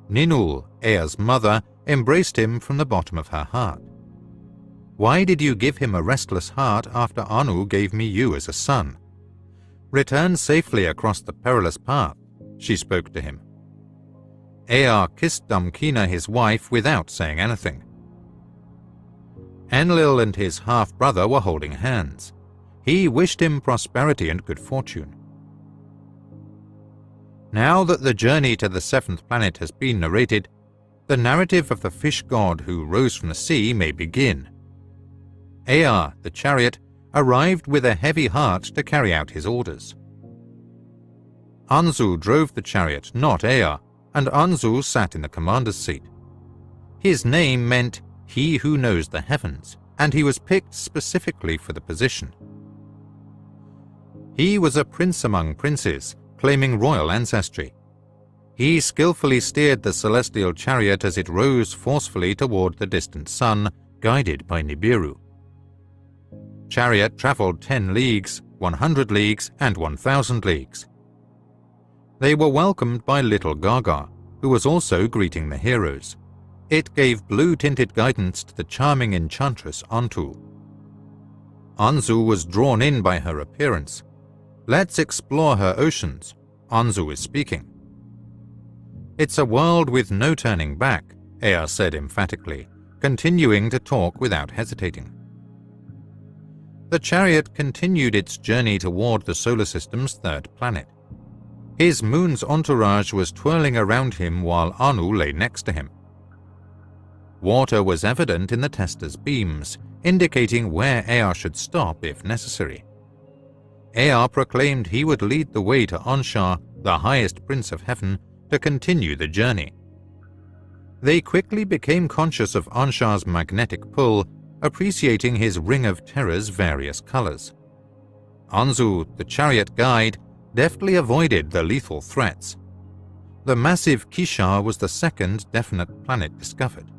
Ninul, Ea's mother, embraced him from the bottom of her heart. Why did you give him a restless heart after Anu gave me you as a son? Return safely across the perilous path, she spoke to him. Ea kissed Damkina, his wife, without saying anything. Enlil and his half-brother were holding hands. He wished him prosperity and good fortune. Now that the journey to the seventh planet has been narrated, the narrative of the fish god who rose from the sea may begin. Ea, the chariot, arrived with a heavy heart to carry out his orders. Anzu drove the chariot, not Ea, and Anzu sat in the commander's seat. His name meant "he who knows the heavens," and he was picked specifically for the position. He was a prince among princes, claiming royal ancestry. He skillfully steered the celestial chariot as it rose forcefully toward the distant sun, guided by Nibiru. Chariot traveled 10 leagues, 100 leagues, and 1,000 leagues. They were welcomed by little Gaga, who was also greeting the heroes. It gave blue-tinted guidance to the charming enchantress Antu. Anzu was drawn in by her appearance. "Let's explore her oceans," Anzu is speaking. "It's a world with no turning back," Ea said emphatically, continuing to talk without hesitating. The chariot continued its journey toward the solar system's third planet. His moon's entourage was twirling around him while Anu lay next to him. Water was evident in the tester's beams, indicating where Ea should stop if necessary. Ea proclaimed he would lead the way to Anshar, the highest prince of heaven, to continue the journey. They quickly became conscious of Anshar's magnetic pull, appreciating his ring of terror's various colors. Anzu, the chariot guide, deftly avoided the lethal threats. The massive Kishar was the second definite planet discovered.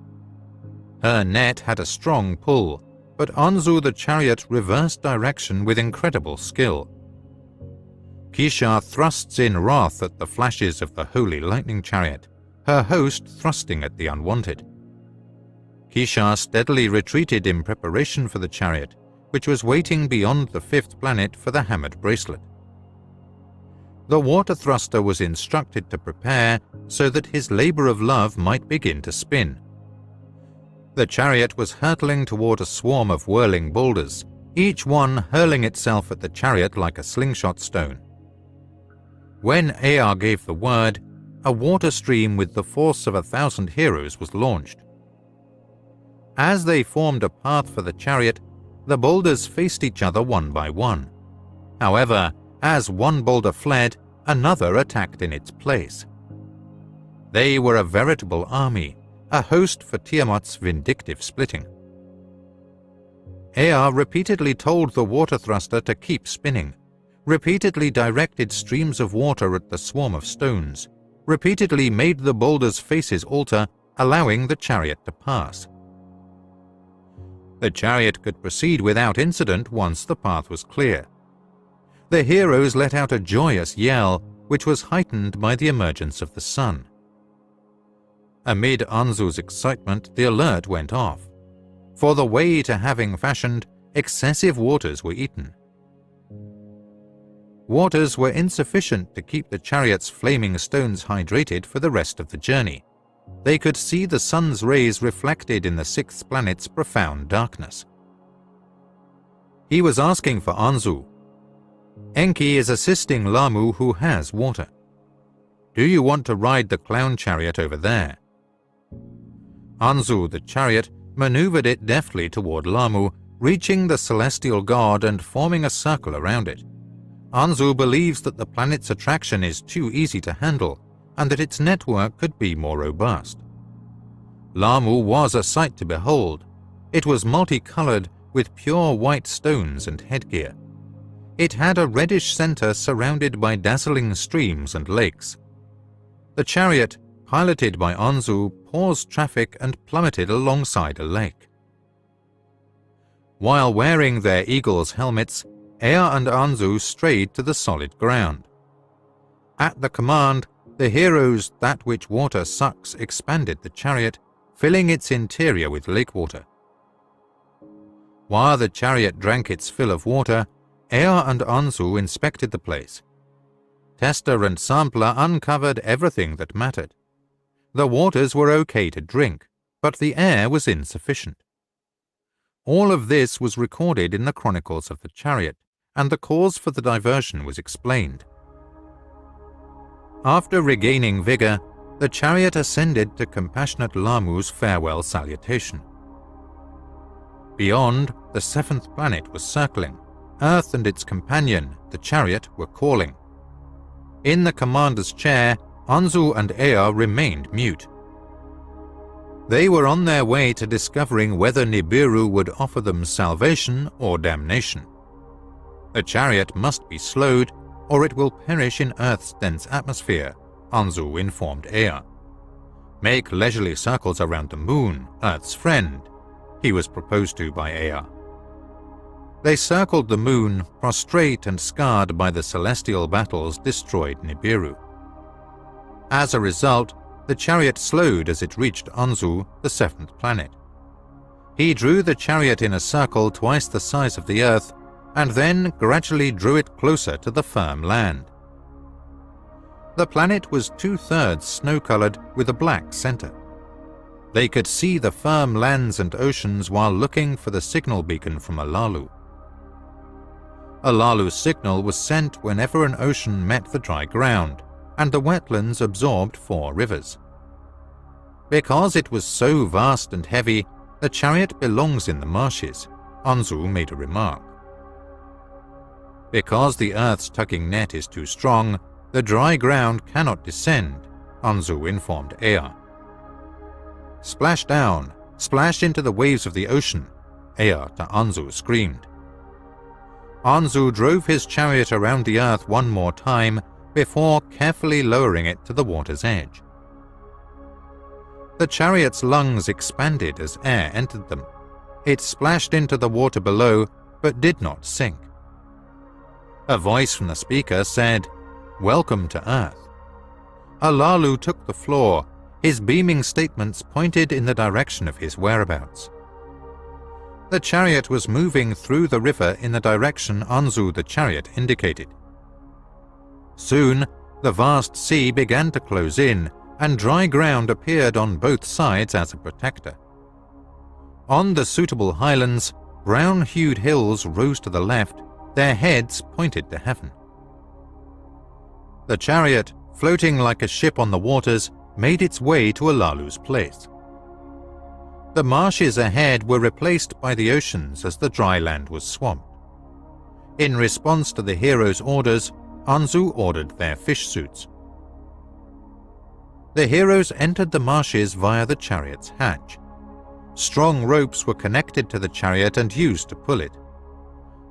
Her net had a strong pull, but Anzu the chariot reversed direction with incredible skill. Kishar thrusts in wrath at the flashes of the holy lightning chariot, her host thrusting at the unwanted. Kishar steadily retreated in preparation for the chariot, which was waiting beyond the 5th planet for the hammered bracelet. The water thruster was instructed to prepare so that his labor of love might begin to spin. The chariot was hurtling toward a swarm of whirling boulders, each one hurling itself at the chariot like a slingshot stone. When Ea gave the word, a water stream with the force of 1,000 heroes was launched. As they formed a path for the chariot, the boulders faced each other one by one. However, as one boulder fled, another attacked in its place. They were a veritable army, a host for Tiamat's vindictive splitting. Ea repeatedly told the water thruster to keep spinning, repeatedly directed streams of water at the swarm of stones, repeatedly made the boulders' faces alter, allowing the chariot to pass. The chariot could proceed without incident once the path was clear. The heroes let out a joyous yell, which was heightened by the emergence of the sun. Amid Anzu's excitement, the alert went off. For the way to having fashioned, excessive waters were eaten. Waters were insufficient to keep the chariot's flaming stones hydrated for the rest of the journey. They could see the sun's rays reflected in the 6th planet's profound darkness. He was asking for Anzu. Enki is assisting Lamu, who has water. Do you want to ride the clown chariot over there? Anzu, the chariot, maneuvered it deftly toward Lamu, reaching the celestial god and forming a circle around it. Anzu believes that the planet's attraction is too easy to handle, and that its network could be more robust. Lamu was a sight to behold. It was multicolored with pure white stones and headgear. It had a reddish center surrounded by dazzling streams and lakes. The chariot, piloted by Anzu, paused traffic and plummeted alongside a lake. While wearing their eagle's helmets, Ea and Anzu strayed to the solid ground. At the command, the heroes That Which Water Sucks expanded the chariot, filling its interior with lake water. While the chariot drank its fill of water, Ea and Anzu inspected the place. Tester and Sampler uncovered everything that mattered. The waters were okay to drink, but the air was insufficient. All of this was recorded in the chronicles of the chariot, and the cause for the diversion was explained. After regaining vigor, the chariot ascended to compassionate Lamu's farewell salutation. Beyond, the 7th planet was circling. Earth and its companion, the chariot, were calling. In the commander's chair, Anzu and Ea remained mute. They were on their way to discovering whether Nibiru would offer them salvation or damnation. The chariot must be slowed, or it will perish in Earth's dense atmosphere, Anzu informed Ea. Make leisurely circles around the moon, Earth's friend, he was proposed to by Ea. They circled the moon, prostrate and scarred by the celestial battles destroyed Nibiru. As a result, the chariot slowed as it reached Anzu, the seventh planet. He drew the chariot in a circle twice the size of the Earth, and then gradually drew it closer to the firm land. The planet was 2/3 snow-colored with a black center. They could see the firm lands and oceans while looking for the signal beacon from Alalu. Alalu's signal was sent whenever an ocean met the dry ground, and the wetlands absorbed 4 rivers. Because it was so vast and heavy, the chariot belongs in the marshes, Anzu made a remark. Because the Earth's tugging net is too strong, the dry ground cannot descend, Anzu informed Ea. Splash down, splash into the waves of the ocean, Ea to Anzu screamed. Anzu drove his chariot around the Earth one more time before carefully lowering it to the water's edge. The chariot's lungs expanded as air entered them. It splashed into the water below, but did not sink. A voice from the speaker said, "Welcome to Earth." Alalu took the floor. His beaming statements pointed in the direction of his whereabouts. The chariot was moving through the river in the direction Anzu the chariot indicated. Soon, the vast sea began to close in, and dry ground appeared on both sides as a protector. On the suitable highlands, brown-hued hills rose to the left, their heads pointed to heaven. The chariot, floating like a ship on the waters, made its way to Alalu's place. The marshes ahead were replaced by the oceans as the dry land was swamped. In response to the hero's orders, Anzu ordered their fish suits. The heroes entered the marshes via the chariot's hatch. Strong ropes were connected to the chariot and used to pull it.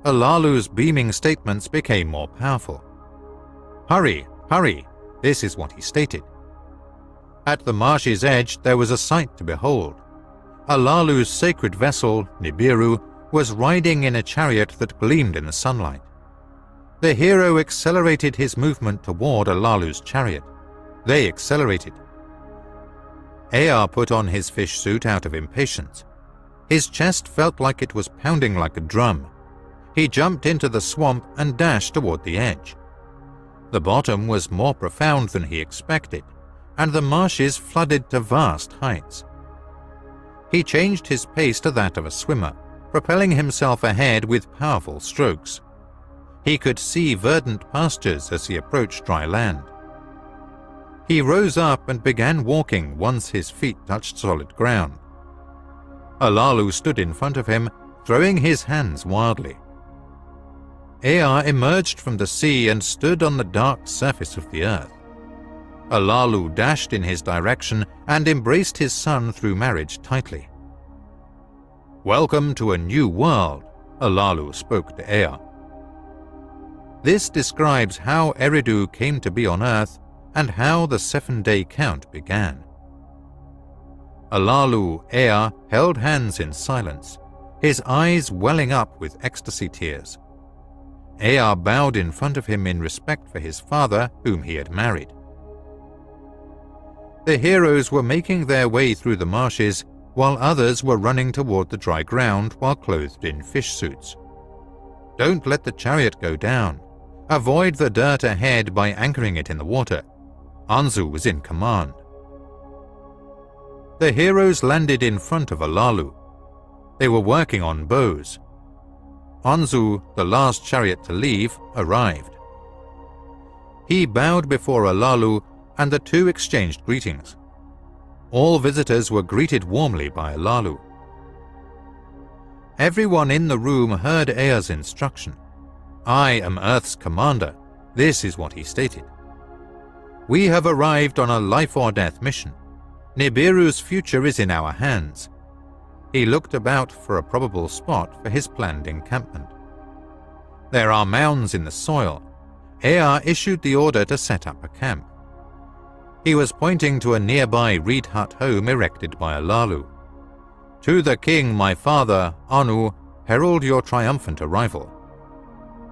Alalu's beaming statements became more powerful. "Hurry, hurry," this is what he stated. At the marsh's edge there was a sight to behold. Alalu's sacred vessel, Nibiru, was riding in a chariot that gleamed in the sunlight. The hero accelerated his movement toward Alalu's chariot. They accelerated. Ea put on his fish suit out of impatience. His chest felt like it was pounding like a drum. He jumped into the swamp and dashed toward the edge. The bottom was more profound than he expected, and the marshes flooded to vast heights. He changed his pace to that of a swimmer, propelling himself ahead with powerful strokes. He could see verdant pastures as he approached dry land. He rose up and began walking once his feet touched solid ground. Alalu stood in front of him, throwing his hands wildly. Ea emerged from the sea and stood on the dark surface of the earth. Alalu dashed in his direction and embraced his son through marriage tightly. "Welcome to a new world," Alalu spoke to Ea. This describes how Eridu came to be on Earth and how the 7-day count began. Alalu, Ea, held hands in silence, his eyes welling up with ecstasy tears. Ea bowed in front of him in respect for his father, whom he had married. The heroes were making their way through the marshes, while others were running toward the dry ground while clothed in fish suits. "Don't let the chariot go down. Avoid the dirt ahead by anchoring it in the water." Anzu was in command. The heroes landed in front of Alalu. They were working on bows. Anzu, the last chariot to leave, arrived. He bowed before Alalu, and the two exchanged greetings. All visitors were greeted warmly by Alalu. Everyone in the room heard Ea's instruction. "I am Earth's commander," this is what he stated. "We have arrived on a life-or-death mission. Nibiru's future is in our hands. He looked about for a probable spot for his planned encampment. There are mounds in the soil. Ea issued the order to set up a camp. He was pointing to a nearby reed hut home erected by Alalu. "To the king, my father, Anu, herald your triumphant arrival,"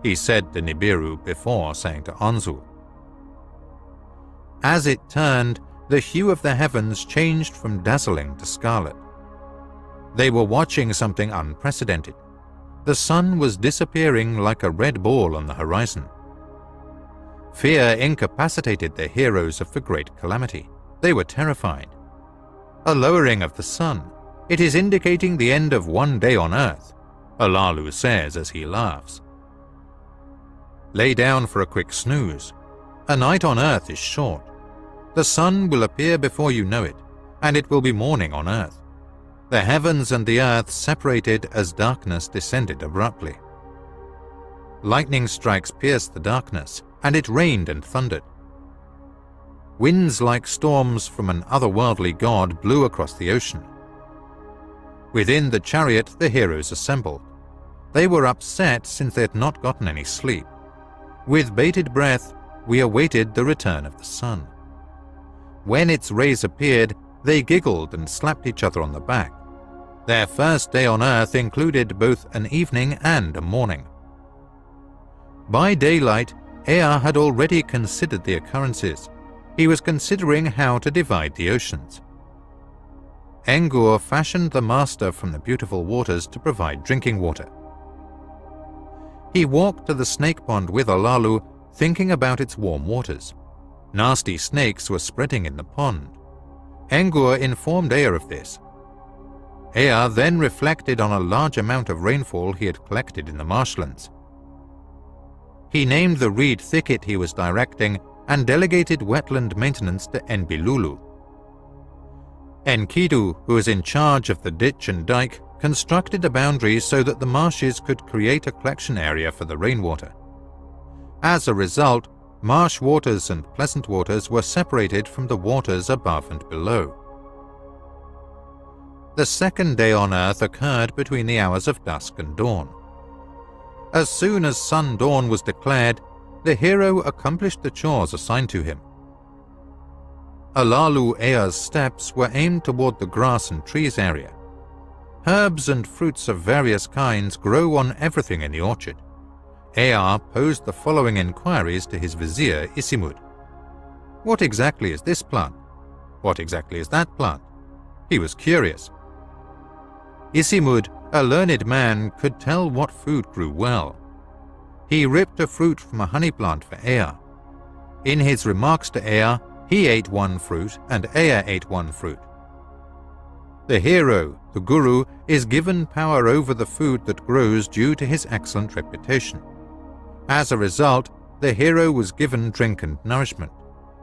he said to Nibiru before saying to Anzu. As it turned, the hue of the heavens changed from dazzling to scarlet. They were watching something unprecedented. The sun was disappearing like a red ball on the horizon. Fear incapacitated the heroes of the great calamity. They were terrified. A lowering of the sun. It is indicating the end of one day on earth, Alalu says as he laughs. Lay down for a quick snooze. A night on earth is short. The sun will appear before you know it, and it will be morning on earth. The heavens and the earth separated as darkness descended abruptly. Lightning strikes pierced the darkness, and it rained and thundered. Winds like storms from an otherworldly god blew across the ocean. Within the chariot, the heroes assembled. They were upset since they had not gotten any sleep. With bated breath, we awaited the return of the sun. When its rays appeared, they giggled and slapped each other on the back. Their first day on earth included both an evening and a morning. By daylight, Ea had already considered the occurrences. He was considering how to divide the oceans. Engur fashioned the master from the beautiful waters to provide drinking water. He walked to the snake pond with Alalu, thinking about its warm waters. Nasty snakes were spreading in the pond. Engur informed Ea of this. Ea then reflected on a large amount of rainfall he had collected in the marshlands. He named the reed thicket he was directing and delegated wetland maintenance to Enbilulu. Enkidu, who was in charge of the ditch and dike, constructed a boundary so that the marshes could create a collection area for the rainwater. As a result, marsh waters and pleasant waters were separated from the waters above and below. The second day on earth occurred between the hours of dusk and dawn. As soon as sun-dawn was declared, the hero accomplished the chores assigned to him. Alalu Ea's steps were aimed toward the grass and trees area. Herbs and fruits of various kinds grow on everything in the orchard. Ea posed the following inquiries to his vizier Isimud. What exactly is this plant? What exactly is that plant? He was curious. Isimud, a learned man, could tell what food grew well. He ripped a fruit from a honey plant for Ea. In his remarks to Ea, he ate one fruit and Ea ate one fruit. The hero, the guru, is given power over the food that grows due to his excellent reputation. As a result, the hero was given drink and nourishment,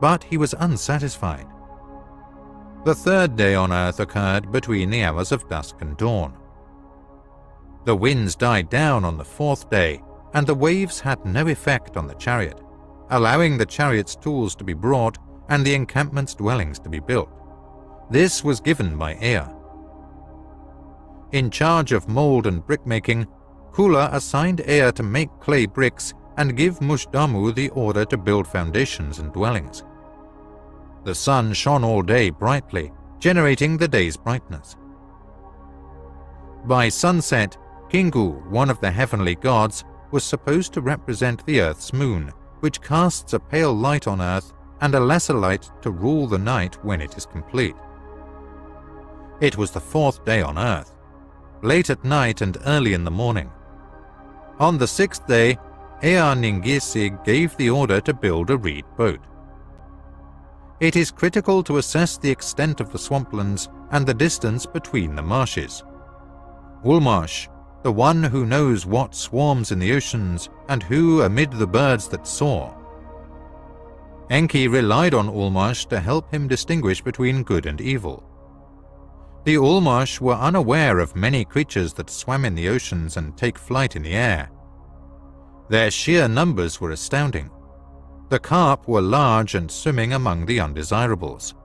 but he was unsatisfied. The third day on earth occurred between the hours of dusk and dawn. The winds died down on the fourth day, and the waves had no effect on the chariot, allowing the chariot's tools to be brought and the encampment's dwellings to be built. This was given by Ea. In charge of mold and brickmaking, Kula assigned Ea to make clay bricks and give Mushdamu the order to build foundations and dwellings. The sun shone all day brightly, generating the day's brightness. By sunset, Kingu, one of the heavenly gods, was supposed to represent the Earth's moon, which casts a pale light on Earth and a lesser light to rule the night when it is complete. It was the fourth day on Earth, late at night and early in the morning. On the sixth day, Ea Ningisig gave the order to build a reed boat. It is critical to assess the extent of the swamplands and the distance between the marshes. Ulmarsh, the one who knows what swarms in the oceans and who amid the birds that soar. Enki relied on Ulmarsh to help him distinguish between good and evil. The Ulmarsh were unaware of many creatures that swam in the oceans and take flight in the air. Their sheer numbers were astounding. The carp were large and swimming among the undesirables.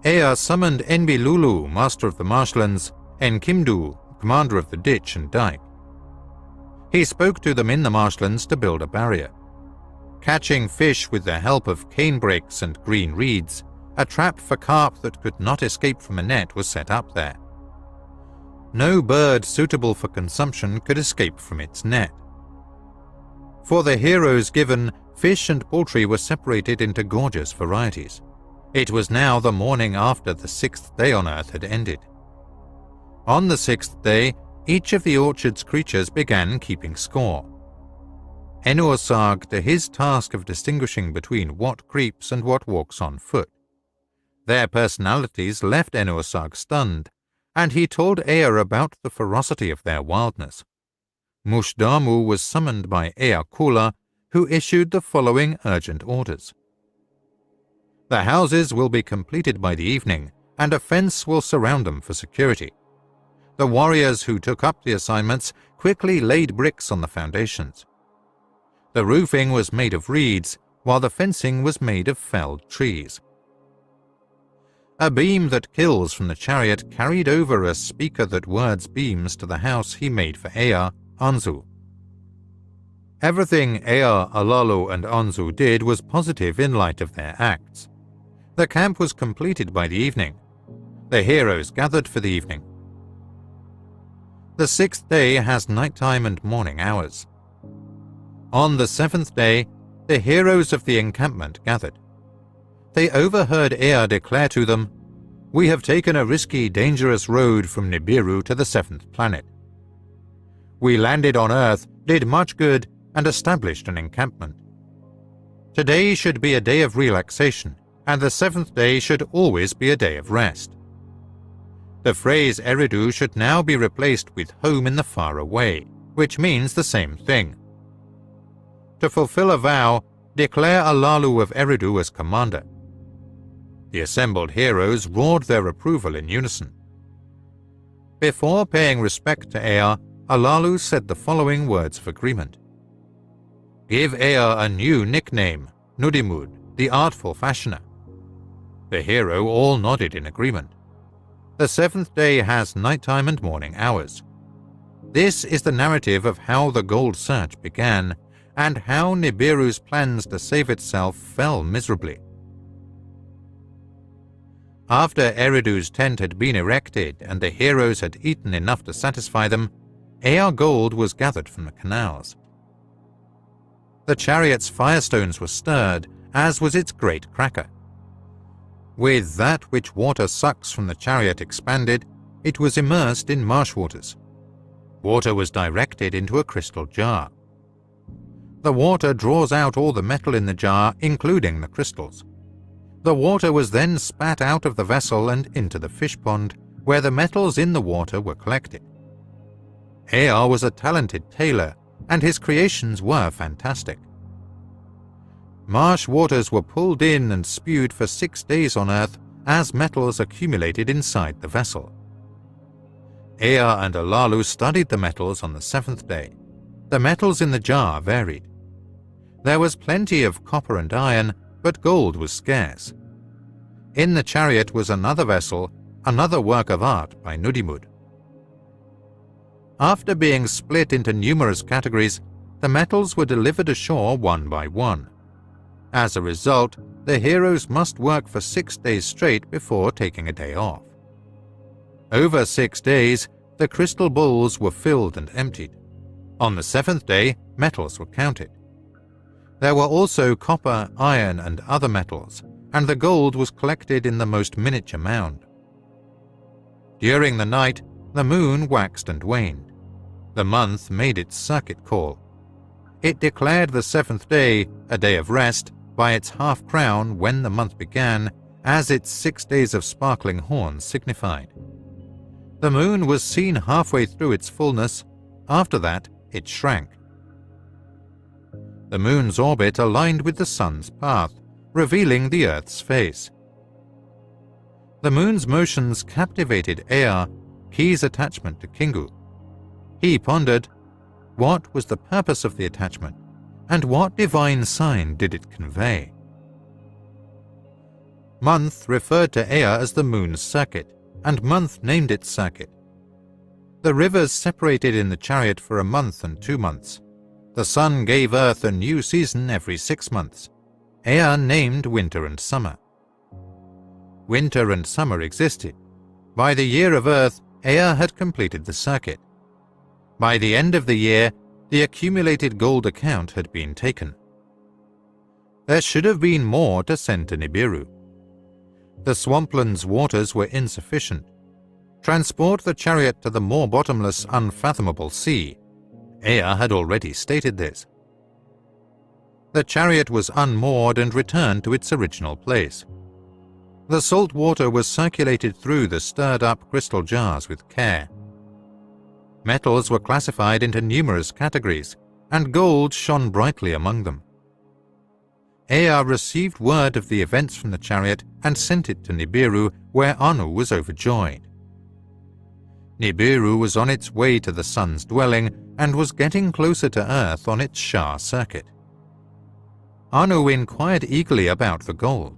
Ea summoned Enbilulu, master of the marshlands, Enkimdu, commander of the ditch and dike. He spoke to them in the marshlands to build a barrier. Catching fish with the help of canebrakes and green reeds, a trap for carp that could not escape from a net was set up there. No bird suitable for consumption could escape from its net. For the heroes given, fish and poultry were separated into gorgeous varieties. It was now the morning after the 6th day on earth had ended. On the 6th day, each of the orchard's creatures began keeping score. Enuosag to his task of distinguishing between what creeps and what walks on foot. Their personalities left Enuosag stunned, and he told Ea about the ferocity of their wildness. Mushdamu was summoned by Ea Kula, who issued the following urgent orders. The houses will be completed by the evening, and a fence will surround them for security. The warriors who took up the assignments quickly laid bricks on the foundations. The roofing was made of reeds, while the fencing was made of felled trees. A beam that kills from the chariot carried over a speaker that words beams to the house he made for Ea, Anzu. Everything Ea, Alalu and Anzu did was positive in light of their acts. The camp was completed by the evening. The heroes gathered for the evening. The 6th day has nighttime and morning hours. On the 7th day, the heroes of the encampment gathered. They overheard Ea declare to them, "We have taken a risky, dangerous road from Nibiru to the 7th planet. We landed on Earth, did much good, and established an encampment. Today should be a day of relaxation, and the 7th day should always be a day of rest. The phrase Eridu should now be replaced with home in the far away, which means the same thing. To fulfill a vow, declare Alalu of Eridu as commander." The assembled heroes roared their approval in unison. Before paying respect to Ea, Alalu said the following words of agreement. "Give Ea a new nickname, Nudimud, the artful fashioner." The hero all nodded in agreement. The 7th day has nighttime and morning hours. This is the narrative of how the gold search began, and how Nibiru's plans to save itself fell miserably. After Eridu's tent had been erected and the heroes had eaten enough to satisfy them, Ea gold was gathered from the canals. The chariot's firestones were stirred, as was its great cracker. With that which water sucks from the chariot expanded, it was immersed in marsh waters. Water was directed into a crystal jar. The water draws out all the metal in the jar, including the crystals. The water was then spat out of the vessel and into the fish pond, where the metals in the water were collected. Ea was a talented tailor, and his creations were fantastic. Marsh waters were pulled in and spewed for 6 days on Earth as metals accumulated inside the vessel. Ea and Alalu studied the metals on the 7th day. The metals in the jar varied. There was plenty of copper and iron, but gold was scarce. In the chariot was another vessel, another work of art by Nudimud. After being split into numerous categories, the metals were delivered ashore one by one. As a result, the heroes must work for 6 days straight before taking a day off. Over 6 days, the crystal bowls were filled and emptied. On the 7th day, metals were counted. There were also copper, iron, and other metals, and the gold was collected in the most miniature mound. During the night, the moon waxed and waned. The month made its circuit call. It declared the 7th day, a day of rest, by its half-crown when the month began, as its 6 days of sparkling horns signified. The moon was seen halfway through its fullness. After that, it shrank. The moon's orbit aligned with the sun's path, revealing the Earth's face. The moon's motions captivated Ea, Ki's attachment to Kingu. He pondered, what was the purpose of the attachment, and what divine sign did it convey? Month referred to Ea as the moon's circuit, and Month named its circuit. The rivers separated in the chariot for a month and 2 months. The sun gave Earth a new season every 6 months. Ea named winter and summer. Winter and summer existed. By the year of Earth, Ea had completed the circuit. By the end of the year, the accumulated gold account had been taken. There should have been more to send to Nibiru. The swampland's waters were insufficient. Transport the chariot to the more bottomless, unfathomable sea. Ea had already stated this. The chariot was unmoored and returned to its original place. The salt water was circulated through the stirred-up crystal jars with care. Metals were classified into numerous categories, and gold shone brightly among them. Ea received word of the events from the chariot and sent it to Nibiru, where Anu was overjoyed. Nibiru was on its way to the sun's dwelling and was getting closer to Earth on its Shah circuit. Anu inquired eagerly about the gold.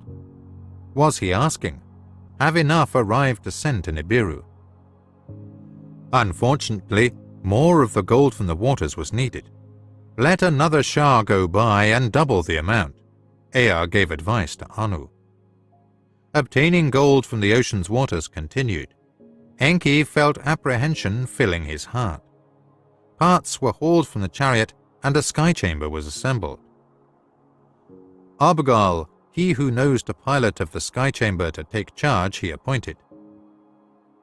Was he asking, have enough arrived to send to Nibiru? Unfortunately, more of the gold from the waters was needed. Let another Shah go by and double the amount. Ea gave advice to Anu. Obtaining gold from the ocean's waters continued. Enki felt apprehension filling his heart. Parts were hauled from the chariot and a sky chamber was assembled. Abgal, he who knows the pilot of the sky chamber to take charge, he appointed.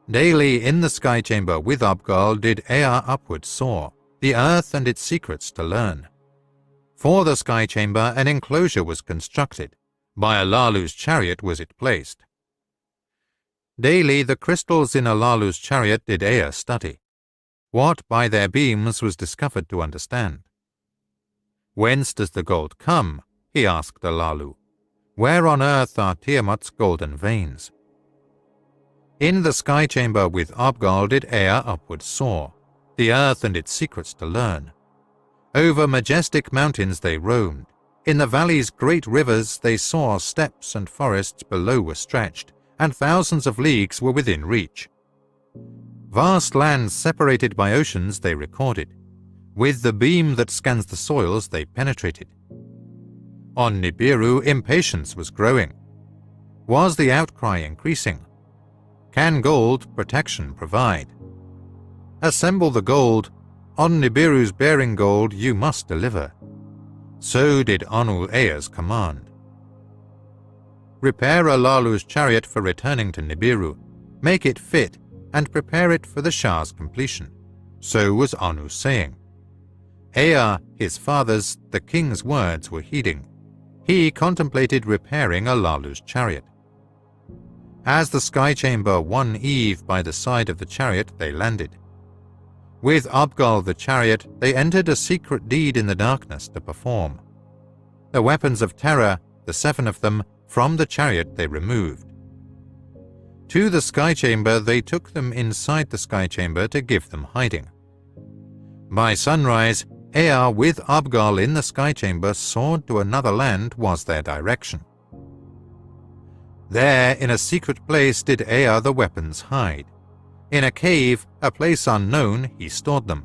Daily in the sky chamber with Abgal did Ea upward soar, the earth and its secrets to learn. For the sky chamber an enclosure was constructed. By Alalu's chariot was it placed. Daily the crystals in Alalu's chariot did Ea study. What by their beams was discovered to understand. Whence does the gold come? He asked Alalu. Where on earth are Tiamat's golden veins? In the sky chamber with Abgal did Ea upward soar, the earth and its secrets to learn. Over majestic mountains they roamed. In the valley's great rivers they saw steppes and forests below were stretched, and thousands of leagues were within reach. Vast lands separated by oceans they recorded. With the beam that scans the soils they penetrated. On Nibiru impatience was growing. Was the outcry increasing? Can gold protection provide? Assemble the gold. On Nibiru's bearing gold you must deliver. So did Anu Ea's command. Repair Alalu's chariot for returning to Nibiru, make it fit, and prepare it for the Shah's completion. So was Anu saying. Ea, his father's, the king's words were heeding. He contemplated repairing Alalu's chariot. As the sky chamber won eve by the side of the chariot, they landed. With Abgal the chariot, they entered a secret deed in the darkness to perform. The weapons of terror, the 7 of them, from the chariot they removed. To the sky chamber they took them inside the sky chamber to give them hiding. By sunrise, Ea with Abgal in the sky chamber soared to another land was their direction. There, in a secret place, did Ea the weapons hide. In a cave, a place unknown, he stored them.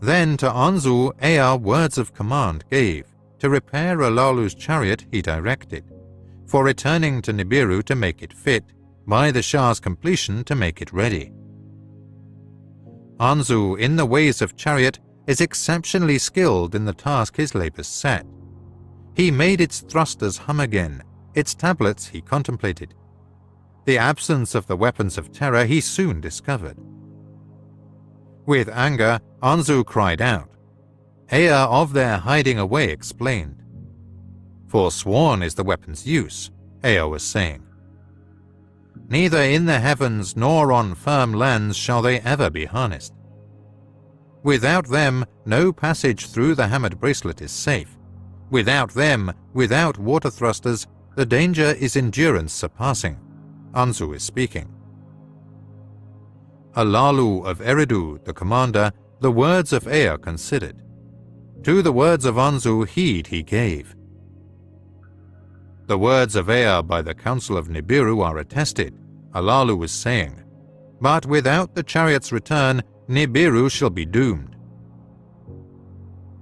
Then to Anzu Ea words of command gave. To repair Alalu's chariot he directed. For returning to Nibiru to make it fit, by the Shah's completion to make it ready. Anzu, in the ways of chariot, is exceptionally skilled in the task his labors set. He made its thrusters hum again, its tablets he contemplated. The absence of the weapons of terror he soon discovered. With anger, Anzu cried out. Ea of their hiding away explained. Forsworn is the weapon's use, Ea was saying. Neither in the heavens nor on firm lands shall they ever be harnessed. Without them, no passage through the hammered bracelet is safe. Without them, without water thrusters, the danger is endurance surpassing. Anzu is speaking. Alalu of Eridu, the commander, the words of Ea considered. To the words of Anzu heed he gave. The words of Ea by the council of Nibiru are attested, Alalu was saying, but without the chariot's return, Nibiru shall be doomed.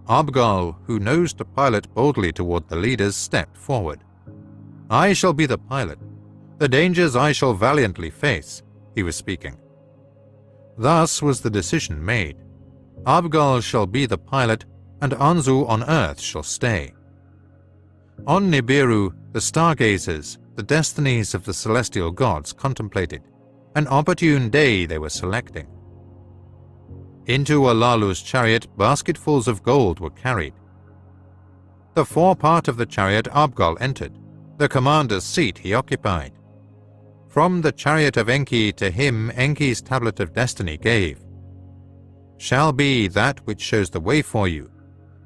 Abgal, who knows to pilot boldly toward the leaders, stepped forward. I shall be the pilot. The dangers I shall valiantly face, he was speaking. Thus was the decision made. Abgal shall be the pilot, and Anzu on earth shall stay. On Nibiru, the stargazers, the destinies of the celestial gods contemplated, an opportune day they were selecting. Into Alalu's chariot basketfuls of gold were carried. The forepart of the chariot Abgal entered, the commander's seat he occupied. From the chariot of Enki to him Enki's tablet of destiny gave. Shall be that which shows the way for you.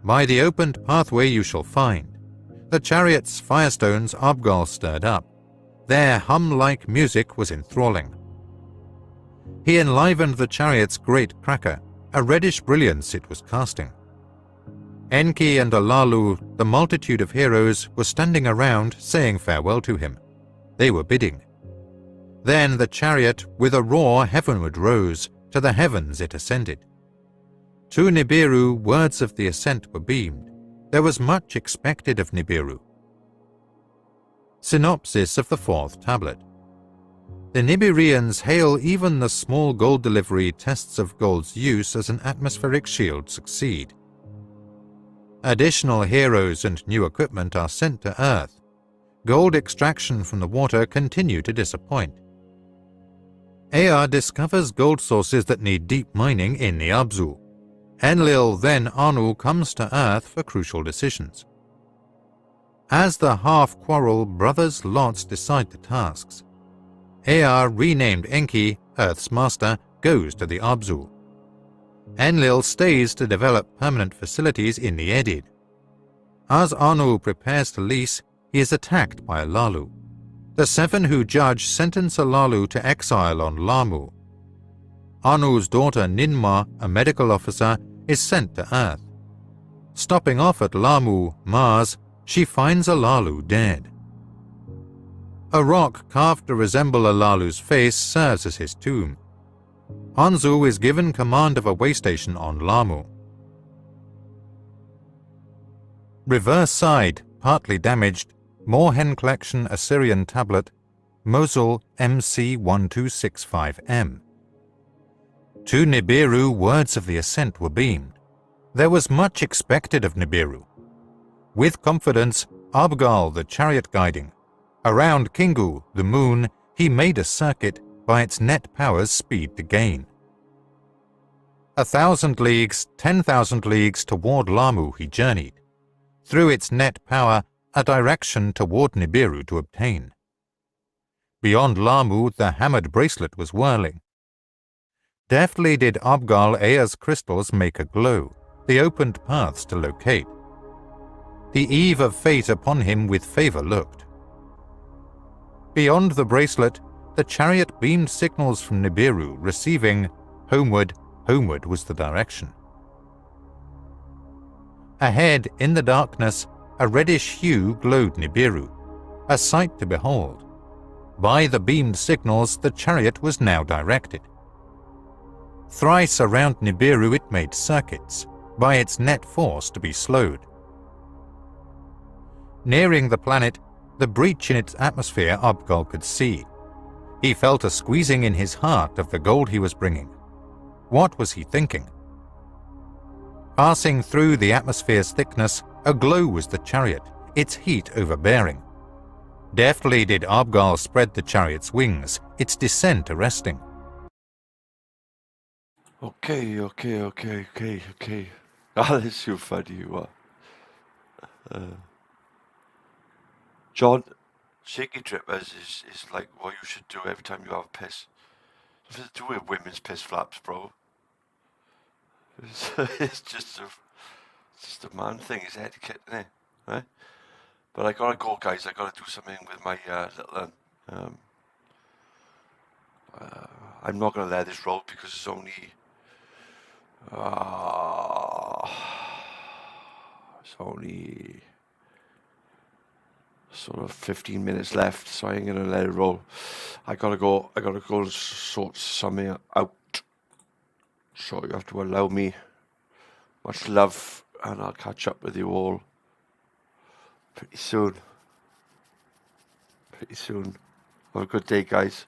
By the opened pathway you shall find. The chariot's firestones Abgal stirred up. Their hum-like music was enthralling. He enlivened the chariot's great cracker, a reddish brilliance it was casting. Enki and Alalu, the multitude of heroes, were standing around saying farewell to him. They were bidding. Then the chariot with a roar heavenward rose, to the heavens it ascended. To Nibiru words of the ascent were beamed. There was much expected of Nibiru. Synopsis of the fourth tablet. The Nibirians hail even the small gold delivery tests of gold's use as an atmospheric shield succeed. Additional heroes and new equipment are sent to Earth. Gold extraction from the water continue to disappoint. Ea discovers gold sources that need deep mining in the Abzu. Enlil, then Anu, comes to Earth for crucial decisions. As the half-quarrel brothers' lots decide the tasks. Ea, renamed Enki, Earth's master, goes to the Abzu. Enlil stays to develop permanent facilities in the Edid. As Anu prepares to lease, he is attacked by Alalu. The seven who judge sentence Alalu to exile on Lamu. Anu's daughter Ninma, a medical officer, is sent to Earth. Stopping off at Lamu, Mars, she finds Alalu dead. A rock carved to resemble Alalu's face serves as his tomb. Anzu is given command of a way station on Lamu. Reverse side, partly damaged, Moorhen Collection Assyrian Tablet, Mosul MC1265M. To Nibiru words of the ascent were beamed. There was much expected of Nibiru. With confidence, Abgal, the chariot guiding. Around Kingu, the moon, he made a circuit by its net power's speed to gain. 1,000 leagues, 10,000 leagues toward Lamu he journeyed. Through its net power, a direction toward Nibiru to obtain. Beyond Lamu, the hammered bracelet was whirling. Deftly did Abgal Ea's crystals make a glow, the opened paths to locate. The eve of fate upon him with favor looked. Beyond the bracelet, the chariot beamed signals from Nibiru, receiving homeward, homeward was the direction. Ahead, in the darkness, a reddish hue glowed Nibiru, a sight to behold. By the beamed signals, the chariot was now directed. Thrice around Nibiru it made circuits, by its net force to be slowed. Nearing the planet, the breach in its atmosphere Abgal could see. He felt a squeezing in his heart of the gold he was bringing. What was he thinking? Passing through the atmosphere's thickness, aglow was the chariot, its heat overbearing. Deftly did Abgal spread the chariot's wings, its descent arresting. Okay. That is so funny, you are. John, shaky trippers is like what you should do every time you have a piss. Nothing to do with women's piss flaps, bro. It's just a man thing. It's etiquette, isn't it? Right? But I gotta go, guys. I gotta do something with my little. I'm not gonna let this roll because it's only. It's sort of 15 minutes left, so I ain't gonna let it roll. I gotta go and sort something out. So you have to allow me. Much love, and I'll catch up with you all pretty soon. Have a good day, guys.